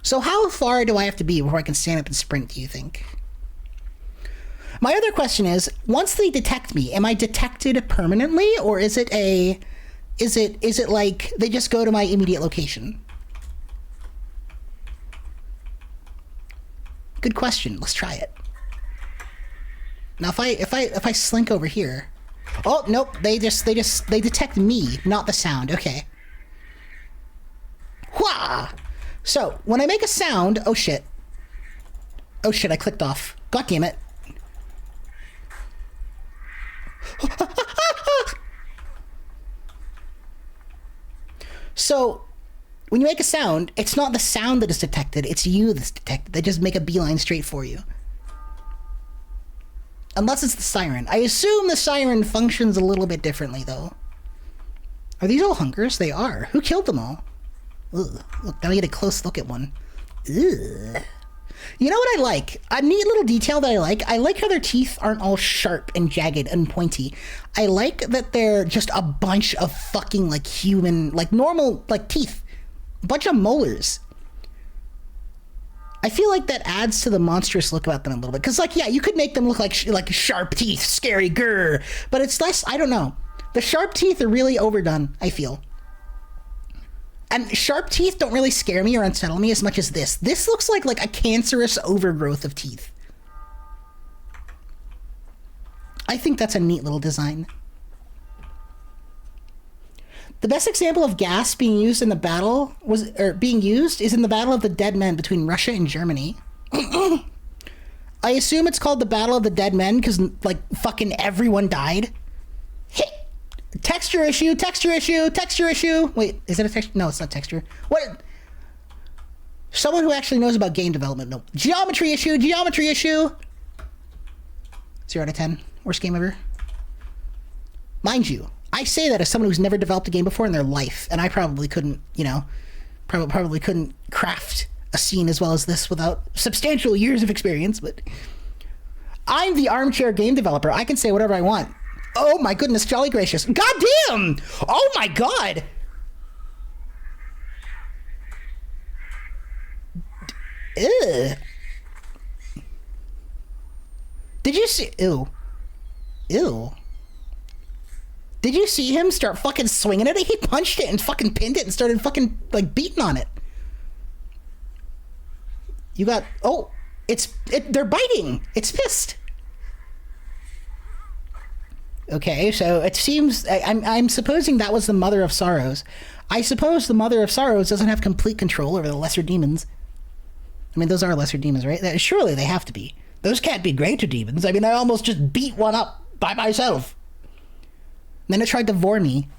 So how far do I have to be before I can stand up and sprint, do you think? My other question is, once they detect me, am I detected permanently, or is it like they just go to my immediate location? Good question. Let's try it. Now if I slink over here. Oh, nope, they detect me, not the sound. Okay. Wah! So, when I make a sound, oh shit. Oh shit, I clicked off. God damn it. So, when you make a sound, it's not the sound that is detected, it's you that's detected. They just make a beeline straight for you. Unless it's the siren. I assume the siren functions a little bit differently, though. Are these all hunkers? They are. Who killed them all? Ugh. Look, now we get a close look at one. Ugh. You know what I like? A neat little detail that I like how their teeth aren't all sharp and jagged and pointy. I like that they're just a bunch of fucking, like, human, like, normal, like, teeth. A bunch of molars. I feel like that adds to the monstrous look about them a little bit. Because, like, yeah, you could make them look like sharp teeth, scary, grr. But it's less, I don't know. The sharp teeth are really overdone, I feel. And sharp teeth don't really scare me or unsettle me as much as this. This looks like a cancerous overgrowth of teeth. I think that's a neat little design. The best example of gas being used in the battle is in the Battle of the Dead Men between Russia and Germany. I assume it's called the Battle of the Dead Men because, like, fucking everyone died. Texture issue. Wait, is it a texture? No, it's not texture. What? Someone who actually knows about game development. No. Geometry issue. 0 out of 10. Worst game ever. Mind you, I say that as someone who's never developed a game before in their life, and I probably couldn't, probably couldn't craft a scene as well as this without substantial years of experience, but I'm the armchair game developer. I can say whatever I want. Oh my goodness, jolly gracious. God damn! Oh my god! Ugh. Did you see... Ew. Did you see him start fucking swinging at it? He punched it and fucking pinned it and started fucking, like, beating on it. You got... Oh! They're biting! It's pissed! Okay, so it seems... I'm supposing that was the Mother of Sorrows. I suppose the Mother of Sorrows doesn't have complete control over the lesser demons. I mean, those are lesser demons, right? Surely they have to be. Those can't be greater demons. I mean, I almost just beat one up by myself. And then it tried to vor me.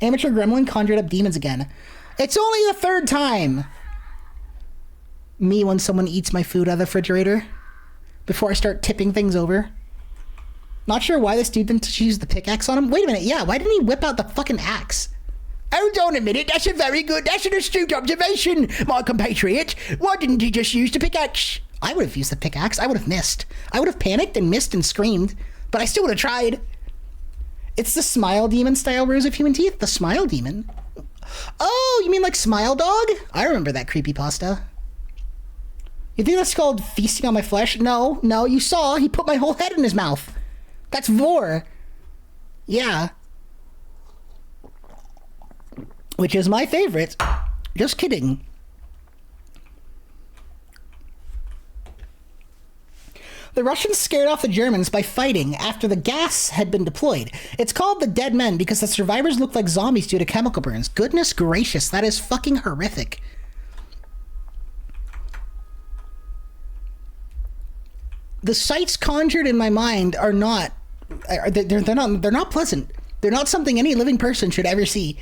Amateur gremlin conjured up demons again. It's only the third time. Me when someone eats my food out of the refrigerator before I start tipping things over. Not sure why this dude didn't use the pickaxe on him. Wait a minute, yeah, why didn't he whip out the fucking axe? Hold on a minute, that's an astute observation, my compatriot. Why didn't he just use the pickaxe? I would have used the pickaxe. I would have missed. I would have panicked and missed and screamed, but I still would have tried. It's the smile demon style rows of human teeth. The smile demon. Oh, you mean like Smile Dog? I remember that creepypasta. You think that's called feasting on my flesh? No, you saw. He put my whole head in his mouth. That's vor. Yeah. Which is my favorite. Just kidding. The Russians scared off the Germans by fighting after the gas had been deployed. It's called the Dead Men because the survivors looked like zombies due to chemical burns. Goodness gracious, that is fucking horrific. The sights conjured in my mind are not... They're not pleasant. They're not something any living person should ever see.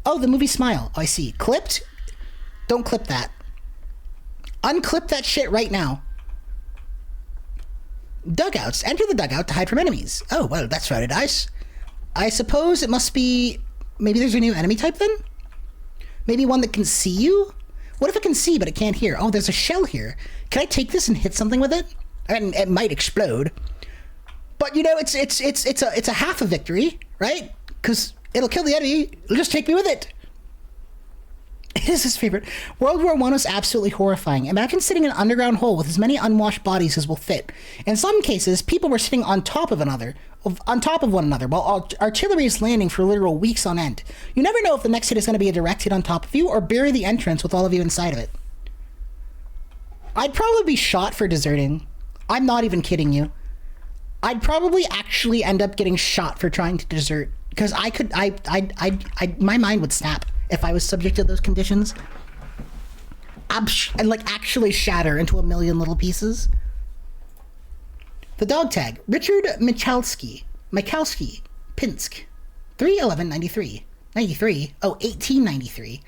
Oh, the movie Smile. Oh, I see. Clipped? Don't clip that. Unclip that shit right now. Dugouts. Enter the dugout to hide from enemies. Oh, well, that's very nice. I suppose it must be... Maybe there's a new enemy type then? Maybe one that can see you? What if it can see but it can't hear? Oh, there's a shell here. Can I take this and hit something with it? And it might explode. But, you know, it's a half a victory, right? Because it'll kill the enemy. It'll just take me with it. It is his favorite. World War I was absolutely horrifying. Imagine sitting in an underground hole with as many unwashed bodies as will fit. In some cases, people were sitting on top of one another, while artillery is landing for literal weeks on end. You never know if the next hit is going to be a direct hit on top of you or bury the entrance with all of you inside of it. I'd probably be shot for deserting. I'm not even kidding you. I'd probably actually end up getting shot for trying to desert, because my mind would snap if I was subject to those conditions. And like actually shatter into a million little pieces. The dog tag, Richard Michalski, Pinsk, 3/11/93. 93? Oh, 1893.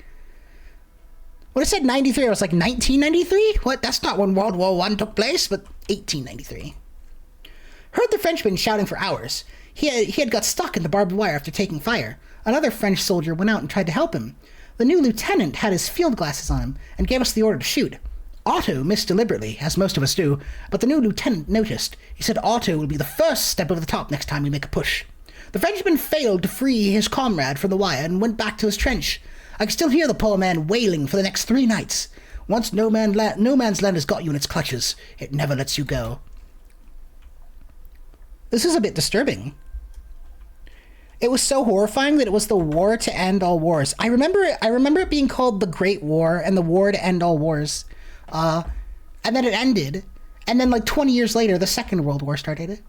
When I said 93, I was like, 1993? What? That's not when World War I took place, but 1893. Heard the Frenchman shouting for hours. He had got stuck in the barbed wire after taking fire. Another French soldier went out and tried to help him. The new lieutenant had his field glasses on him and gave us the order to shoot. Otto missed deliberately, as most of us do, but the new lieutenant noticed. He said Otto will be the first step over the top next time we make a push. The Frenchman failed to free his comrade from the wire and went back to his trench. I can still hear the poor man wailing for the next 3 nights. Once no man's land has got you in its clutches, it never lets you go. This is a bit disturbing. It was so horrifying that it was the war to end all wars. I remember it being called the Great War and the war to end all wars. And then it ended. And then like 20 years later, the Second World War started.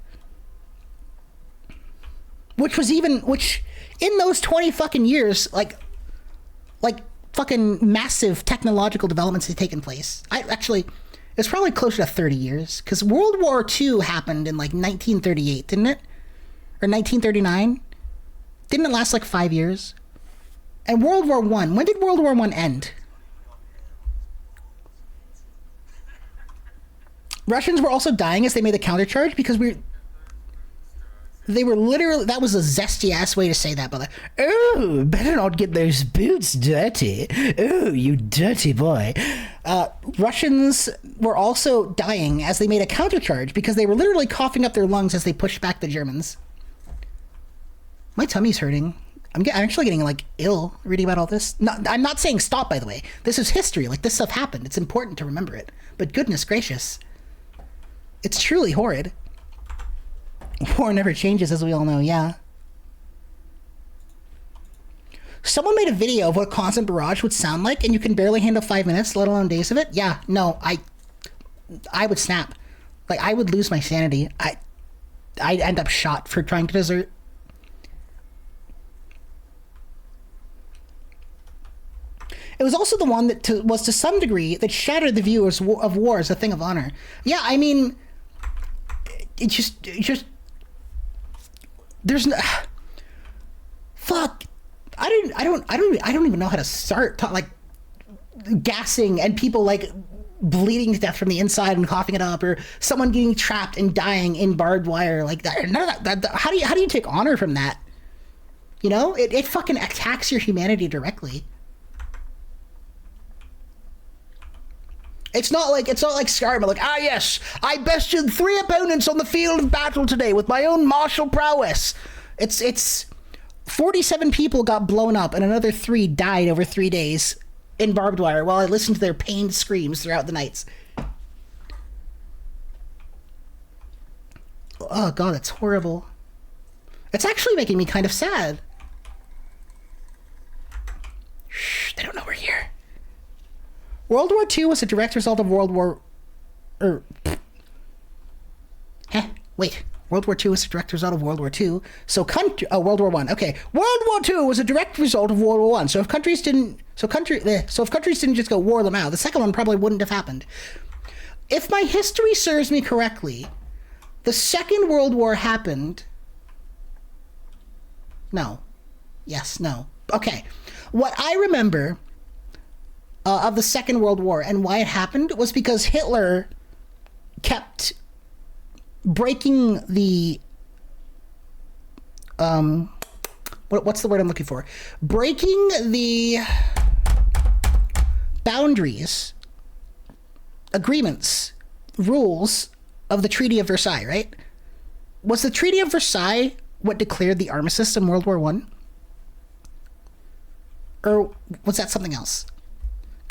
Which in those 20 fucking years, like fucking massive technological developments had taken place. It's probably closer to 30 years, because World War II happened in like 1938, didn't it? Or 1939? Didn't it last like 5 years? And World War I, when did World War I end? Russians were also dying as they made the countercharge because they were literally, that was a zesty ass way to say that, but oh, better not get those boots dirty. Oh, you dirty boy. Russians were also dying as they made a countercharge because they were literally coughing up their lungs as they pushed back the Germans. My tummy's hurting. I'm actually getting like ill reading about all this. No, I'm not saying stop, by the way. This is history. Like, this stuff happened. It's important to remember it. But goodness gracious. It's truly horrid. War never changes, as we all know, yeah. Someone made a video of what a constant barrage would sound like, and you can barely handle 5 minutes, let alone days of it. Yeah, no, I would snap. Like, I would lose my sanity. I'd end up shot for trying to desert. It was also the one that was to some degree that shattered the view of war as a thing of honor. Yeah, I mean, it just there's no fuck. I don't even know how to start like gassing and people like bleeding to death from the inside and coughing it up, or someone getting trapped and dying in barbed wire like that. None of that. How do you take honor from that? You know, it fucking attacks your humanity directly. It's not like Scarma, like, ah yes, I bested 3 opponents on the field of battle today with my own martial prowess. It's 47 people got blown up and another 3 died over 3 days in barbed wire while I listened to their pained screams throughout the nights. Oh god, it's horrible. It's actually making me kind of sad. Shh, they don't know we're here. World War II was a direct result of World War II was a direct result of World War II. So World War I. Okay, World War II was a direct result of World War I. So if countries didn't just go war them out, the second one probably wouldn't have happened. If my history serves me correctly, the Second World War happened. No. Yes. No. Okay. What I remember of the Second World War and why it happened was because Hitler kept breaking the what's the word I'm looking for? Breaking the boundaries, agreements, rules of the Treaty of Versailles, right? Was the Treaty of Versailles what declared the armistice in World War I? Or was that something else?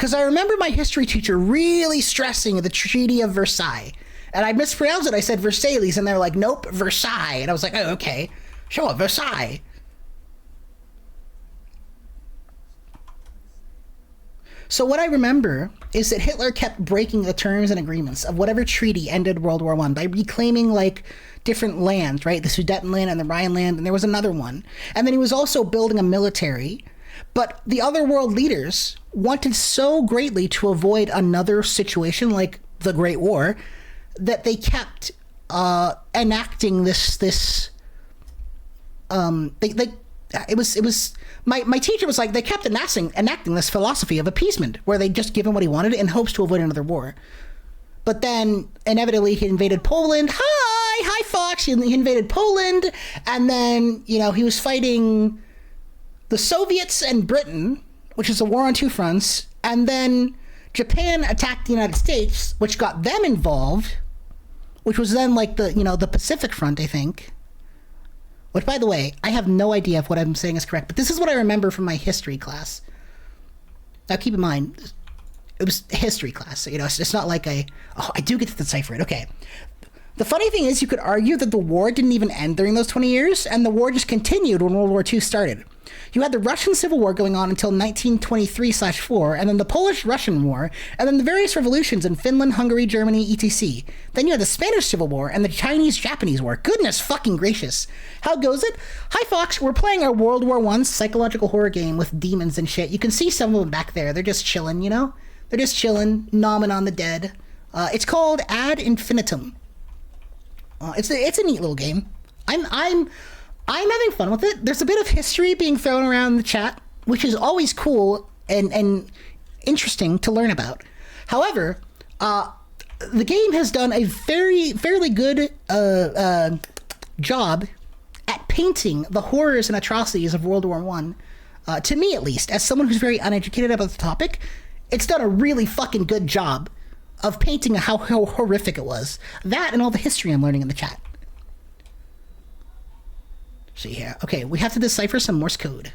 Because I remember my history teacher really stressing the Treaty of Versailles. And I mispronounced it. I said Versailles, and they were like, nope, Versailles. And I was like, oh, okay. Sure, Versailles. So what I remember is that Hitler kept breaking the terms and agreements of whatever treaty ended World War I by reclaiming, like, different lands, right? The Sudetenland and the Rhineland, and there was another one. And then he was also building a military. But the other world leaders wanted so greatly to avoid another situation like the Great War that they kept enacting my teacher was like, they kept enacting this philosophy of appeasement where they just give him what he wanted in hopes to avoid another war. But then inevitably he invaded Poland. Hi Fox. He invaded Poland, and then, you know, he was fighting the Soviets and Britain, which is a war on two fronts, and then Japan attacked the United States, which got them involved, which was then like the Pacific Front, I think. Which, by the way, I have no idea if what I'm saying is correct, but this is what I remember from my history class. Now, keep in mind, it was history class, so, you know, it's not like I do get to decipher it. Okay. The funny thing is, you could argue that the war didn't even end during those 20 years, and the war just continued when World War II started. You had the Russian Civil War going on until 1923/4, and then the Polish-Russian War, and then the various revolutions in Finland, Hungary, Germany, etc. Then you had the Spanish Civil War and the Chinese-Japanese War. Goodness fucking gracious. How goes it? Hi, Fox. We're playing our World War I psychological horror game with demons and shit. You can see some of them back there. They're just chilling, you know? They're just chilling, nomming on the dead. It's called Ad Infinitum. It's a neat little game. I'm having fun with it. There's a bit of history being thrown around the chat, which is always cool and interesting to learn about. However, the game has done a fairly good job at painting the horrors and atrocities of World War I. To me, at least, as someone who's very uneducated about the topic, it's done a really fucking good job of painting how horrific it was. That and all the history I'm learning in the chat. See here. Okay, we have to decipher some Morse code.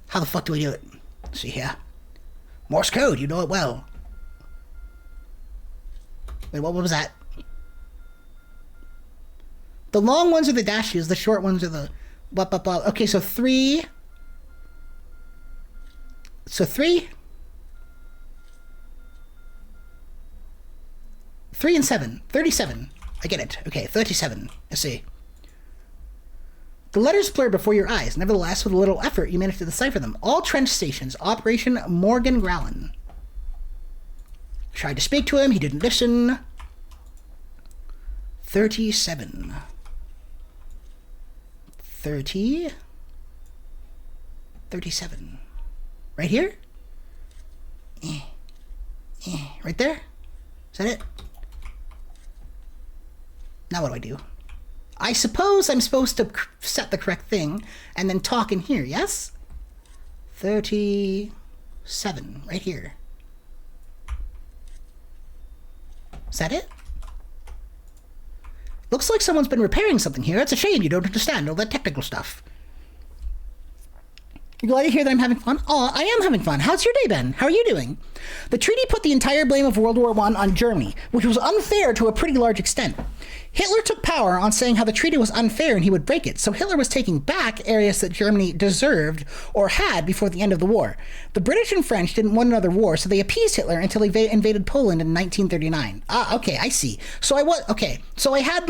How the fuck do we do it? See here. Morse code, you know it well. Wait, what was that? The long ones are the dashes, the short ones are the blah, blah, blah. Okay, so 3. So 3 and 7. 37. I get it. Okay, 37. Let's see. The letters blur before your eyes. Nevertheless, with a little effort, you manage to decipher them. All trench stations. Operation Morgan Growlin. Tried to speak to him. He didn't listen. 37. 30. 37. Right here? Right there? Is that it? Now what do I do? I suppose I'm supposed to set the correct thing and then talk in here, yes? 37, right here. Is that it? Looks like someone's been repairing something here. It's a shame you don't understand all that technical stuff. You're glad to hear that I'm having fun? Aw, I am having fun. How's your day been? How are you doing? The treaty put the entire blame of World War I on Germany, which was unfair to a pretty large extent. Hitler took power on saying how the treaty was unfair and he would break it, so Hitler was taking back areas that Germany deserved or had before the end of the war. The British and French didn't want another war, so they appeased Hitler until he invaded Poland in 1939. Ah, okay, I see. So I had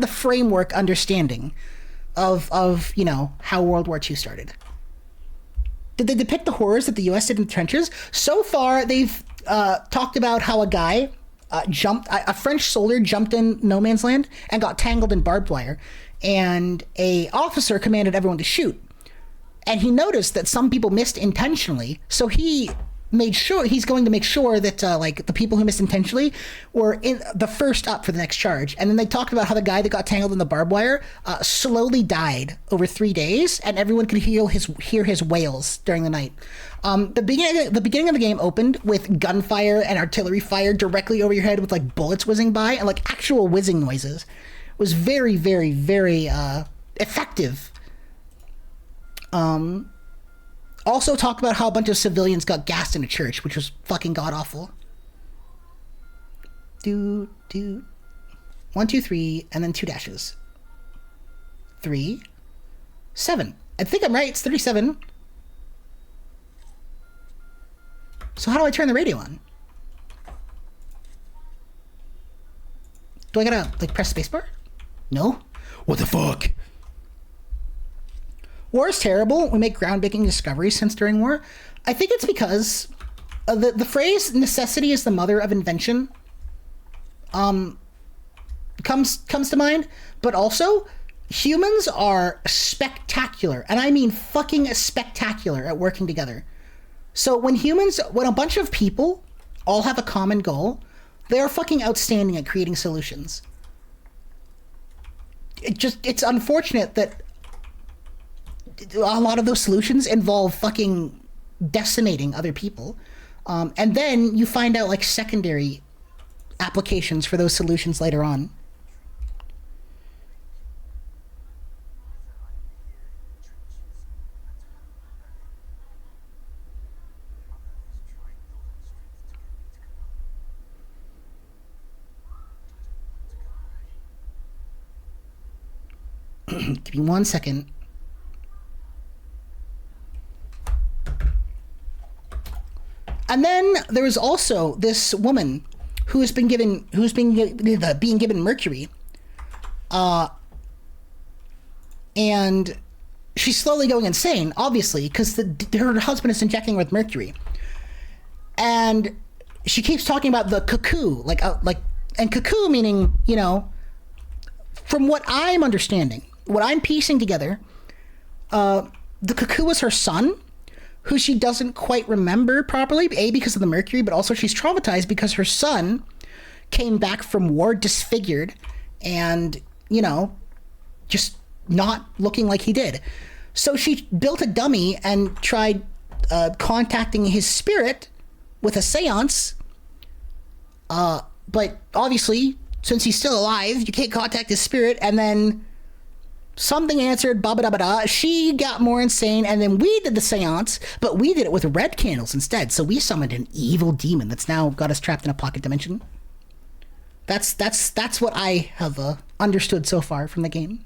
the framework understanding of you know, how World War II started. Did they depict the horrors that the U.S. did in the trenches? So far, they've talked about how a guy a French soldier jumped in no man's land and got tangled in barbed wire, and a officer commanded everyone to shoot. And he noticed that some people missed intentionally, so he's going to make sure that like the people who missed intentionally were in the first up for the next charge. And then they talked about how the guy that got tangled in the barbed wire slowly died over 3 days, and everyone could hear his wails during the night. The beginning of the game opened with gunfire and artillery fire directly over your head with like bullets whizzing by and like actual whizzing noises. It was very, very, very effective. Also talked about how a bunch of civilians got gassed in a church, which was fucking god-awful. 1, 2, 3, and then 2 dashes. 3, 7. I think I'm right. It's 37. So how do I turn the radio on? Do I gotta, like, press spacebar? No? What the fuck? War is terrible. We make groundbreaking discoveries since during war. I think it's because the phrase "necessity is the mother of invention" comes to mind, but also humans are spectacular, and I mean fucking spectacular at working together. So when a bunch of people all have a common goal, they are fucking outstanding at creating solutions. It's unfortunate that a lot of those solutions involve fucking decimating other people. And then you find out, like, secondary applications for those solutions later on. Give me 1 second. And then there was also this woman who's being given mercury, and she's slowly going insane, obviously, because her husband is injecting her with mercury, and she keeps talking about the cuckoo, and cuckoo meaning, you know, from what I'm understanding, what I'm piecing together, the cuckoo was her son, who she doesn't quite remember properly, A, because of the mercury, but also she's traumatized because her son came back from war disfigured and, you know, just not looking like he did. So she built a dummy and tried contacting his spirit with a seance, but obviously, since he's still alive, you can't contact his spirit, and then something answered, ba-ba-da-ba-da. She got more insane, and then we did the seance, but we did it with red candles instead. So we summoned an evil demon that's now got us trapped in a pocket dimension. That's what I have understood so far from the game.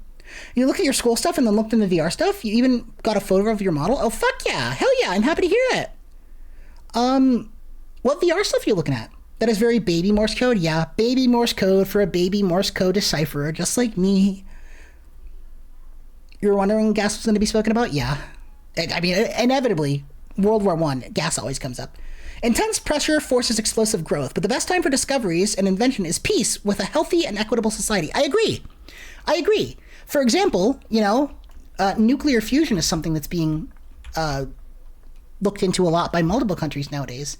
You look at your school stuff and then looked in the VR stuff. You even got a photo of your model. Oh, fuck yeah. Hell yeah. I'm happy to hear it. What VR stuff are you looking at? That is very baby Morse code? Yeah, baby Morse code for a baby Morse code decipherer, just like me. You were wondering when gas was going to be spoken about? Yeah. I mean, inevitably, World War I, gas always comes up. Intense pressure forces explosive growth, but the best time for discoveries and invention is peace with a healthy and equitable society. I agree. For example, you know, nuclear fusion is something that's being looked into a lot by multiple countries nowadays.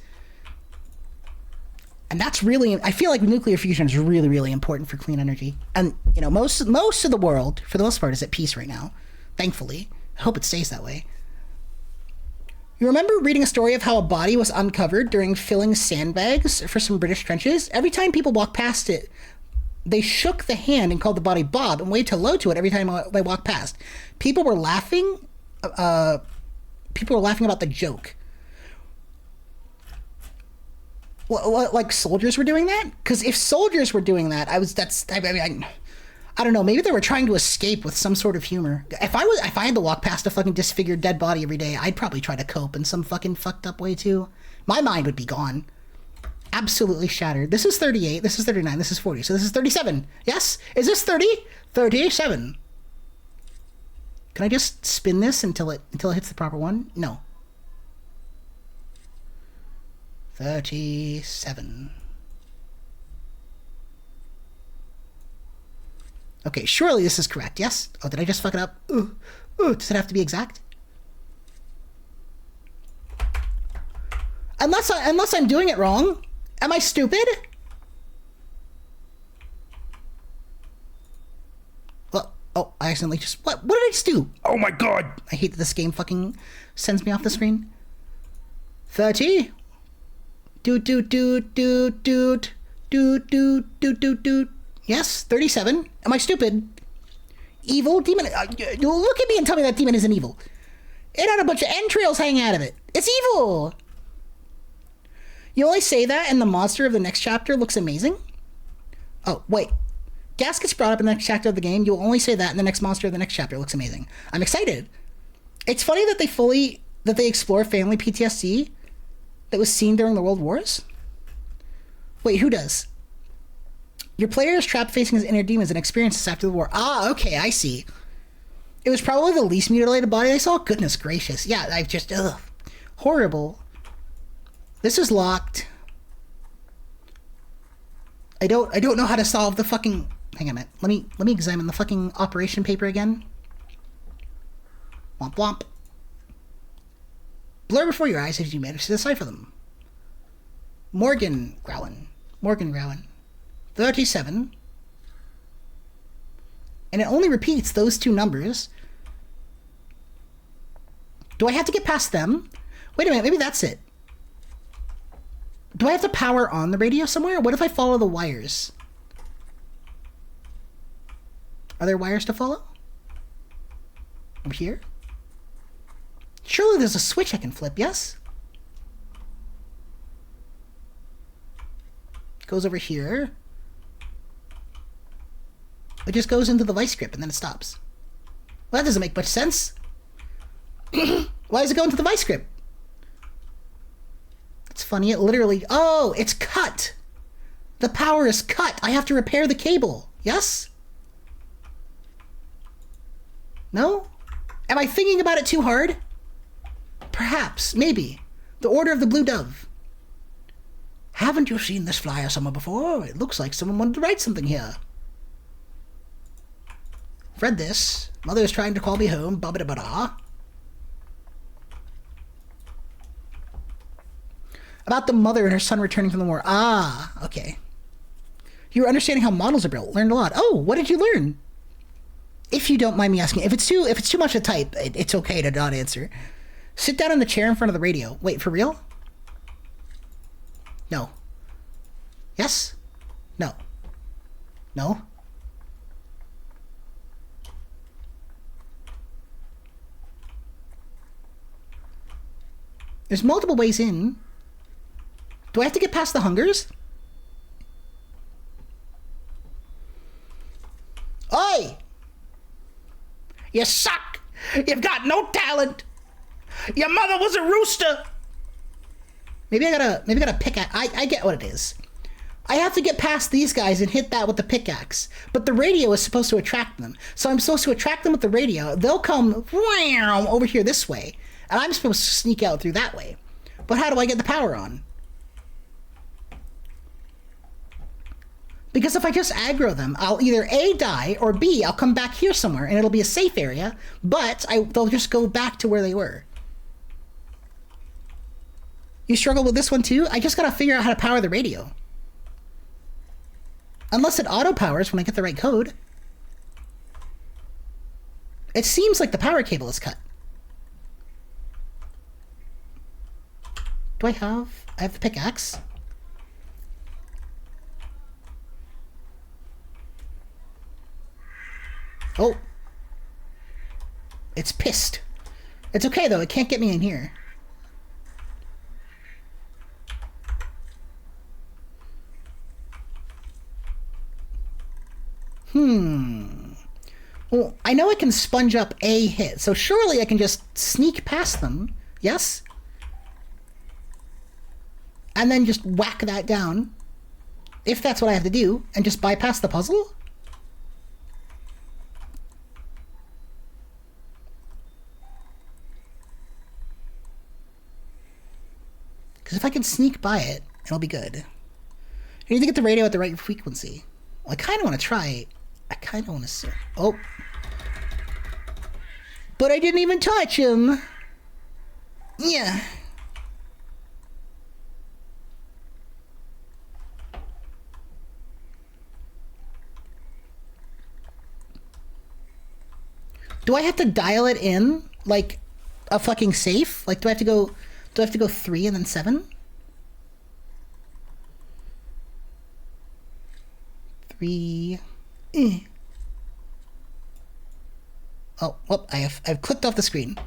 And that's really, I feel like nuclear fusion is really, really important for clean energy. And, you know, most of the world, for the most part, is at peace right now. Thankfully. I hope it stays that way. You remember reading a story of how a body was uncovered during filling sandbags for some British trenches? Every time people walked past it, they shook the hand and called the body Bob and waved hello to it every time they walked past. People were laughing. People were laughing about the joke. Like soldiers were doing that? Because if soldiers were doing that, I don't know. Maybe they were trying to escape with some sort of humor. If I had to walk past a fucking disfigured dead body every day, I'd probably try to cope in some fucking fucked up way too. My mind would be gone. Absolutely shattered. This is 38. This is 39. This is 40. So this is 37. Yes? Is this 30? 37. Can I just spin this until it hits the proper one? No. 37. Okay, surely this is correct, yes? Oh, did I just fuck it up? Ooh, does it have to be exact? Unless I'm doing it wrong. Am I stupid? Well, oh, I accidentally just... What did I just do? Oh my god! I hate that this game fucking sends me off the screen. 30. Doot. Yes, 37. Am I stupid? Evil demon. Look at me and tell me that demon isn't evil. It had a bunch of entrails hanging out of it. It's evil. You only say that and the monster of the next chapter looks amazing? Oh, wait. Gas gets brought up in the next chapter of the game. You'll only say that and the next monster of the next chapter looks amazing. I'm excited. It's funny that they explore family PTSD that was seen during the World Wars. Wait, who does? Your player is trapped facing his inner demons and experiences after the war. Ah, okay, I see. It was probably the least mutilated body I saw. Goodness gracious. Yeah, I've just, horrible. This is locked. I don't know how to solve the fucking... Hang on a minute. Let me examine the fucking operation paper again. Womp womp. Blur before your eyes as you manage to decipher them. Morgan Growin. 37. And it only repeats those two numbers. Do I have to get past them? Wait a minute, maybe that's it. Do I have to power on the radio somewhere? What if I follow the wires? Are there wires to follow? Over here? Surely there's a switch I can flip, yes? Goes over here. It just goes into the vice grip and then it stops. Well, that doesn't make much sense. Why does it go into the vice grip? It's funny, it literally... Oh, it's cut! The power is cut! I have to repair the cable. Yes? No? Am I thinking about it too hard? Perhaps. Maybe. The Order of the Blue Dove. Haven't you seen this flyer somewhere before? It looks like someone wanted to write something here. Read this. Mother is trying to call me home. Ba-ba-da-ba-da. About the mother and her son returning from the war. Ah, okay. You were understanding how models are built. Learned a lot. Oh, what did you learn? If you don't mind me asking. If it's too much to type, it's okay to not answer. Sit down in the chair in front of the radio. Wait, for real? No. Yes? No. No? There's multiple ways in. Do I have to get past the hungers? Oi! You suck! You've got no talent! Your mother was a rooster! Maybe I gotta pickaxe. I get what it is. I have to get past these guys and hit that with the pickaxe. But the radio is supposed to attract them. So I'm supposed to attract them with the radio. They'll come over here this way. And I'm supposed to sneak out through that way. But how do I get the power on? Because if I just aggro them, I'll either A, die, or B, I'll come back here somewhere, and it'll be a safe area, but they'll just go back to where they were. You struggle with this one too? I just gotta figure out how to power the radio. Unless it auto-powers when I get the right code. It seems like the power cable is cut. Do I have the pickaxe? Oh. It's pissed. It's okay though, it can't get me in here. Well, I know I can sponge up a hit, so surely I can just sneak past them. Yes? And then just whack that down. If that's what I have to do, and just bypass the puzzle? Because if I can sneak by it, it'll be good. I need to get the radio at the right frequency. Well, I kind of want to try... I kind of want to... Oh. But I didn't even touch him. Yeah. Do I have to dial it in like a fucking safe? Like, do I have to go 3 and then 7? 3. Oh, whoop, I've clicked off the screen.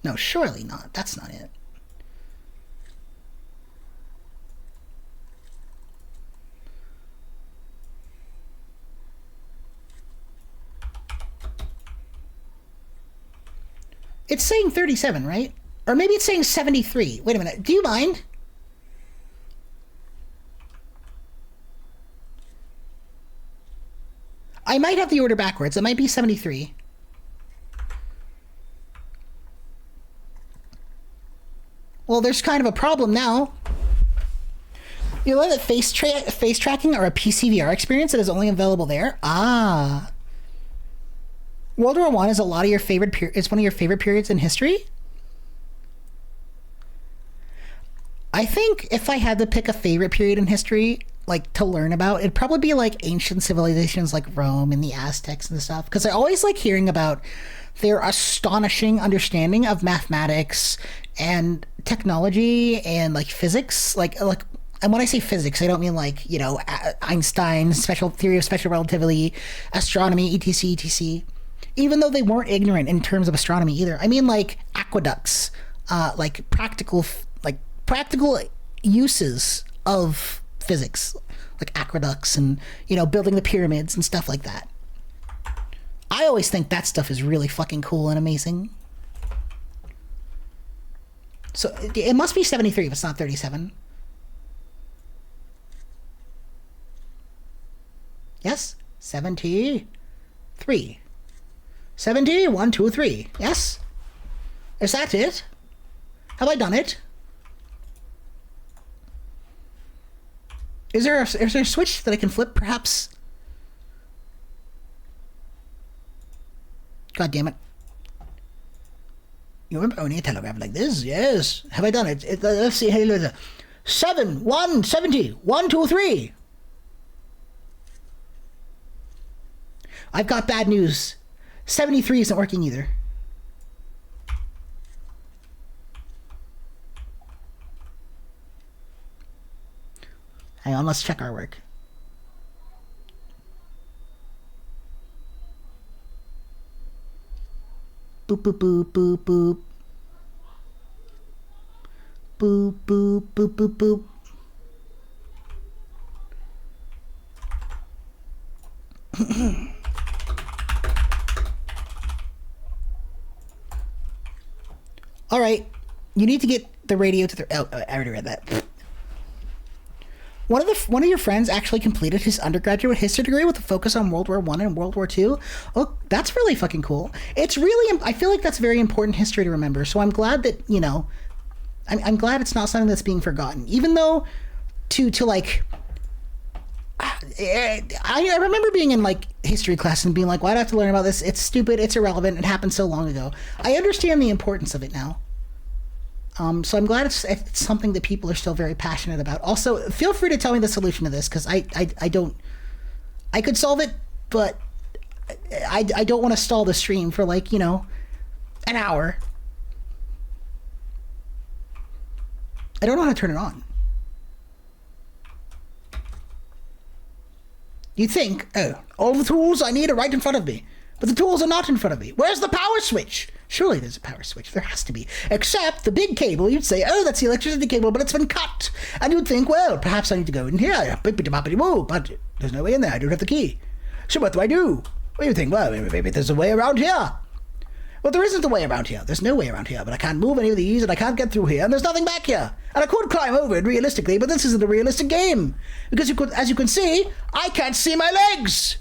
No, surely not. That's not it. It's saying 37, right? Or maybe it's saying 73. Wait a minute. Do you mind? I might have the order backwards. It might be 73. Well, there's kind of a problem now. You know that face tracking or a PCVR experience that is only available there? Ah. World War I is a lot of your favorite it's one of your favorite periods in history? I think if I had to pick a favorite period in history, like to learn about, it'd probably be like ancient civilizations like Rome and the Aztecs and stuff. Because I always like hearing about their astonishing understanding of mathematics and technology and like physics. And when I say physics, I don't mean like, you know, Einstein's special theory of special relativity, astronomy, etc, etc. Even though they weren't ignorant in terms of astronomy either. I mean like aqueducts, like practical uses of physics, like aqueducts and, you know, building the pyramids and stuff like that. I always think that stuff is really fucking cool and amazing. So it must be 73 if it's not 37. Yes? 73. 70, 1, 2, 3. Yes? Is that it? Have I done it? Is there a switch that I can flip, perhaps? God damn it. You remember owning a telegraph like this? Yes. Have I done it? Let's see. Hey, 7, 1, 70, 1, 2, 3. I've got bad news. 73 isn't working either. Hang on, let's check our work. Boop, boop, boop, boop, boop. Boop, boop, boop, boop, boop. All right, you need to get the radio to the... Oh, I already read that. One of your friends actually completed his undergraduate history degree with a focus on World War I and World War II. Oh, that's really fucking cool. It's really... I feel like that's very important history to remember, so I'm glad that, you know... I'm glad it's not something that's being forgotten. Even though to like... I remember being in like history class and being like, why do I have to learn about this? It's stupid, it's irrelevant, it happened so long ago. I understand the importance of it now. So I'm glad it's something that people are still very passionate about. Also, feel free to tell me the solution to this, because I don't... I could solve it, but I don't want to stall the stream for like, you know, an hour. I don't know how to turn it on. You think, oh, all the tools I need are right in front of me. But the tools are not in front of me. Where's the power switch? Surely there's a power switch. There has to be. Except the big cable, you'd say, oh, that's the electricity cable, but it's been cut. And you'd think, well, perhaps I need to go in here. But there's no way in there. I don't have the key. So what do I do? What do you think? Well, maybe there's a way around here. Well, there isn't a way around here. There's no way around here, but I can't move any of these, and I can't get through here, and there's nothing back here. And I could climb over it realistically, but this isn't a realistic game. Because as you can see, I can't see my legs.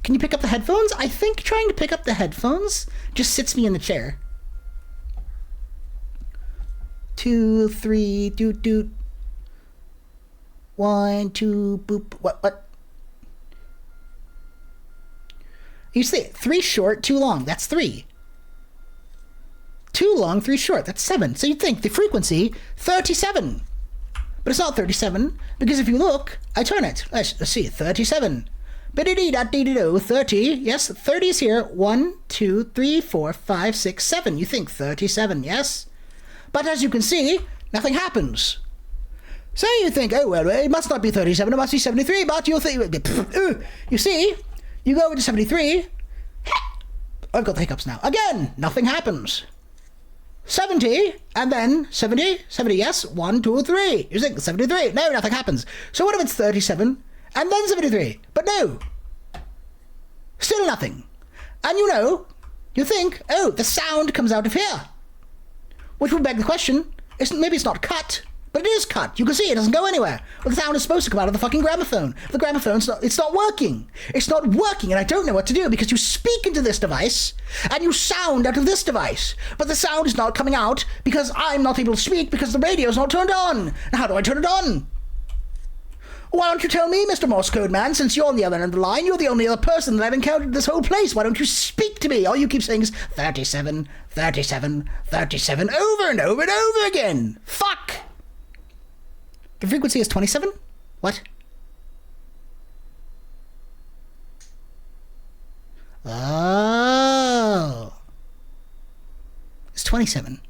Can you pick up the headphones? I think trying to pick up the headphones just sits me in the chair. 2, 3, doot, doot. 1, 2, boop. What? You say 3 short, 2 long. That's 3. 2 long, 3 short. That's 7. So you'd think the frequency, 37. But it's not 37, because if you look, I turn it. Let's see, 37. Biddy-dee-da-dee-dee-do, 30. Yes, 30 is here. 1, 2, 3, 4, 5, 6, 7. You think 37, yes? But as you can see, nothing happens. So you think, oh, well, it must not be 37, it must be 73, but you'll think... You see... You go over to 73. I've got the hiccups now. Again, nothing happens. 70, and then 70, 70, yes, 1, 2, 3. You're saying 73. No, nothing happens. So what if it's 37, and then 73? But no. Still nothing. And you think, oh, the sound comes out of here. Which would beg the question, maybe it's not cut, but it is cut. You can see it doesn't go anywhere. Well, the sound is supposed to come out of the fucking gramophone. The gramophone's it's not working. It's not working, and I don't know what to do, because you speak into this device, and you sound out of this device. But the sound is not coming out, because I'm not able to speak, because the radio's not turned on. Now, how do I turn it on? Why don't you tell me, Mr. Morse Code Man, since you're on the other end of the line, you're the only other person that I've encountered in this whole place. Why don't you speak to me? All you keep saying is 37, 37, 37, over and over and over again. Fuck! The frequency is 27? What? Oh. It's 27.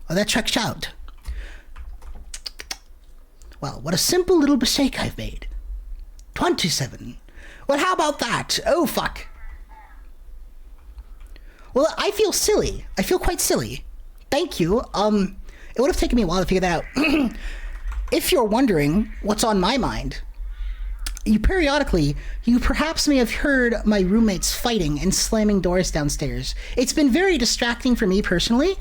Oh, that checks out. Well, what a simple little mistake I've made. 27. Well, how about that? Oh, fuck. Well, I feel silly. I feel quite silly. Thank you. It would have taken me a while to figure that out. If you're wondering what's on my mind, you perhaps may have heard my roommates fighting and slamming doors downstairs. It's been very distracting for me personally.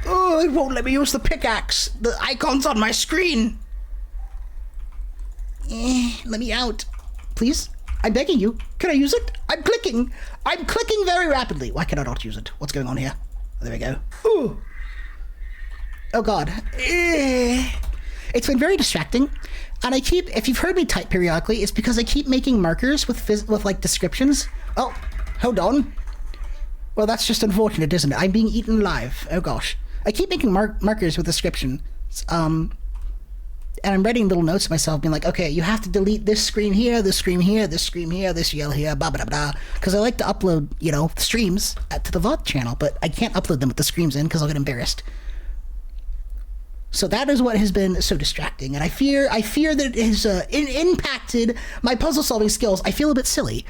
Oh, it won't let me use the pickaxe. The icon's on my screen. Let me out. Please? I'm begging you. Can I use it? I'm clicking very rapidly. Why can I not use it? What's going on here? There we go. Ooh. Oh, God. It's been very distracting. And if you've heard me type periodically, it's because I keep making markers with like, descriptions. Oh, hold on. Well, that's just unfortunate, isn't it? I'm being eaten alive. Oh, gosh. I keep making markers with descriptions, and I'm writing little notes to myself, being like, okay, you have to delete this screen here, this screen here, this screen here, this yell here, blah, blah, blah, because I like to upload, streams to the VOD channel, but I can't upload them with the screens in because I'll get embarrassed. So that is what has been so distracting, and I fear that it has impacted my puzzle-solving skills. I feel a bit silly,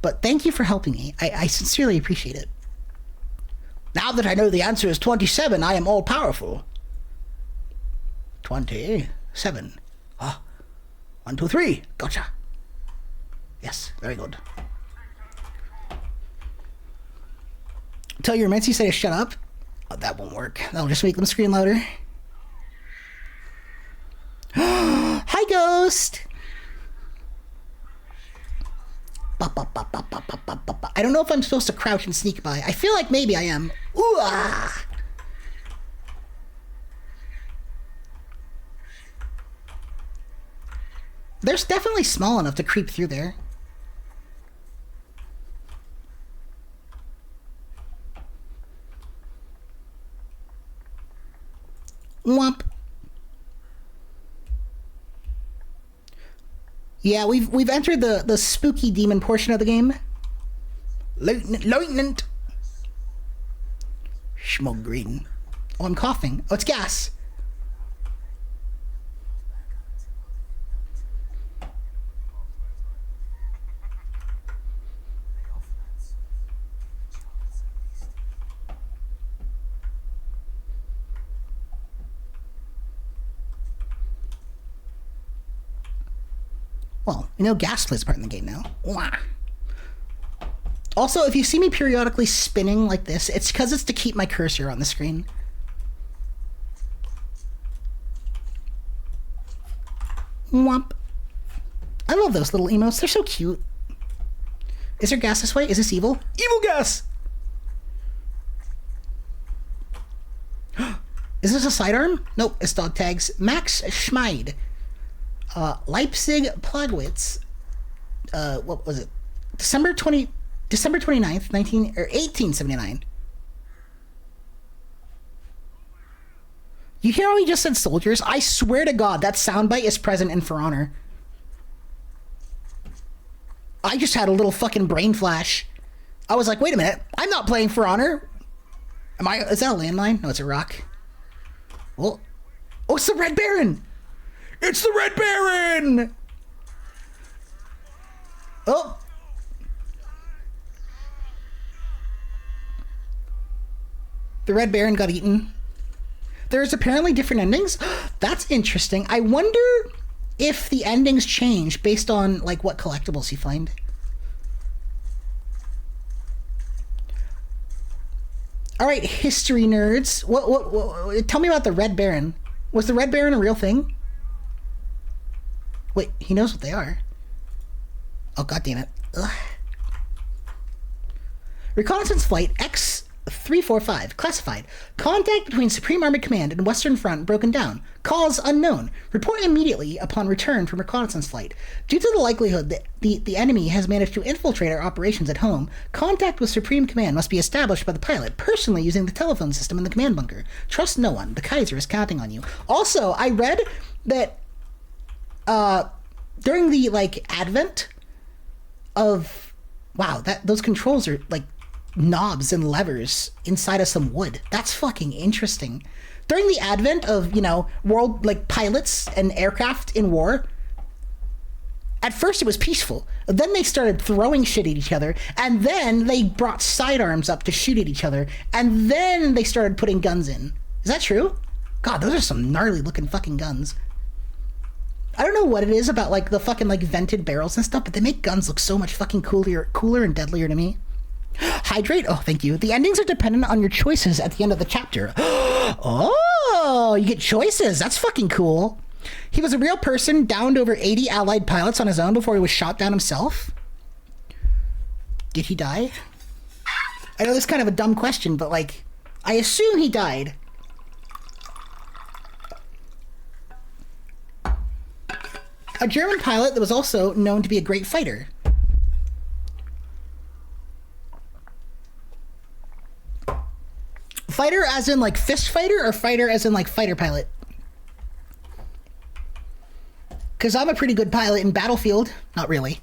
but thank you for helping me. I sincerely appreciate it. Now that I know the answer is 27, I am all-powerful. 27. Ah. 1, 2, 3. Gotcha. Yes, very good. Tell your roommates you say to shut up. Oh, that won't work. That'll just make them scream louder. Hi, Ghost! I don't know if I'm supposed to crouch and sneak by. I feel like maybe I am. Ooh, ah. There's definitely small enough to creep through there. Womp. Yeah, we've entered the spooky demon portion of the game. Lieutenant. Smoke green. Oh, I'm coughing. Oh, it's gas. Well, gas plays a part in the game now. Wah. Also, if you see me periodically spinning like this, it's because it's to keep my cursor on the screen. Womp. I love those little emotes. They're so cute. Is there gas this way? Is this evil? Evil gas! Is this a sidearm? Nope, it's dog tags. Max Schmeid. Leipzig Plagwitz. What was it? December 29th, 1879. You hear how he just said soldiers? I swear to God, that soundbite is present in For Honor. I just had a little fucking brain flash. I was like, wait a minute, I'm not playing For Honor. Is that a landmine? No, it's a rock. Oh, it's the Red Baron! It's the Red Baron! Oh! The Red Baron got eaten. There's apparently different endings. That's interesting. I wonder if the endings change based on like what collectibles you find. All right, history nerds. What tell me about the Red Baron. Was the Red Baron a real thing? Wait, he knows what they are. Oh, god damn it. Ugh. Reconnaissance Flight X-345. Classified. Contact between Supreme Armored Command and Western Front broken down. Cause unknown. Report immediately upon return from reconnaissance flight. Due to the likelihood that the enemy has managed to infiltrate our operations at home, contact with Supreme Command must be established by the pilot personally using the telephone system in the command bunker. Trust no one. The Kaiser is counting on you. Also, I read that during the like advent of those controls are like knobs and levers inside of some wood. That's fucking interesting. During the advent of, you know, world like pilots and aircraft in war, at first it was peaceful. Then they started throwing shit at each other, and then they brought sidearms up to shoot at each other, and then they started putting guns in. Is that true? God, those are some gnarly looking fucking guns. I don't know what it is about like the fucking like vented barrels and stuff, but they make guns look so much fucking cooler and deadlier to me. Hydrate? Oh, thank you. The endings are dependent on your choices at the end of the chapter. Oh, you get choices. That's fucking cool. He was a real person, downed over 80 Allied pilots on his own before he was shot down himself. Did he die? I know this is kind of a dumb question, but like, I assume he died. A German pilot that was also known to be a great fighter. Fighter as in like fist fighter, or fighter as in like fighter pilot? Because I'm a pretty good pilot in Battlefield. Not really.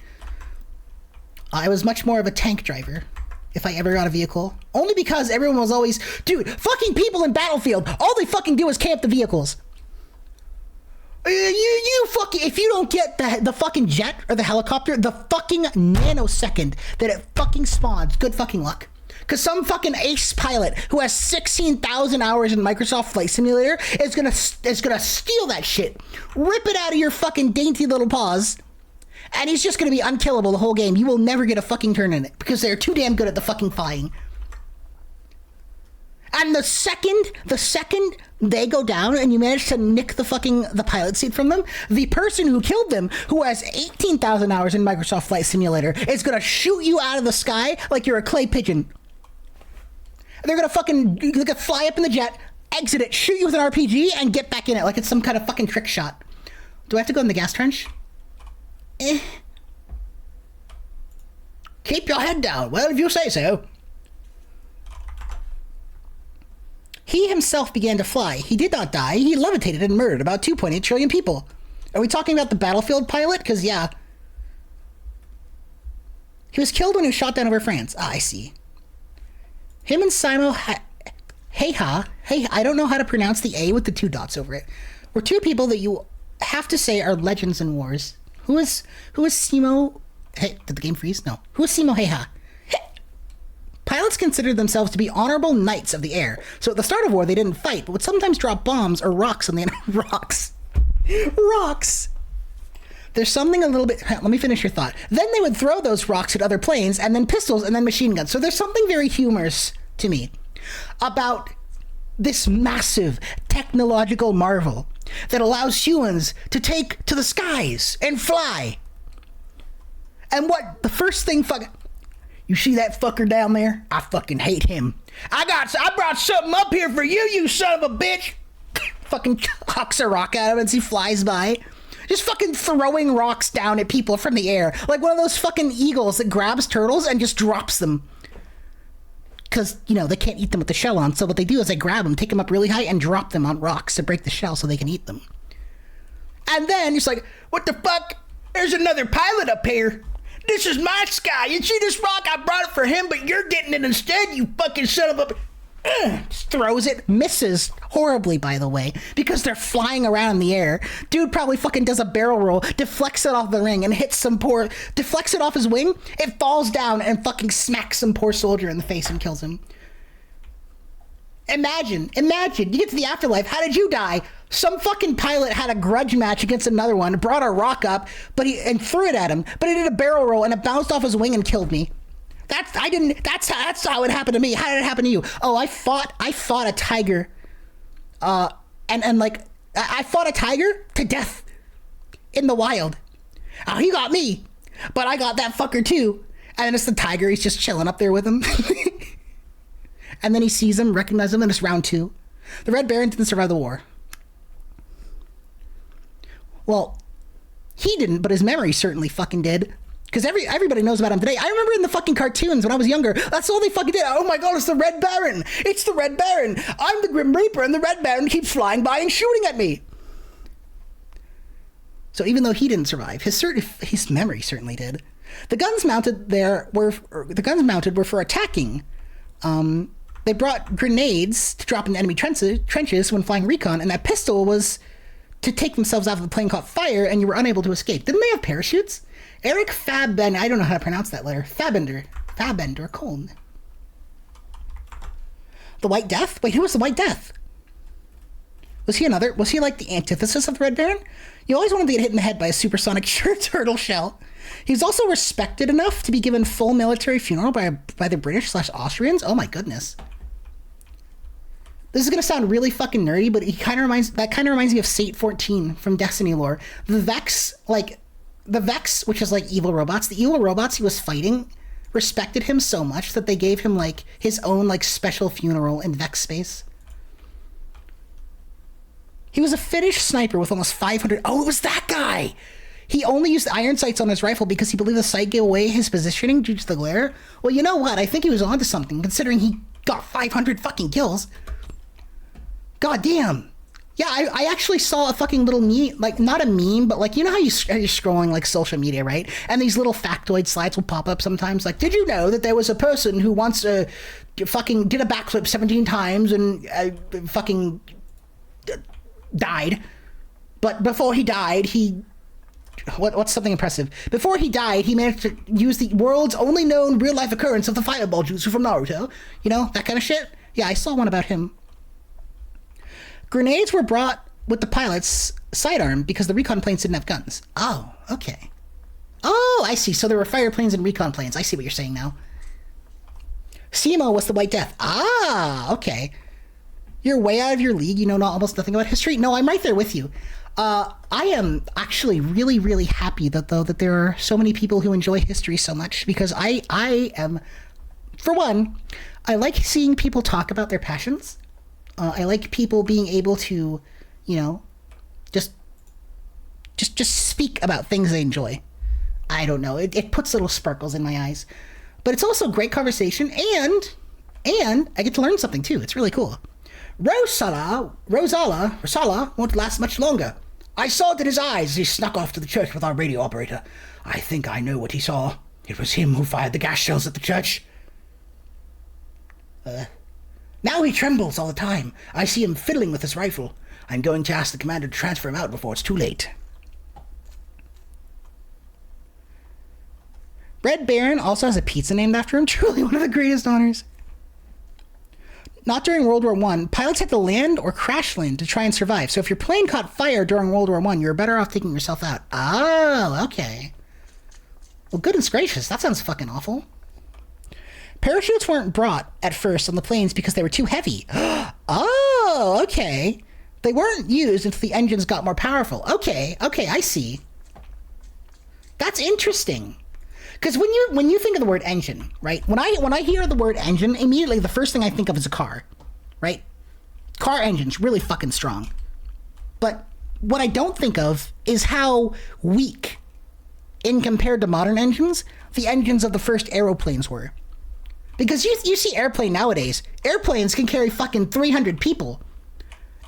I was much more of a tank driver, if I ever got a vehicle. Only because everyone was always, dude, fucking people in Battlefield, all they fucking do is camp the vehicles. You fucking, if you don't get the fucking jet or the helicopter, the fucking nanosecond that it fucking spawns, good fucking luck. Because some fucking ace pilot who has 16,000 hours in Microsoft Flight Simulator is gonna steal that shit, rip it out of your fucking dainty little paws, and he's just gonna be unkillable the whole game. You will never get a fucking turn in it because they're too damn good at the fucking flying. And the second they go down and you manage to nick the pilot seat from them, the person who killed them, who has 18,000 hours in Microsoft Flight Simulator, is gonna shoot you out of the sky like you're a clay pigeon. They're gonna fly up in the jet, exit it, shoot you with an RPG, and get back in it like it's some kind of fucking trick shot. Do I have to go in the gas trench? Keep your head down. Well, if you say so. He himself began to fly. He did not die. He levitated and murdered about 2.8 trillion people. Are we talking about the Battlefield pilot? Because, yeah. He was killed when he was shot down over France. Ah, I see. Him and Simo Heiha, I don't know how to pronounce the A with the 2 dots over it, were 2 people that you have to say are legends in wars. Who is Simo? Hey, did the game freeze? No. Who is Simo Heiha? Pilots considered themselves to be honorable knights of the air, so at the start of war they didn't fight, but would sometimes drop bombs or rocks on the enemy. Rocks! There's something a little bit... Let me finish your thought. Then they would throw those rocks at other planes, and then pistols, and then machine guns. So there's something very humorous to me about this massive technological marvel that allows humans to take to the skies and fly. And what the first thing you see that fucker down there? I fucking hate him. I brought something up here for you, you son of a bitch. Fucking hucks a rock at him as he flies by. Just fucking throwing rocks down at people from the air. Like one of those fucking eagles that grabs turtles and just drops them. Because, you know, they can't eat them with the shell on. So what they do is they grab them, take them up really high, and drop them on rocks to break the shell so they can eat them. And then it's like, what the fuck? There's another pilot up here. This is my sky. You see this rock? I brought it for him, but you're getting it instead, you fucking son of a... Just throws it, misses horribly, by the way, because they're flying around in the air. Dude probably fucking does a barrel roll, deflects it off the ring, and deflects it off his wing. It falls down and fucking smacks some poor soldier in the face and kills him. Imagine, you get to the afterlife. How did you die? Some fucking pilot had a grudge match against another one, brought a rock up, and threw it at him, but he did a barrel roll and it bounced off his wing and killed me. That's how it happened to me. How did it happen to you? Oh, I fought a tiger. I fought a tiger to death in the wild. Oh, he got me, but I got that fucker too. And then it's the tiger. He's just chilling up there with him. And then he sees him, recognizes him, and it's round 2. The Red Baron didn't survive the war. Well, he didn't, but his memory certainly fucking did. Because everybody knows about him today. I remember in the fucking cartoons when I was younger, that's all they fucking did. Oh my god, it's the Red Baron. It's the Red Baron. I'm the Grim Reaper, and the Red Baron keeps flying by and shooting at me. So even though he didn't survive, his memory certainly did. The guns mounted were for attacking. They brought grenades to drop into enemy trenches when flying recon, and that pistol was to take themselves out of the plane caught fire and you were unable to escape. Didn't they have parachutes? Eric Fabben, I don't know how to pronounce that letter. Fabender Coln. The White Death? Wait, who was the White Death? Was he like the antithesis of the Red Baron? You always wanted to get hit in the head by a supersonic turtle shell. He's also respected enough to be given full military funeral by the British/Austrians. Oh my goodness. This is gonna sound really fucking nerdy, but that kind of reminds me of Sate 14 from Destiny lore. The Vex, which is like evil robots. The evil robots he was fighting respected him so much that they gave him like his own like special funeral in Vex space. He was a Finnish sniper with almost 500. Oh, it was that guy. He only used iron sights on his rifle because he believed the sight gave away his positioning due to the glare. Well, you know what? I think he was onto something, considering he got 500 fucking kills. God damn. Yeah, I actually saw a fucking little meme, like not a meme, but like, you know how you're scrolling like social media, right? And these little factoid slides will pop up sometimes. Like, did you know that there was a person who once fucking did a backflip 17 times and fucking died, but before he died, what's something impressive? Before he died, he managed to use the world's only known real-life occurrence of the fireball jutsu from Naruto. You know, that kind of shit? Yeah, I saw one about him. Grenades were brought with the pilot's sidearm because the recon planes didn't have guns. Oh, okay. Oh, I see. So there were fire planes and recon planes. I see what you're saying now. Simo was the White Death. Ah, okay. You're way out of your league. You know almost nothing about history. No, I'm right there with you. I am actually really, really happy that there are so many people who enjoy history so much, because I am, for one, I like seeing people talk about their passions. I like people being able to, you know, just speak about things they enjoy. I don't know. It puts little sparkles in my eyes. But it's also great conversation, and I get to learn something too. It's really cool. Rosala won't last much longer. I saw it in his eyes as he snuck off to the church with our radio operator. I think I know what he saw. It was him who fired the gas shells at the church. Now he trembles all the time. I see him fiddling with his rifle. I'm going to ask the commander to transfer him out before it's too late. Red Baron also has a pizza named after him. Truly one of the greatest honors. Not during World War I, pilots had to land or crash land to try and survive. So if your plane caught fire during World War I, you're better off taking yourself out. Oh, okay. Well, goodness gracious, that sounds fucking awful. Parachutes weren't brought at first on the planes because they were too heavy. Oh, okay. They weren't used until the engines got more powerful. Okay, I see. That's interesting. Because when you think of the word engine, right? When I hear the word engine, immediately the first thing I think of is a car, right? Car engine's really fucking strong. But what I don't think of is how weak, in compared to modern engines, the engines of the first aeroplanes were. Because you see airplane nowadays, airplanes can carry fucking 300 people.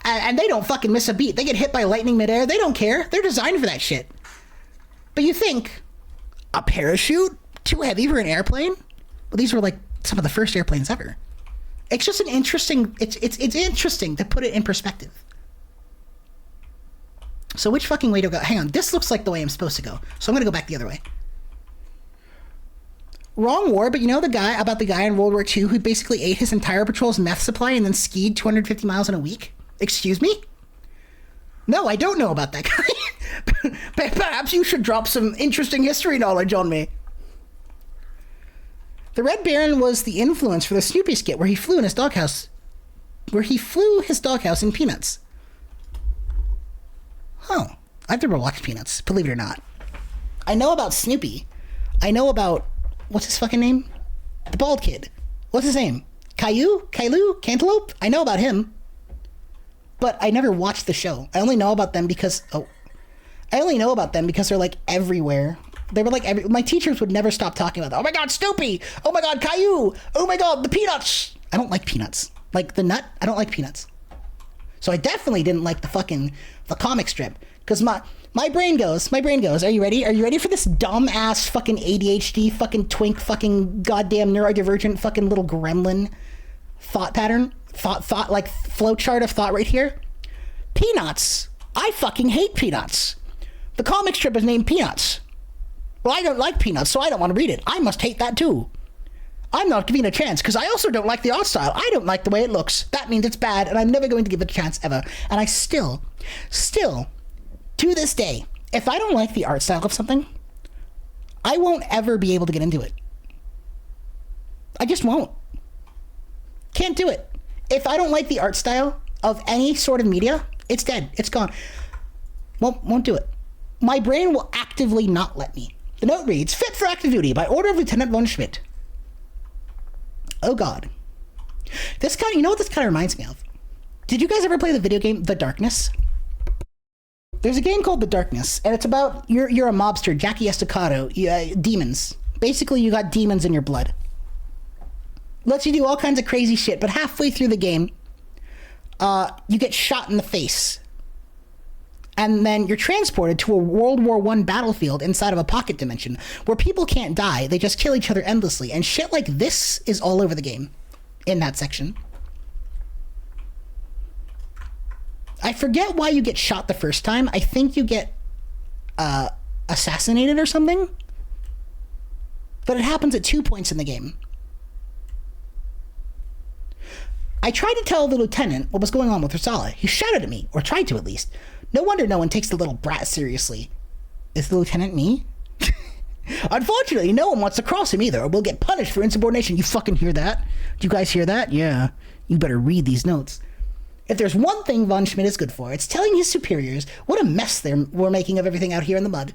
And they don't fucking miss a beat. They get hit by lightning midair. They don't care. They're designed for that shit. But you think, a parachute? Too heavy for an airplane? Well, these were like some of the first airplanes ever. It's just an interesting, it's interesting to put it in perspective. So which fucking way to go? Hang on, this looks like the way I'm supposed to go. So I'm going to go back the other way. Wrong war, but you know the guy about the guy in World War II who basically ate his entire patrol's meth supply and then skied 250 miles in a week? Excuse me? No, I don't know about that guy. Perhaps you should drop some interesting history knowledge on me. The Red Baron was the influence for the Snoopy skit where he flew his doghouse in Peanuts. Oh, I've never watched Peanuts, believe it or not. I know about Snoopy. I know about, what's his fucking name? The bald kid. What's his name? Caillou? Cantaloupe? I know about him. But I never watched the show. I only know about them because they're like everywhere. They were like my teachers would never stop talking about that. Oh my god, Snoopy! Oh my god, Caillou! Oh my god, the Peanuts! I don't like Peanuts. Like the nut, I don't like Peanuts. So I definitely didn't like the comic strip. Because my brain goes, are you ready? Are you ready for this dumb ass fucking ADHD fucking twink fucking goddamn neurodivergent fucking little gremlin thought pattern? Thought like flowchart of thought right here? Peanuts. I fucking hate Peanuts. The comic strip is named Peanuts. Well, I don't like Peanuts, so I don't want to read it. I must hate that too. I'm not giving it a chance because I also don't like the art style. I don't like the way it looks. That means it's bad, and I'm never going to give it a chance ever. And I still, to this day, if I don't like the art style of something, I won't ever be able to get into it. I just won't. Can't do it. If I don't like the art style of any sort of media, it's dead. It's gone. Won't do it. My brain will actively not let me. The note reads, fit for active duty by order of Lieutenant von Schmidt. Oh god. You know what this kind of reminds me of? Did you guys ever play the video game The Darkness? There's a game called The Darkness, and it's about, you're a mobster, Jackie Estacado, demons. Basically, you got demons in your blood. Lets you do all kinds of crazy shit, but halfway through the game, you get shot in the face. And then you're transported to a World War I battlefield inside of a pocket dimension where people can't die, they just kill each other endlessly. And shit like this is all over the game in that section. I forget why you get shot the first time. I think you get assassinated or something. But it happens at 2 points in the game. I tried to tell the lieutenant what was going on with Rosala. He shouted at me, or tried to at least. No wonder no one takes the little brat seriously. Is the lieutenant me? Unfortunately, no one wants to cross him either, or we'll get punished for insubordination. You fucking hear that? Do you guys hear that? Yeah. You better read these notes. If there's one thing von Schmidt is good for, it's telling his superiors what a mess we're making of everything out here in the mud.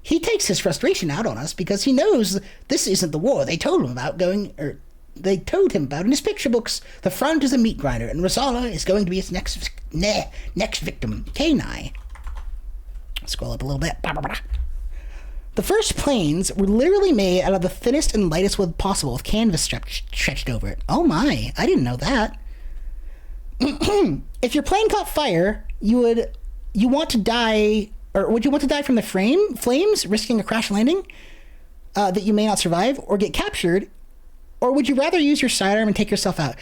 He takes his frustration out on us because he knows this isn't the war they told him about they told him about in his picture books. The front is a meat grinder, and Rosala is going to be its next victim. Kenai. Scroll up a little bit. The first planes were literally made out of the thinnest and lightest wood possible with canvas stretched over it. Oh my, I didn't know that. If your plane caught fire, would you want to die from the flames, risking a crash landing that you may not survive, or get captured? Or would you rather use your sidearm and take yourself out?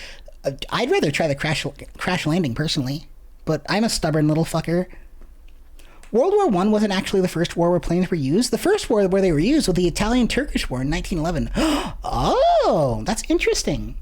I'd rather try the crash landing, personally. But I'm a stubborn little fucker. World War I wasn't actually the first war where planes were used. The first war where they were used was the Italian-Turkish War in 1911. Oh, that's interesting.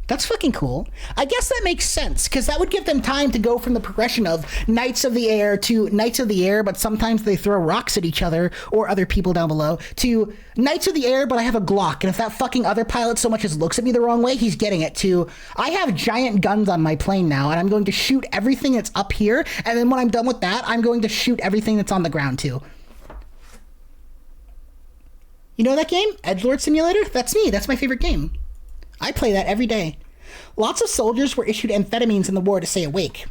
That's fucking cool. I guess that makes sense, because that would give them time to go from the progression of Knights of the Air to Knights of the Air, but sometimes they throw rocks at each other or other people down below, to Knights of the Air, but I have a Glock, and if that fucking other pilot so much as looks at me the wrong way, he's getting it, to I have giant guns on my plane now, and I'm going to shoot everything that's up here, and then when I'm done with that, I'm going to shoot everything that's on the ground, too. You know that game? Edgelord Simulator? That's me. That's my favorite game. I play that every day. Lots of soldiers were issued amphetamines in the war to stay awake.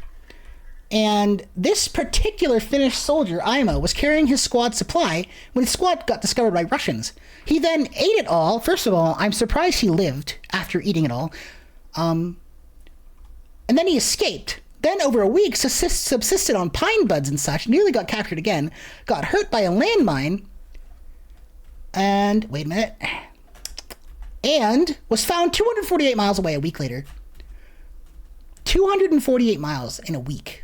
And this particular Finnish soldier, Aimo, was carrying his squad's supply when his squad got discovered by Russians. He then ate it all. First of all, I'm surprised he lived after eating it all. And then he escaped. Then over a week subsisted on pine buds and such, nearly got captured again, got hurt by a landmine, and, wait a minute, and was found 248 miles away a week later. 248 miles in a week.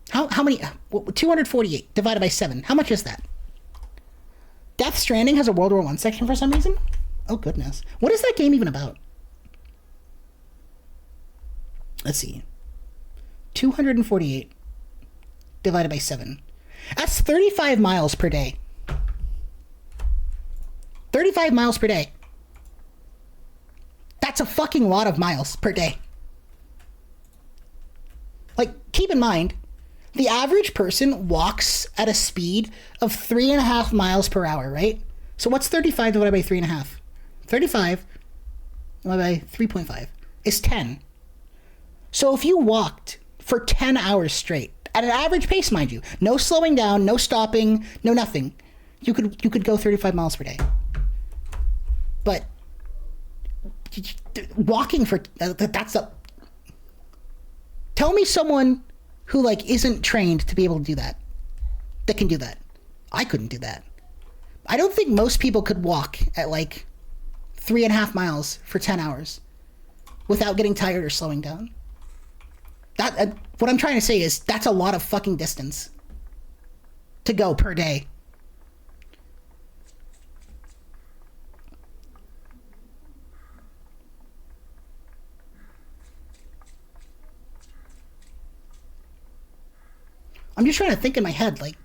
How many? 248 divided by 7. How much is that? Death Stranding has a World War I section for some reason. Oh, goodness. What is that game even about? Let's see. 248 divided by 7. That's 35 miles per day. 35 miles per day. That's a fucking lot of miles per day. Like, keep in mind, the average person walks at a speed of 3.5 miles per hour, right? So what's 35 divided by 3.5? 35 divided by 3.5 is 10. So if you walked for 10 hours straight, at an average pace, mind you, no slowing down, no stopping, no nothing, you could go 35 miles per day. But walking for that's a... Tell me someone who like isn't trained to be able to do that can do that. I couldn't do that. I don't think most people could walk at like 3.5 miles for 10 hours without getting tired or slowing down. That what I'm trying to say is that's a lot of fucking distance to go per day. I'm just trying to think in my head, like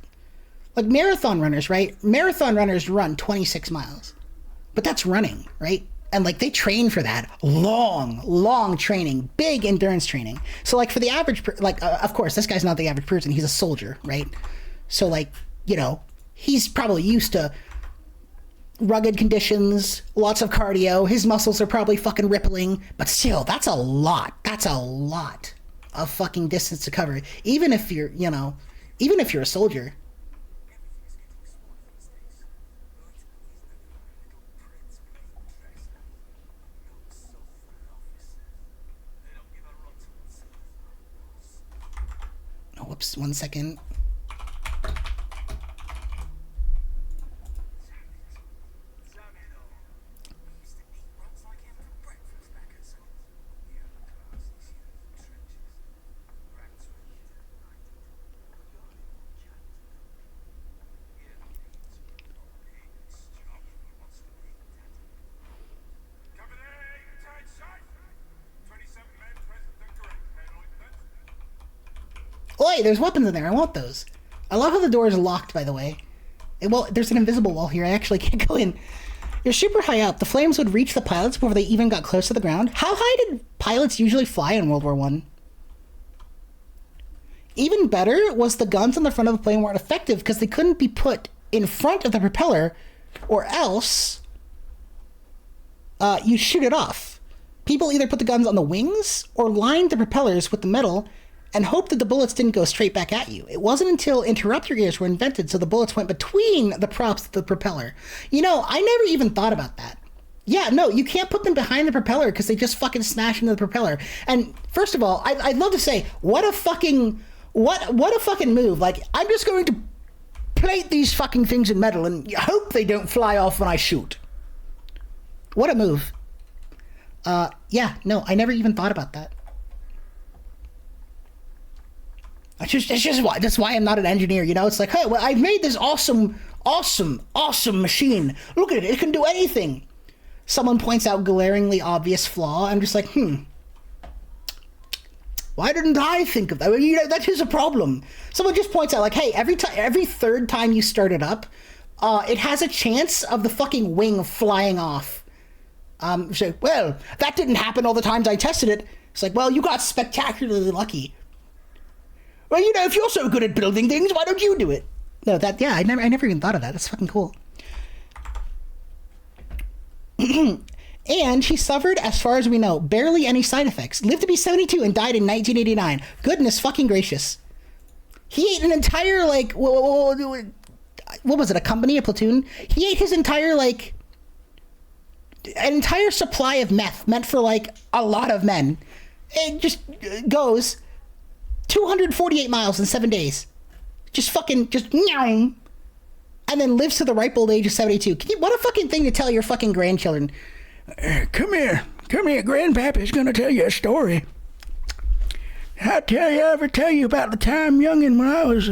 marathon runners, right? Marathon runners run 26 miles, but that's running, right? And like they train for that long training, big endurance training. So like for the average, of course, this guy's not the average person. He's a soldier, right? So like, you know, he's probably used to rugged conditions, lots of cardio. His muscles are probably fucking rippling, but still, that's a lot. That's a lot of fucking distance to cover. Even if you're, you know, even if you're a soldier. Whoops, 1 second. Oi, there's weapons in there. I want those. I love how the door is locked, by the way. Well, there's an invisible wall here. I actually can't go in. You're super high up. The flames would reach the pilots before they even got close to the ground. How high did pilots usually fly in World War I? Even better was the guns on the front of the plane weren't effective because they couldn't be put in front of the propeller or else you shoot it off. People either put the guns on the wings or lined the propellers with the metal and hoped that the bullets didn't go straight back at you. It wasn't until interrupter gears were invented so the bullets went between the props of the propeller. You know, I never even thought about that. Yeah, no, you can't put them behind the propeller because they just fucking smash into the propeller. And first of all, I'd love to say, what a fucking move. Like, I'm just going to plate these fucking things in metal and hope they don't fly off when I shoot. What a move. Yeah, no, I never even thought about that. That's why I'm not an engineer, you know? It's like, hey, well, I've made this awesome machine. Look at it. It can do anything. Someone points out glaringly obvious flaw. I'm just like, why didn't I think of that? Well, you know, that is a problem. Someone just points out, like, hey, every third time you start it up, it has a chance of the fucking wing flying off. So, well, that didn't happen all the times I tested it. It's like, well, you got spectacularly lucky. Well, you know, if you're so good at building things, why don't you do it? No, I never even thought of that. That's fucking cool. And she suffered, as far as we know, barely any side effects. Lived to be 72 and died in 1989. Goodness fucking gracious. He ate an entire, like, what was it, a company, a platoon? He ate his entire, like, an entire supply of meth meant for, like, a lot of men. It just goes 248 miles in 7 days. Just meow. And then lives to the ripe old age of 72. What a fucking thing to tell your fucking grandchildren. Come here, Grandpappy's gonna tell you a story. Ever tell you about the time, youngin', when I was,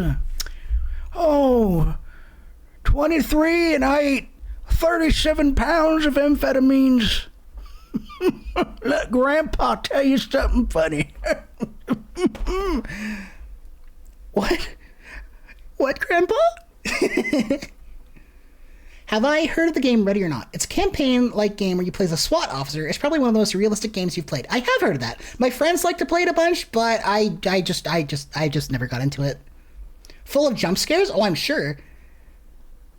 23 and I ate 37 pounds of amphetamines. Let Grandpa tell you something funny. What? What, Grandpa? Have I heard of the game Ready or Not? It's a campaign-like game where you play as a SWAT officer. It's probably one of the most realistic games you've played. I have heard of that. My friends like to play it a bunch, but I just never got into it. Full of jump scares? Oh, I'm sure.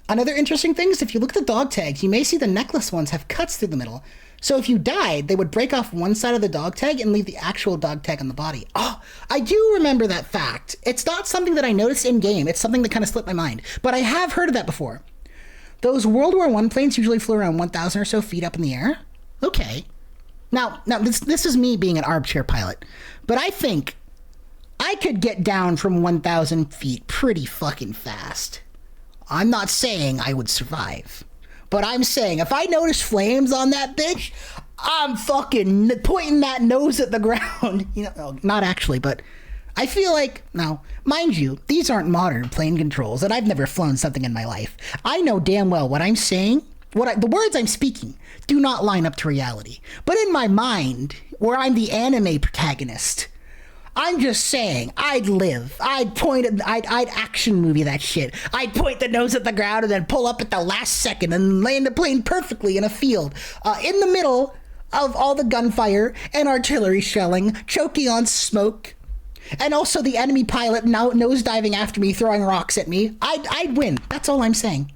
Another interesting thing is if you look at the dog tags, you may see the necklace ones have cuts through the middle. So if you died, they would break off one side of the dog tag and leave the actual dog tag on the body. Oh, I do remember that fact. It's not something that I noticed in-game. It's something that kind of slipped my mind. But I have heard of that before. Those World War I planes usually flew around 1,000 or so feet up in the air. Okay. Now this is me being an armchair pilot. But I think I could get down from 1,000 feet pretty fucking fast. I'm not saying I would survive. But I'm saying if I notice flames on that bitch, I'm fucking pointing that nose at the ground. You know, not actually, but I feel like, now, mind you, these aren't modern plane controls, and I've never flown something in my life. I know damn well what I'm saying, the words I'm speaking do not line up to reality. But in my mind, where I'm the anime protagonist, I'm just saying, I'd live. I'd action movie that shit. I'd point the nose at the ground and then pull up at the last second and land the plane perfectly in a field, in the middle of all the gunfire and artillery shelling, choking on smoke, and also the enemy pilot now nosediving after me, throwing rocks at me. I'd win. That's all I'm saying.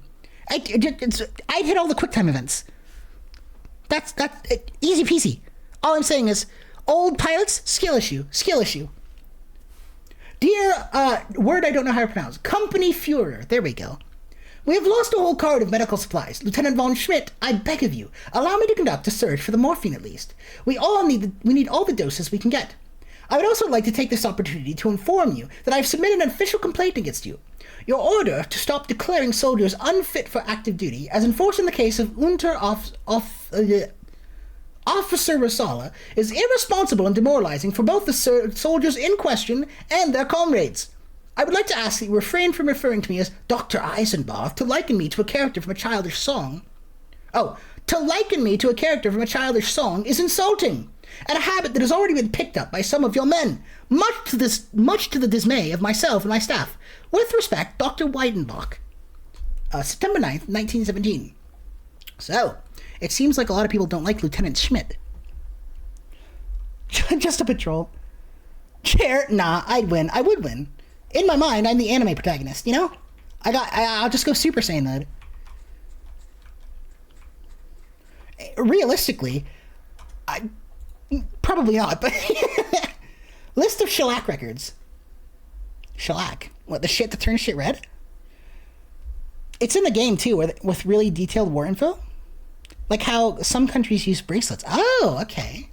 I'd hit all the QuickTime events. That's easy peasy. All I'm saying is, old pilots, skill issue. Dear, word I don't know how to pronounce. Company Führer. There we go. We have lost a whole cart of medical supplies. Lieutenant von Schmidt, I beg of you, allow me to conduct a search for the morphine at least. We need all the doses we can get. I would also like to take this opportunity to inform you that I've submitted an official complaint against you. Your order to stop declaring soldiers unfit for active duty, as enforced in the case of Officer Rosala, is irresponsible and demoralizing for both the soldiers in question and their comrades. I would like to ask that you refrain from referring to me as Dr. Eisenbach to liken me to a character from a childish song. Oh, to liken me to a character from a childish song is insulting, and a habit that has already been picked up by some of your men, much to the dismay of myself and my staff. With respect, Dr. Weidenbach. September 9th, 1917. So, it seems like a lot of people don't like Lieutenant Schmidt. Just a patrol. Chair? Nah, I'd win. I would win. In my mind, I'm the anime protagonist, you know? I'll just go Super Saiyan mode. Realistically, probably not, but list of shellac records. Shellac? What, the shit that turns shit red? It's in the game too, with really detailed war info. Like how some countries use bracelets. Oh, okay.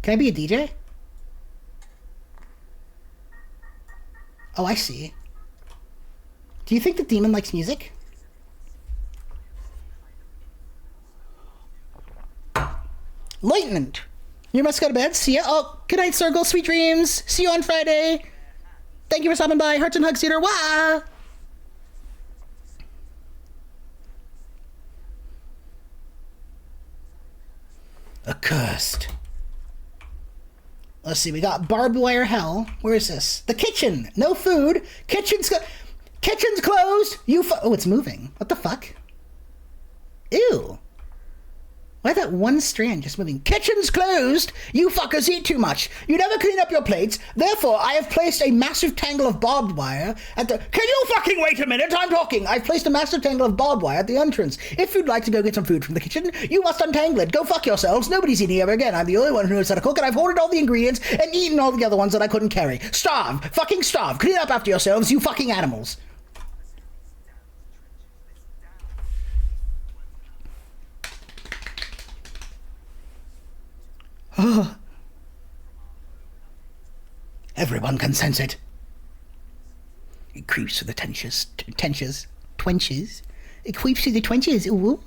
Can I be a DJ? Oh, I see. Do you think the demon likes music? Lieutenant, you must go to bed. See ya. Oh, good night, Circle. Sweet dreams. See you on Friday. Thank you for stopping by. Hearts and Hugs Theater. Wah! Accursed. Let's see. We got barbed wire hell. Where is this? The kitchen. No food. Kitchen's closed. Oh, it's moving. What the fuck? Ew. Why that one strand just moving? Kitchen's closed! You fuckers eat too much. You never clean up your plates. Therefore, I have placed a massive tangle of barbed wire at the... Can you fucking wait a minute? I'm talking! I've placed a massive tangle of barbed wire at the entrance. If you'd like to go get some food from the kitchen, you must untangle it. Go fuck yourselves. Nobody's eating ever again. I'm the only one who knows how to cook, and I've hoarded all the ingredients and eaten all the other ones that I couldn't carry. Starve! Fucking starve! Clean up after yourselves, you fucking animals. Oh. Everyone can sense it. It creeps through the twenches. It creeps through the twenches. Ooh.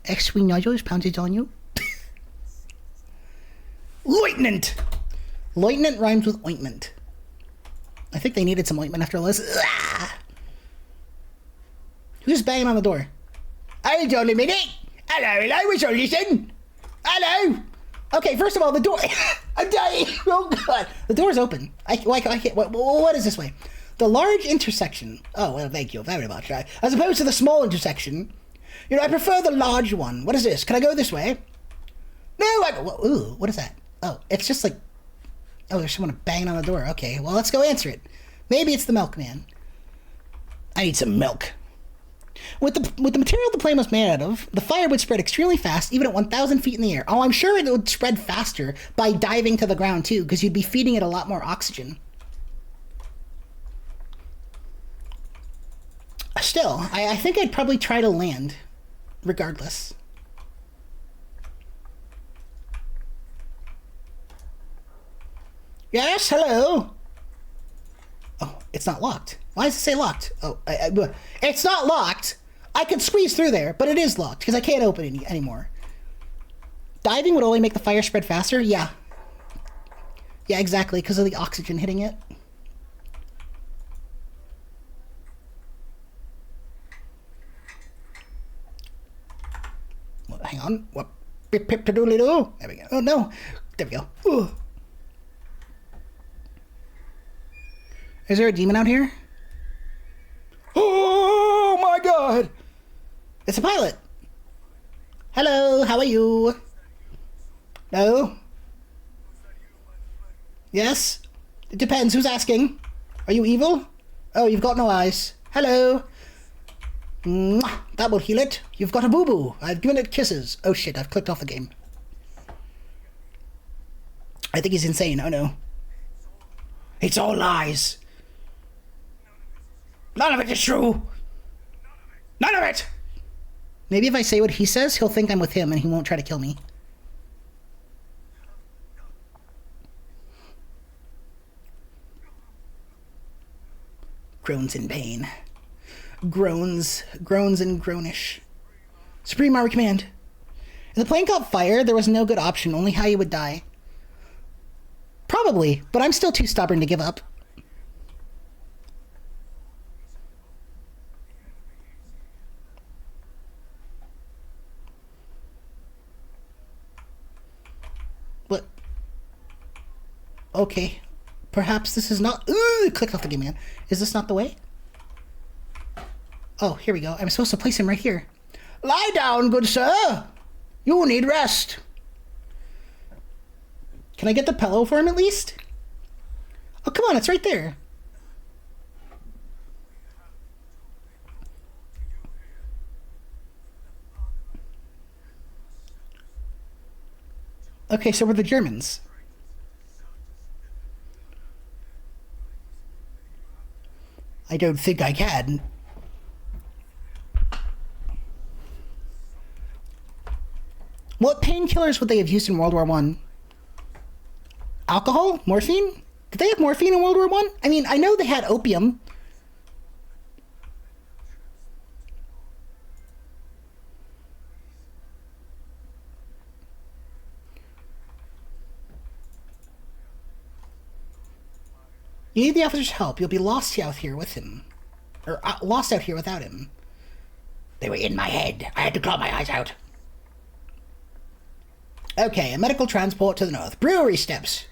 X-wing nodules pounces on you. Lieutenant! Lieutenant rhymes with ointment. I think they needed some ointment after all this. Ah! Who's banging on the door? Hold on a minute. Hello, what's all listen? Hello. Okay, first of all, the door. I'm dying. Oh god, the door's open. I can't. What is this way? The large intersection. Oh well, thank you very much. As opposed to the small intersection. You know, I prefer the large one. What is this? Can I go this way? No. Ooh, what is that? Oh, it's just like. Oh, there's someone banging on the door. Okay, well, let's go answer it. Maybe it's the milkman. I need some milk. With the material the plane was made out of, the fire would spread extremely fast, even at 1,000 feet in the air. Oh, I'm sure it would spread faster by diving to the ground, too, because you'd be feeding it a lot more oxygen. Still, I think I'd probably try to land, regardless. Yes, hello? Oh, it's not locked. Why does it say locked? Oh, it's not locked. I could squeeze through there, but it is locked because I can't open it anymore. Diving would only make the fire spread faster? Yeah. Yeah, exactly, because of the oxygen hitting it. Well, hang on. What? Pip pip to doodly doo. There we go. Oh, no. There we go. Ooh. Is there a demon out here? Oh my god! It's a pilot! Hello, how are you? No? Yes? It depends, who's asking? Are you evil? Oh, you've got no eyes. Hello? Mwah, that will heal it. You've got a boo-boo. I've given it kisses. Oh shit, I've clicked off the game. I think he's insane, oh no. It's all lies. None of it is true. None of it. Maybe if I say what he says, he'll think I'm with him and he won't try to kill me. Groans in pain. Groans and groanish. Supreme Army Command. If the plane caught fire, there was no good option, only how you would die. Probably, but I'm still too stubborn to give up. What? Okay. Perhaps this is not... Ooh, clicked off the game again. Is this not the way? Oh, here we go. I'm supposed to place him right here. Lie down, good sir. You need rest. Can I get the pillow for him at least? Oh, come on. It's right there. Okay, so we're the Germans. I don't think I can. What painkillers would they have used in World War I? Alcohol? Morphine? Did they have morphine in World War I? I mean, I know they had opium. You need the officer's help. You'll be lost out here with him. Or lost out here without him. They were in my head. I had to claw my eyes out. Okay, a medical transport to the north. Brewery steps.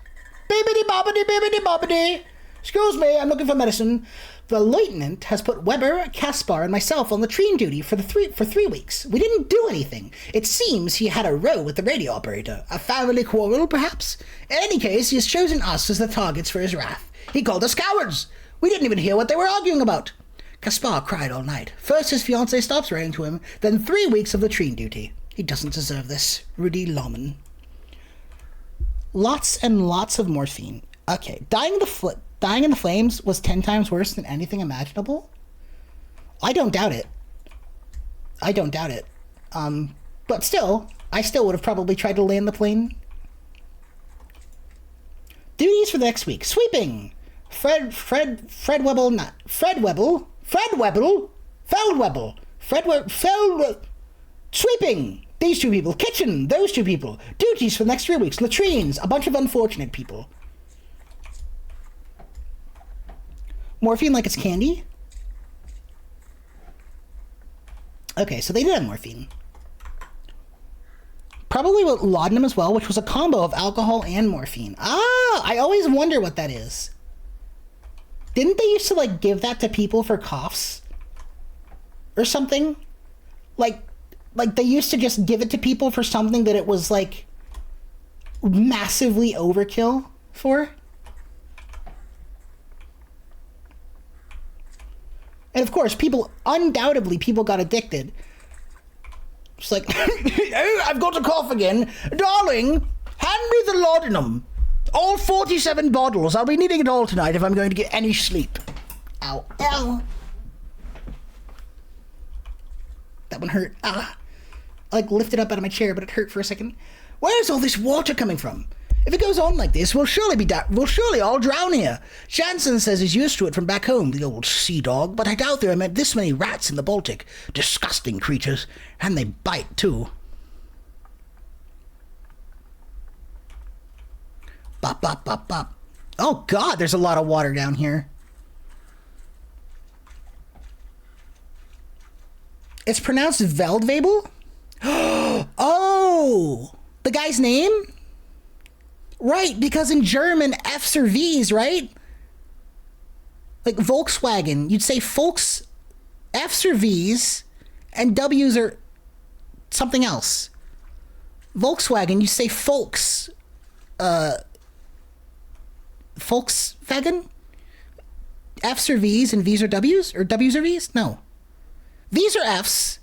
Bibbidi bobbidi bibbidi bobbidi. Excuse me, I'm looking for medicine. The lieutenant has put Weber, Caspar, and myself on latrine duty for 3 weeks. We didn't do anything. It seems he had a row with the radio operator. A family quarrel, perhaps? In any case, he has chosen us as the targets for his wrath. He called us cowards. We didn't even hear what they were arguing about. Caspar cried all night. First his fiancée stops writing to him, then 3 weeks of latrine duty. He doesn't deserve this. Rudy Lohman. Lots and lots of morphine. Okay, dying in the flames was 10 times worse than anything imaginable? I don't doubt it. I don't doubt it. But still, I still would have probably tried to land the plane. Duties for the next week. Sweeping! Fred Webble. Sweeping! These 2 people. Kitchen! Those 2 people. Duties for the next 3 weeks. Latrines. A bunch of unfortunate people. Morphine like it's candy? Okay, so they did have morphine. Probably with laudanum as well, which was a combo of alcohol and morphine. Ah, I always wonder what that is. Didn't they used to, like, give that to people for coughs? Or something? Like they used to just give it to people for something that it was, like, massively overkill for? And of course, undoubtedly, people got addicted. It's like, oh, I've got a cough again. Darling, hand me the laudanum. All 47 bottles. I'll be needing it all tonight if I'm going to get any sleep. Ow, ow. That one hurt. Ah. I, like, lifted up out of my chair, but it hurt for a second. Where's all this water coming from? If it goes on like this, we'll surely all drown here. Jansen says he's used to it from back home, the old sea dog, but I doubt there are this many rats in the Baltic. Disgusting creatures. And they bite, too. Bop, bop, bop, bop. Oh, God, there's a lot of water down here. It's pronounced Veldwebel? Oh! The guy's name? Right, because in German, F's are V's, right? Like Volkswagen, you'd say Volks, F's are V's, and W's are something else. Volkswagen, you say Volks, Volkswagen? F's are V's and V's are W's? Or W's are V's? No. V's are F's,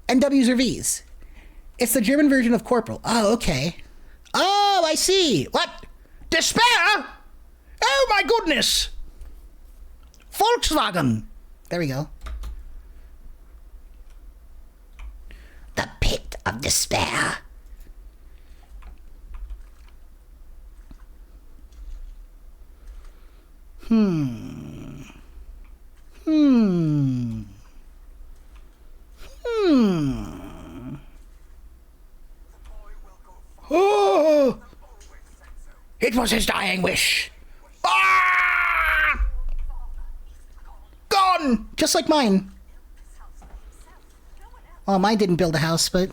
and W's are V's. It's the German version of corporal. Oh, okay. Oh, I see. What? Despair? Oh, my goodness. Volkswagen. There we go. The pit of despair. Oh! It was his dying wish. Ah! Gone! Just like mine. Well, mine didn't build a house, but...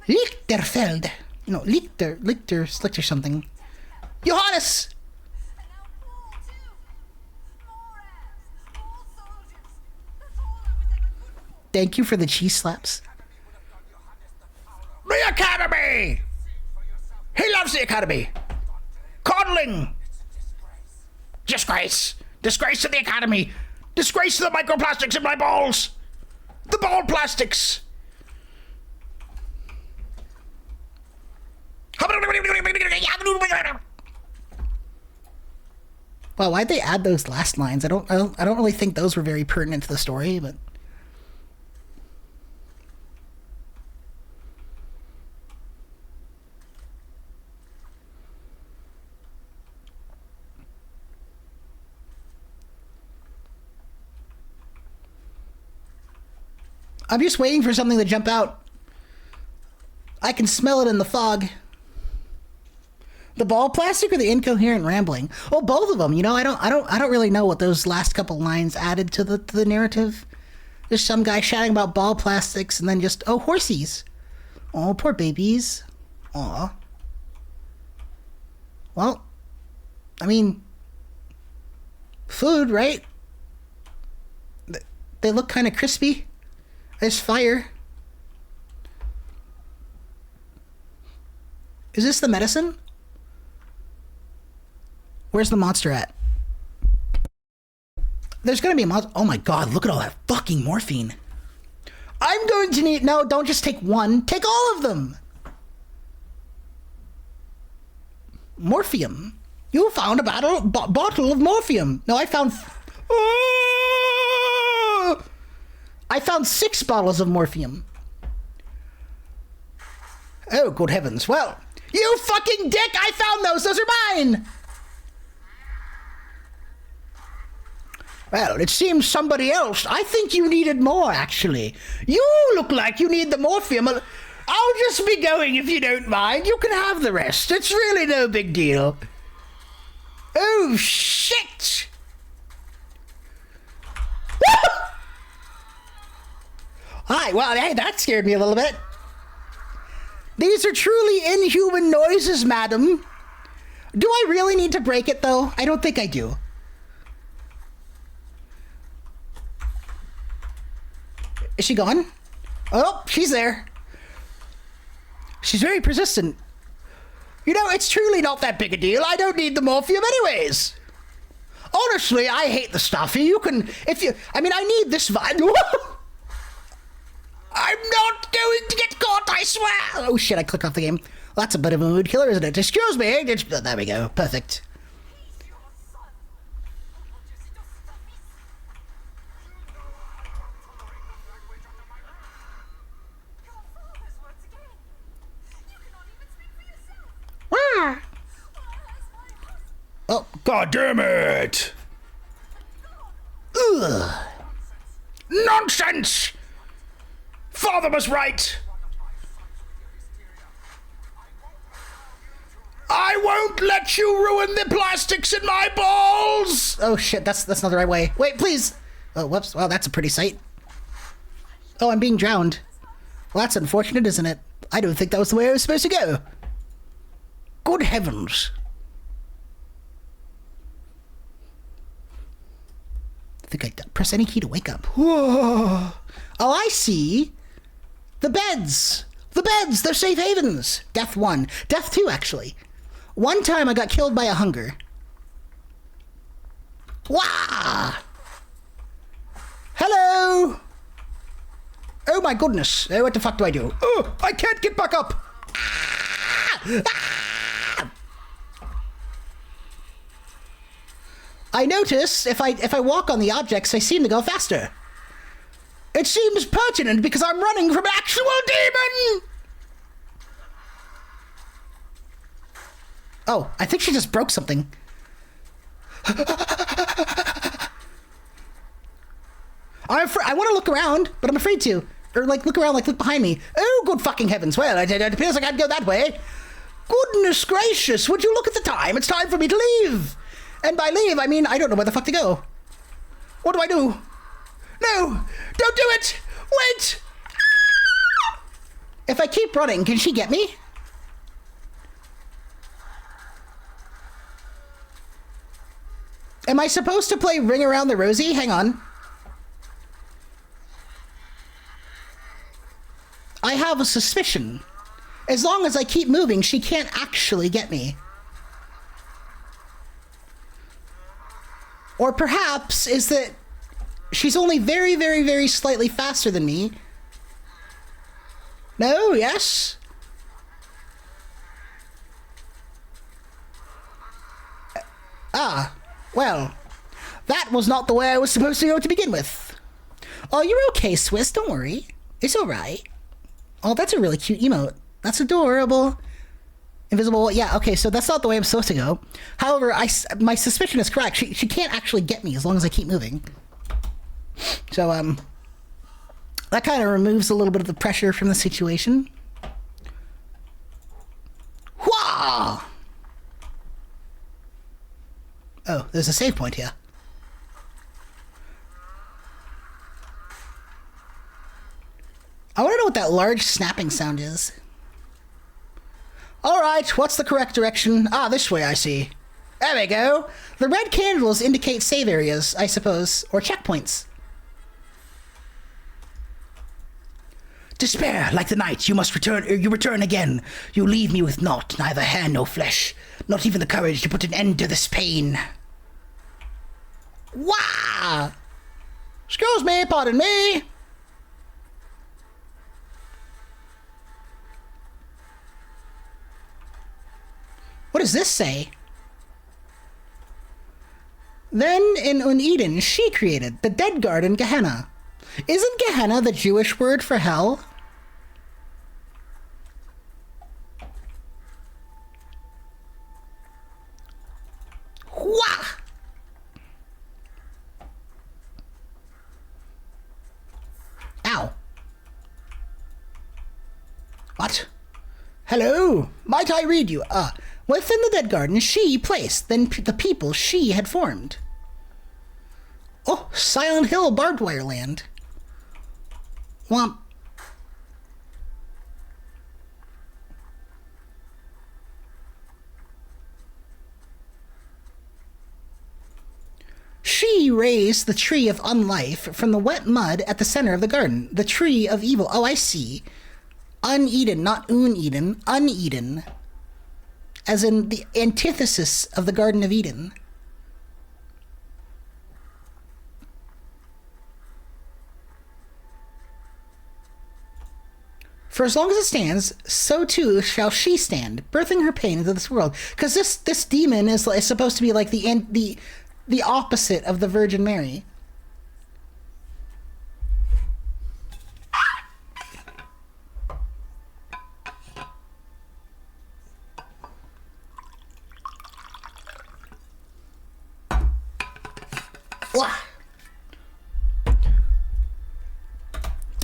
Lichterfeld. No, Lichter something. Johannes! Thank you for the cheese slaps. The Academy! He loves the Academy. Coddling. Disgrace. Disgrace to the Academy. Disgrace to the microplastics in my balls. The ball plastics. Wow, why'd they add those last lines? I don't really think those were very pertinent to the story, but... I'm just waiting for something to jump out. I can smell it in the fog. The ball plastic or the incoherent rambling? Well, both of them. You know, I don't really know what those last couple lines added to the narrative. There's some guy shouting about ball plastics and then just, oh, horsies. Oh, poor babies. Aw. Well, I mean, food, right? They look kind of crispy. There's fire. Is this the medicine? Where's the monster at? There's gonna be a monster. Oh my god, look at all that fucking morphine. I'm going to need... No, don't just take one. Take all of them. Morphium. You found a bottle of morphium. No, I found... I found 6 bottles of morphium. Oh, good heavens. Well, you fucking dick! I found those! Those are mine! Well, it seems somebody else. I think you needed more, actually. You look like you need the morphium. I'll just be going if you don't mind. You can have the rest. It's really no big deal. Oh, shit! my. Well, hey, that scared me a little bit. These are truly inhuman noises, madam. Do I really need to break it, though? I don't think I do. Is she gone? Oh, she's there. She's very persistent. You know, it's truly not that big a deal. I don't need the morphium anyways. Honestly, I hate the stuff. You can, if you, I mean, I need this vibe. I'm not going to get caught, I swear. Oh shit, I clicked off the game. Well, that's a bit of a mood killer, isn't it? Excuse me. There we go. Perfect. Oh, God damn it! ugh. Nonsense! Father was right. I won't let you ruin the plastics in my balls! Oh shit, that's not the right way. Wait, please. Oh, whoops. Well, that's a pretty sight. Oh, I'm being drowned. Well, that's unfortunate, isn't it? I don't think that was the way I was supposed to go. Good heavens. I think I press any key to wake up. Whoa. Oh, I see. The beds. The beds. They're safe havens. Death 1. Death 2, actually. One time I got killed by a hunger. Wah! Hello! Oh my goodness. Oh, what the fuck do I do? Oh, I can't get back up. I notice if I walk on the objects, I seem to go faster. It seems pertinent because I'm running from an actual demon! Oh, I think she just broke something. I want to look around, but I'm afraid to. Or, like, look around, like, look behind me. Oh, good fucking heavens. Well, it appears like I'd go that way. Goodness gracious, would you look at the time? It's time for me to leave. And by leave, I mean I don't know where the fuck to go. What do I do? No, don't do it. Wait. If I keep running, can she get me? Am I supposed to play Ring Around the Rosie? Hang on. I have a suspicion. As long as I keep moving, she can't actually get me. Or perhaps is that she's only very, very, very slightly faster than me. No? Yes? Ah, well, that was not the way I was supposed to go to begin with. Oh, you're okay, Swiss. Don't worry. It's all right. Oh, that's a really cute emote. That's adorable. Invisible. Yeah, okay, so that's not the way I'm supposed to go. However, my suspicion is correct. She can't actually get me as long as I keep moving. So, that kind of removes a little bit of the pressure from the situation. Whoa! Oh, there's a save point here. I want to know what that large snapping sound is. Alright, what's the correct direction? Ah, this way, I see. There we go. The red candles indicate save areas, I suppose, or checkpoints. Despair, like the night, you must return, you return again. You leave me with naught, neither hair nor flesh, not even the courage to put an end to this pain. Wah! Excuse me, pardon me. What does this say? Then in Eden, she created the dead garden Gehenna. Isn't Gehenna the Jewish word for hell? Wah! Ow. What? Hello? Might I read you? Within the dead garden she placed then the people she had formed. Oh, Silent Hill barbed wire land. Womp. she raised the tree of unlife from the wet mud at the center of the garden. The tree of evil. Oh, I see. Uneaten, not un-Eden. Uneaten. As in the antithesis of the Garden of Eden. For as long as it stands, so too shall she stand, birthing her pain into this world. Because this demon is supposed to be like the opposite of the Virgin Mary.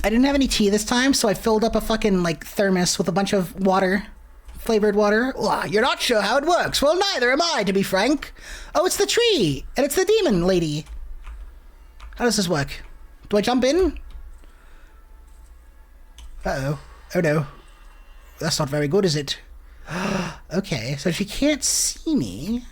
I didn't have any tea this time, so I filled up a fucking, like, thermos with a bunch of water. Flavored water. You're not sure how it works. Well, neither am I, to be frank. Oh, it's the tree. And it's the demon lady. How does this work? Do I jump in? Uh-oh. Oh, no. That's not very good, is it? Okay, so she can't see me.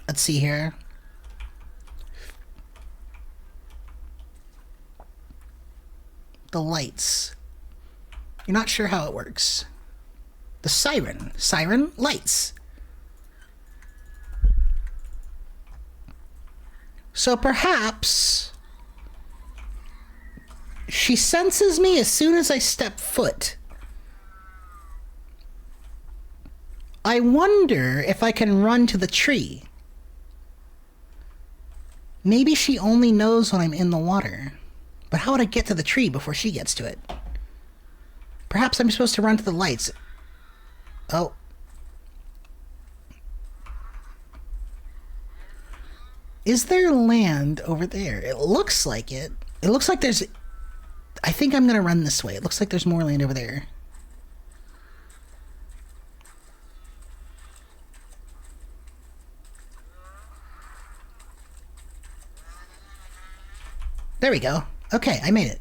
Let's see here. The lights. You're not sure how it works. The siren. Siren? Lights. So perhaps she senses me as soon as I step foot. I wonder if I can run to the tree. Maybe she only knows when I'm in the water. But how would I get to the tree before she gets to it? Perhaps I'm supposed to run to the lights. Oh. Is there land over there? It looks like it. It looks like there's... I think I'm gonna run this way. It looks like there's more land over there. There we go. Okay, I made it.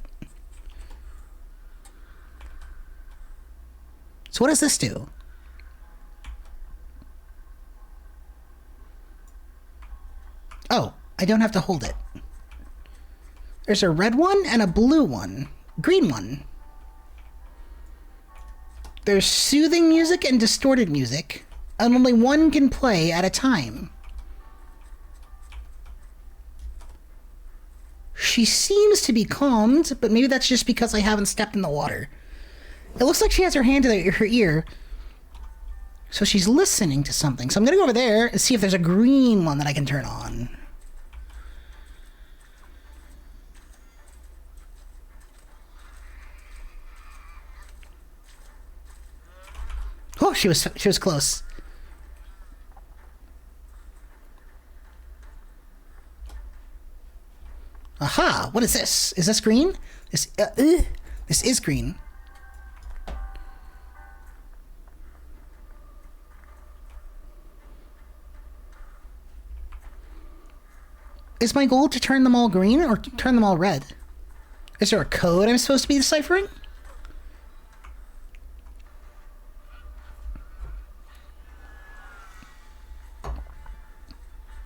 So what does this do? Oh, I don't have to hold it. There's a red one and a blue one. Green one. There's soothing music and distorted music, and only one can play at a time. She seems to be calmed, but maybe that's just because I haven't stepped in the water. It looks like she has her hand to her ear. So she's listening to something. So I'm going to go over there and see if there's a green one that I can turn on. Oh, she was close. Aha! What is this? Is this green? This is green. Is my goal to turn them all green or turn them all red? Is there a code I'm supposed to be deciphering?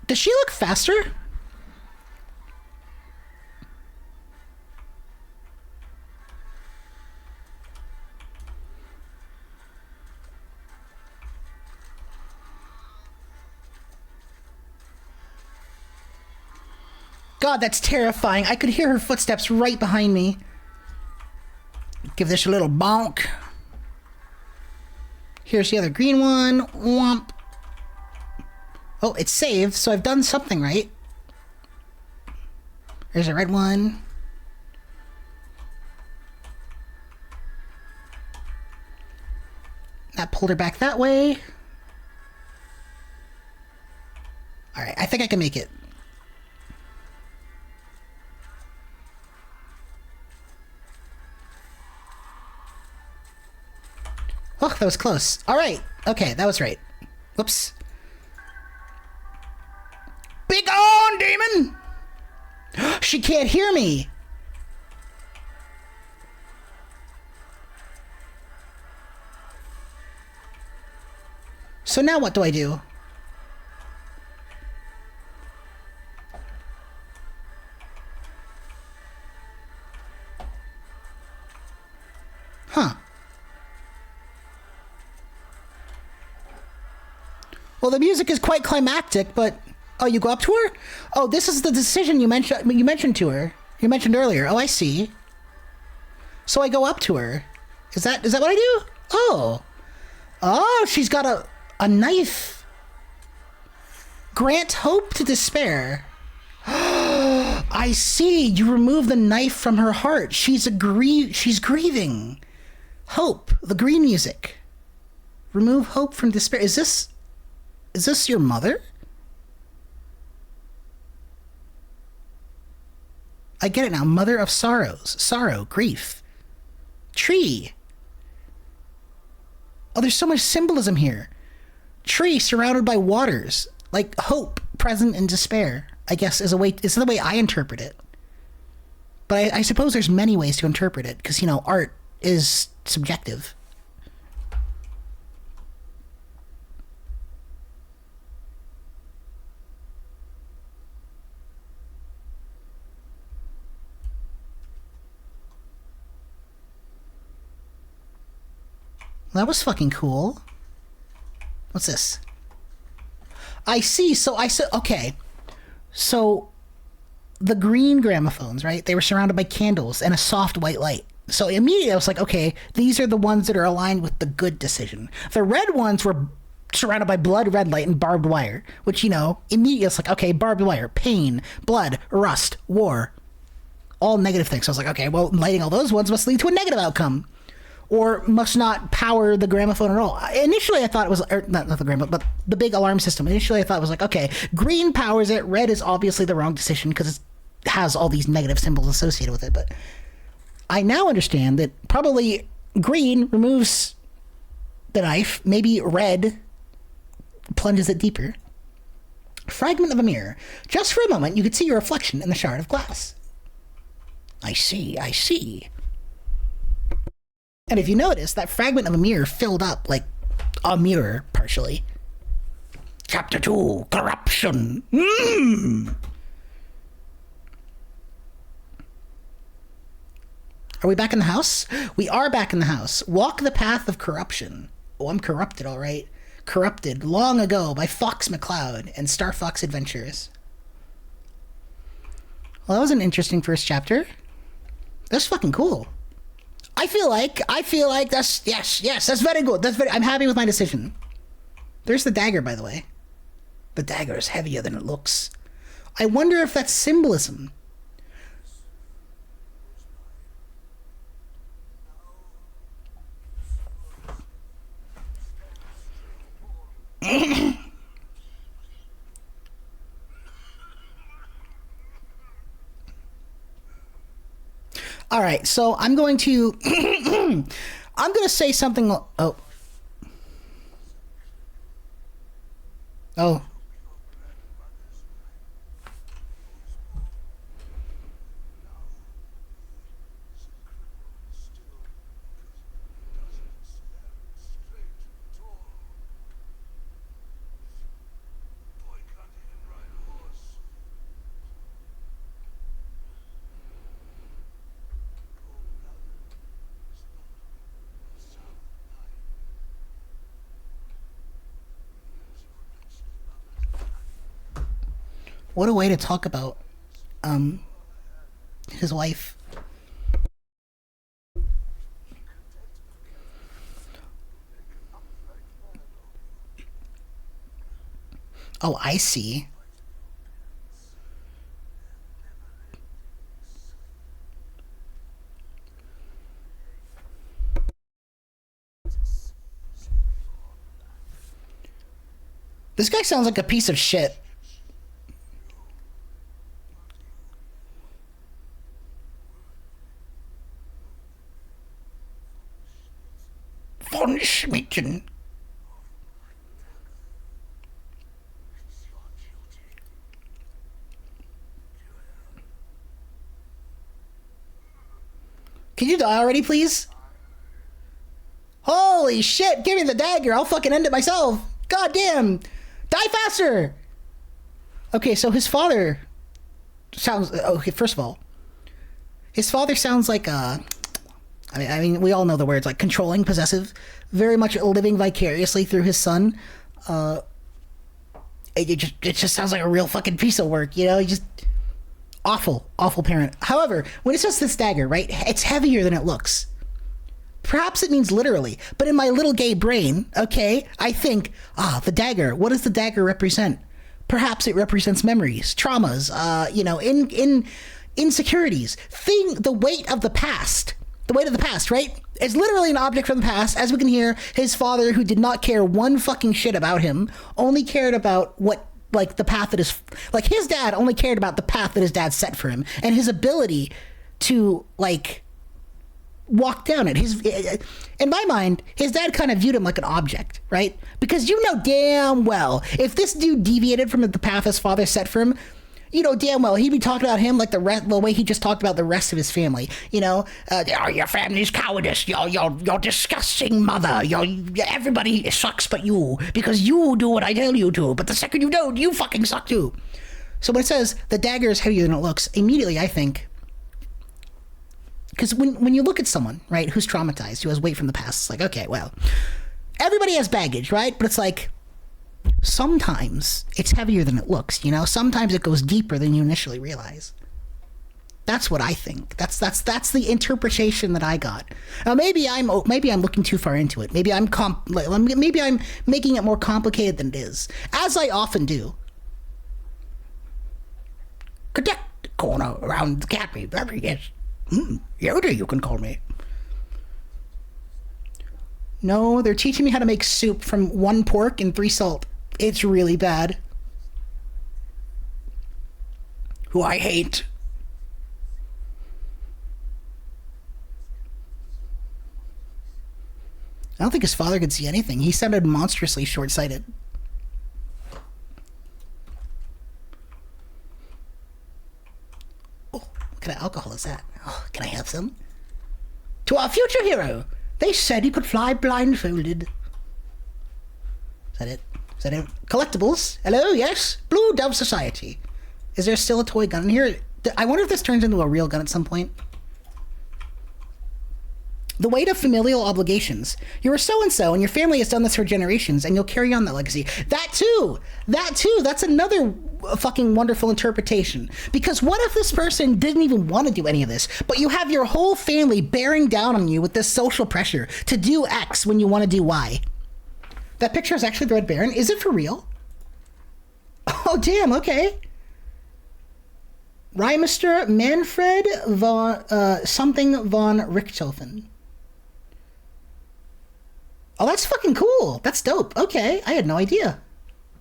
Does she look faster? God, that's terrifying. I could hear her footsteps right behind me. Give this a little bonk. Here's the other green one. Womp. Oh, it's saved, so I've done something right. There's a red one. That pulled her back that way. Alright, I think I can make it. Oh, that was close. Alright. Okay, that was right. Whoops. Be gone, demon! She can't hear me! So now what do I do? Huh. Well, the music is quite climactic, but... Oh, you go up to her? Oh, this is the decision you mentioned to her. You mentioned earlier. Oh, I see. So I go up to her. Is that what I do? Oh. Oh, she's got a knife. Grant hope to despair. I see. You remove the knife from her heart. She's grieving. Hope. The green music. Remove hope from despair. Is this your mother? I get it now. Mother of sorrows. Sorrow. Grief. Tree. Oh, there's so much symbolism here. Tree surrounded by waters. Like hope present in despair, I guess, is the way I interpret it. But I suppose there's many ways to interpret it, because, you know, art is subjective. That was fucking cool. What's this? I see. Okay. So the green gramophones, right? They were surrounded by candles and a soft white light. So immediately I was like, okay, these are the ones that are aligned with the good decision. The red ones were surrounded by blood, red light, and barbed wire, which, you know, immediately it's like, okay, barbed wire, pain, blood, rust, war, all negative things. So I was like, okay, well, lighting all those ones must lead to a negative outcome. Or must not power the gramophone at all. Initially, I thought it was... not the gramophone, but the big alarm system. Initially, I thought it was like, okay, green powers it. Red is obviously the wrong decision because it has all these negative symbols associated with it. But I now understand that probably green removes the knife. Maybe red plunges it deeper. Fragment of a mirror. Just for a moment, you could see your reflection in the shard of glass. I see. And if you notice, that fragment of a mirror filled up, like, a mirror, partially. Chapter 2, Corruption. Are we back in the house? We are back in the house. Walk the path of corruption. Oh, I'm corrupted, all right. Corrupted long ago by Fox McCloud and Star Fox Adventures. Well, that was an interesting first chapter. That's fucking cool. I feel like that's, yes, that's very good. I'm happy with my decision. There's the dagger, by the way. The dagger is heavier than it looks. I wonder if that's symbolism. All right, so I'm going to I'm going to say something. Oh. What a way to talk about his wife. Oh, I see. This guy sounds like a piece of shit. Von Schmidten. Can you die already, please? Holy shit, give me the dagger. I'll fucking end it myself. God damn! Die faster! Okay, so his father sounds... Okay, first of all, his father sounds like I mean, we all know the words, like controlling, possessive, very much living vicariously through his son. It just sounds like a real fucking piece of work, you know? He just... Awful parent. However, when it says this dagger, right, it's heavier than it looks. Perhaps it means literally, but in my little gay brain, okay, I think, the dagger, what does the dagger represent? Perhaps it represents memories, traumas, insecurities, the weight of the past. The weight of the past, right? It's literally an object from the past. As we can hear, his father, who did not care one fucking shit about him, only cared about what, like, the path that is... Like, his dad only cared about the path that his dad set for him, and his ability to, like... walk down it. In my mind, his dad kind of viewed him like an object, right? Because you know damn well, if this dude deviated from the path his father set for him, you know damn well he'd be talking about him like the way he just talked about the rest of his family. You know, your family's cowardice. Your disgusting mother. Everybody sucks but you, because you do what I tell you to. But the second you don't, you fucking suck too. So when it says the dagger is heavier than it looks, immediately I think. Because when you look at someone, right, who's traumatized, who has weight from the past, it's like, okay, well, everybody has baggage, right? But it's like, sometimes it's heavier than it looks, you know? Sometimes it goes deeper than you initially realize. That's what I think. That's the interpretation that I got. Now, maybe I'm looking too far into it. Maybe I'm making it more complicated than it is, as I often do. Conduct the corner around the cafe, yes. Yoda, you can call me. No, they're teaching me how to make soup from 1 pork and 3 salt. It's really bad. Who I hate. I don't think his father could see anything. He sounded monstrously short-sighted. Oh, what kind of alcohol is that? Oh, can I have some? To our future hero. They said he could fly blindfolded. Is that it? Is that it? Collectibles. Hello, yes. Blue Dove Society. Is there still a toy gun in here? I wonder if this turns into a real gun at some point. The weight of familial obligations. You're so-and-so, and your family has done this for generations, and you'll carry on that legacy. That too! That's another fucking wonderful interpretation. Because what if this person didn't even want to do any of this, but you have your whole family bearing down on you with this social pressure to do X when you want to do Y? That picture is actually the Red Baron? Is it for real? Oh, damn, okay. Rhymester Manfred von Richthofen. Oh, that's fucking cool. That's dope. Okay, I had no idea.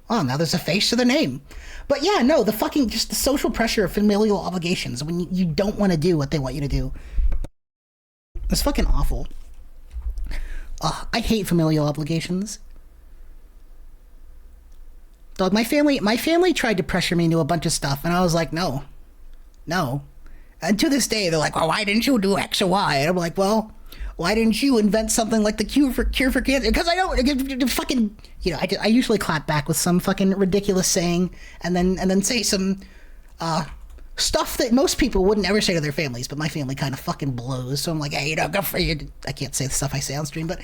Oh, now there's a face to the name. But yeah, no, just the social pressure of familial obligations when you don't want to do what they want you to do. It's fucking awful. I hate familial obligations. Dog, my family tried to pressure me into a bunch of stuff, and I was like, no. And to this day, they're like, well, why didn't you do X or Y? And I'm like, well, why didn't you invent something like the cure for cancer? Because I don't fucking, I usually clap back with some fucking ridiculous saying, and then say some stuff that most people wouldn't ever say to their families, but my family kind of fucking blows. So I'm like, hey, good for you. I can't say the stuff I say on stream, but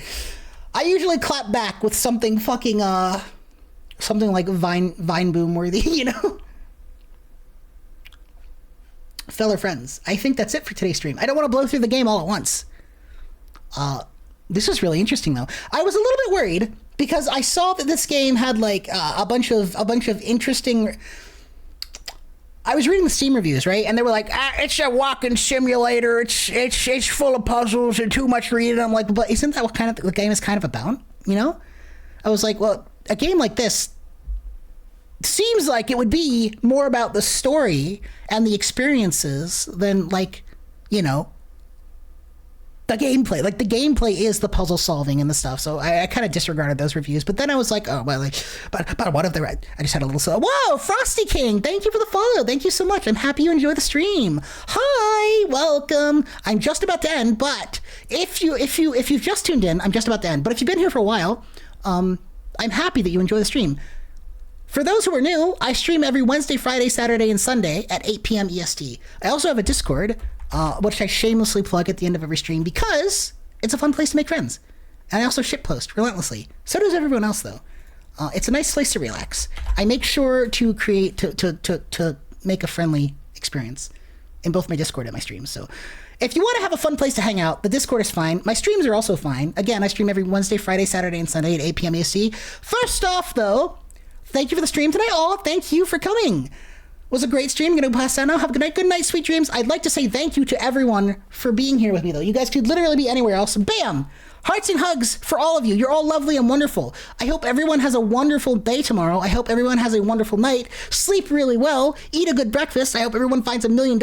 I usually clap back with something fucking something like Vine Boom worthy, Fellow friends, I think that's it for today's stream. I don't want to blow through the game all at once. This is really interesting, though. I was a little bit worried because I saw that this game had like a bunch of interesting. I was reading the Steam reviews, right, and they were like, "It's a walking simulator. It's full of puzzles and too much reading." I'm like, "But isn't that what kind of the game is kind of about?" I was like, "Well, a game like this seems like it would be more about the story and the experiences than the gameplay. Like the gameplay is the puzzle solving and the stuff." So I kind of disregarded those reviews. But then I was like, oh well, but what if they're right? I just had a little whoa, Frosty King, thank you for the follow. Thank you so much. I'm happy you enjoy the stream. Hi, welcome. I'm just about to end, but if you've just tuned in, I'm just about to end. But if you've been here for a while, I'm happy that you enjoy the stream. For those who are new, I stream every Wednesday, Friday, Saturday, and Sunday at 8 p.m. EST. I also have a Discord, which I shamelessly plug at the end of every stream because it's a fun place to make friends. And I also shitpost relentlessly. So does everyone else, though. It's a nice place to relax. I make sure to create, to make a friendly experience in both my Discord and my streams. So if you want to have a fun place to hang out, the Discord is fine. My streams are also fine. Again, I stream every Wednesday, Friday, Saturday, and Sunday at 8 p.m. EST. First off, though, thank you for the stream tonight, all. Thank you for coming. It was a great stream. I'm going to pass out now. Have a good night. Good night, sweet dreams. I'd like to say thank you to everyone for being here with me, though. You guys could literally be anywhere else. Bam! Hearts and hugs for all of you. You're all lovely and wonderful. I hope everyone has a wonderful day tomorrow. I hope everyone has a wonderful night. Sleep really well. Eat a good breakfast. I hope everyone finds $1 million.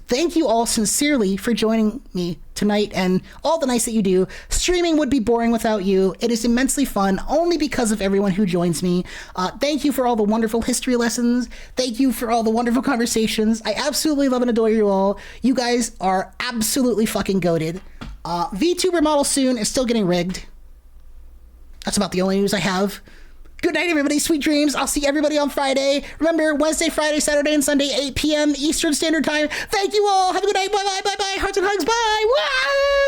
Thank you all sincerely for joining me tonight and all the nights that you do. Streaming would be boring without you. It is immensely fun only because of everyone who joins me. Thank you for all the wonderful history lessons. Thank you for all the wonderful conversations. I absolutely love and adore you all. You guys are absolutely fucking goated. VTuber model soon is still getting rigged. That's about the only news I have. Good night, everybody. Sweet dreams. I'll see everybody on Friday. Remember, Wednesday, Friday, Saturday, and Sunday, 8 p.m. Eastern Standard Time. Thank you all. Have a good night. Bye-bye. Bye-bye. Hearts and hugs. Bye. Wow!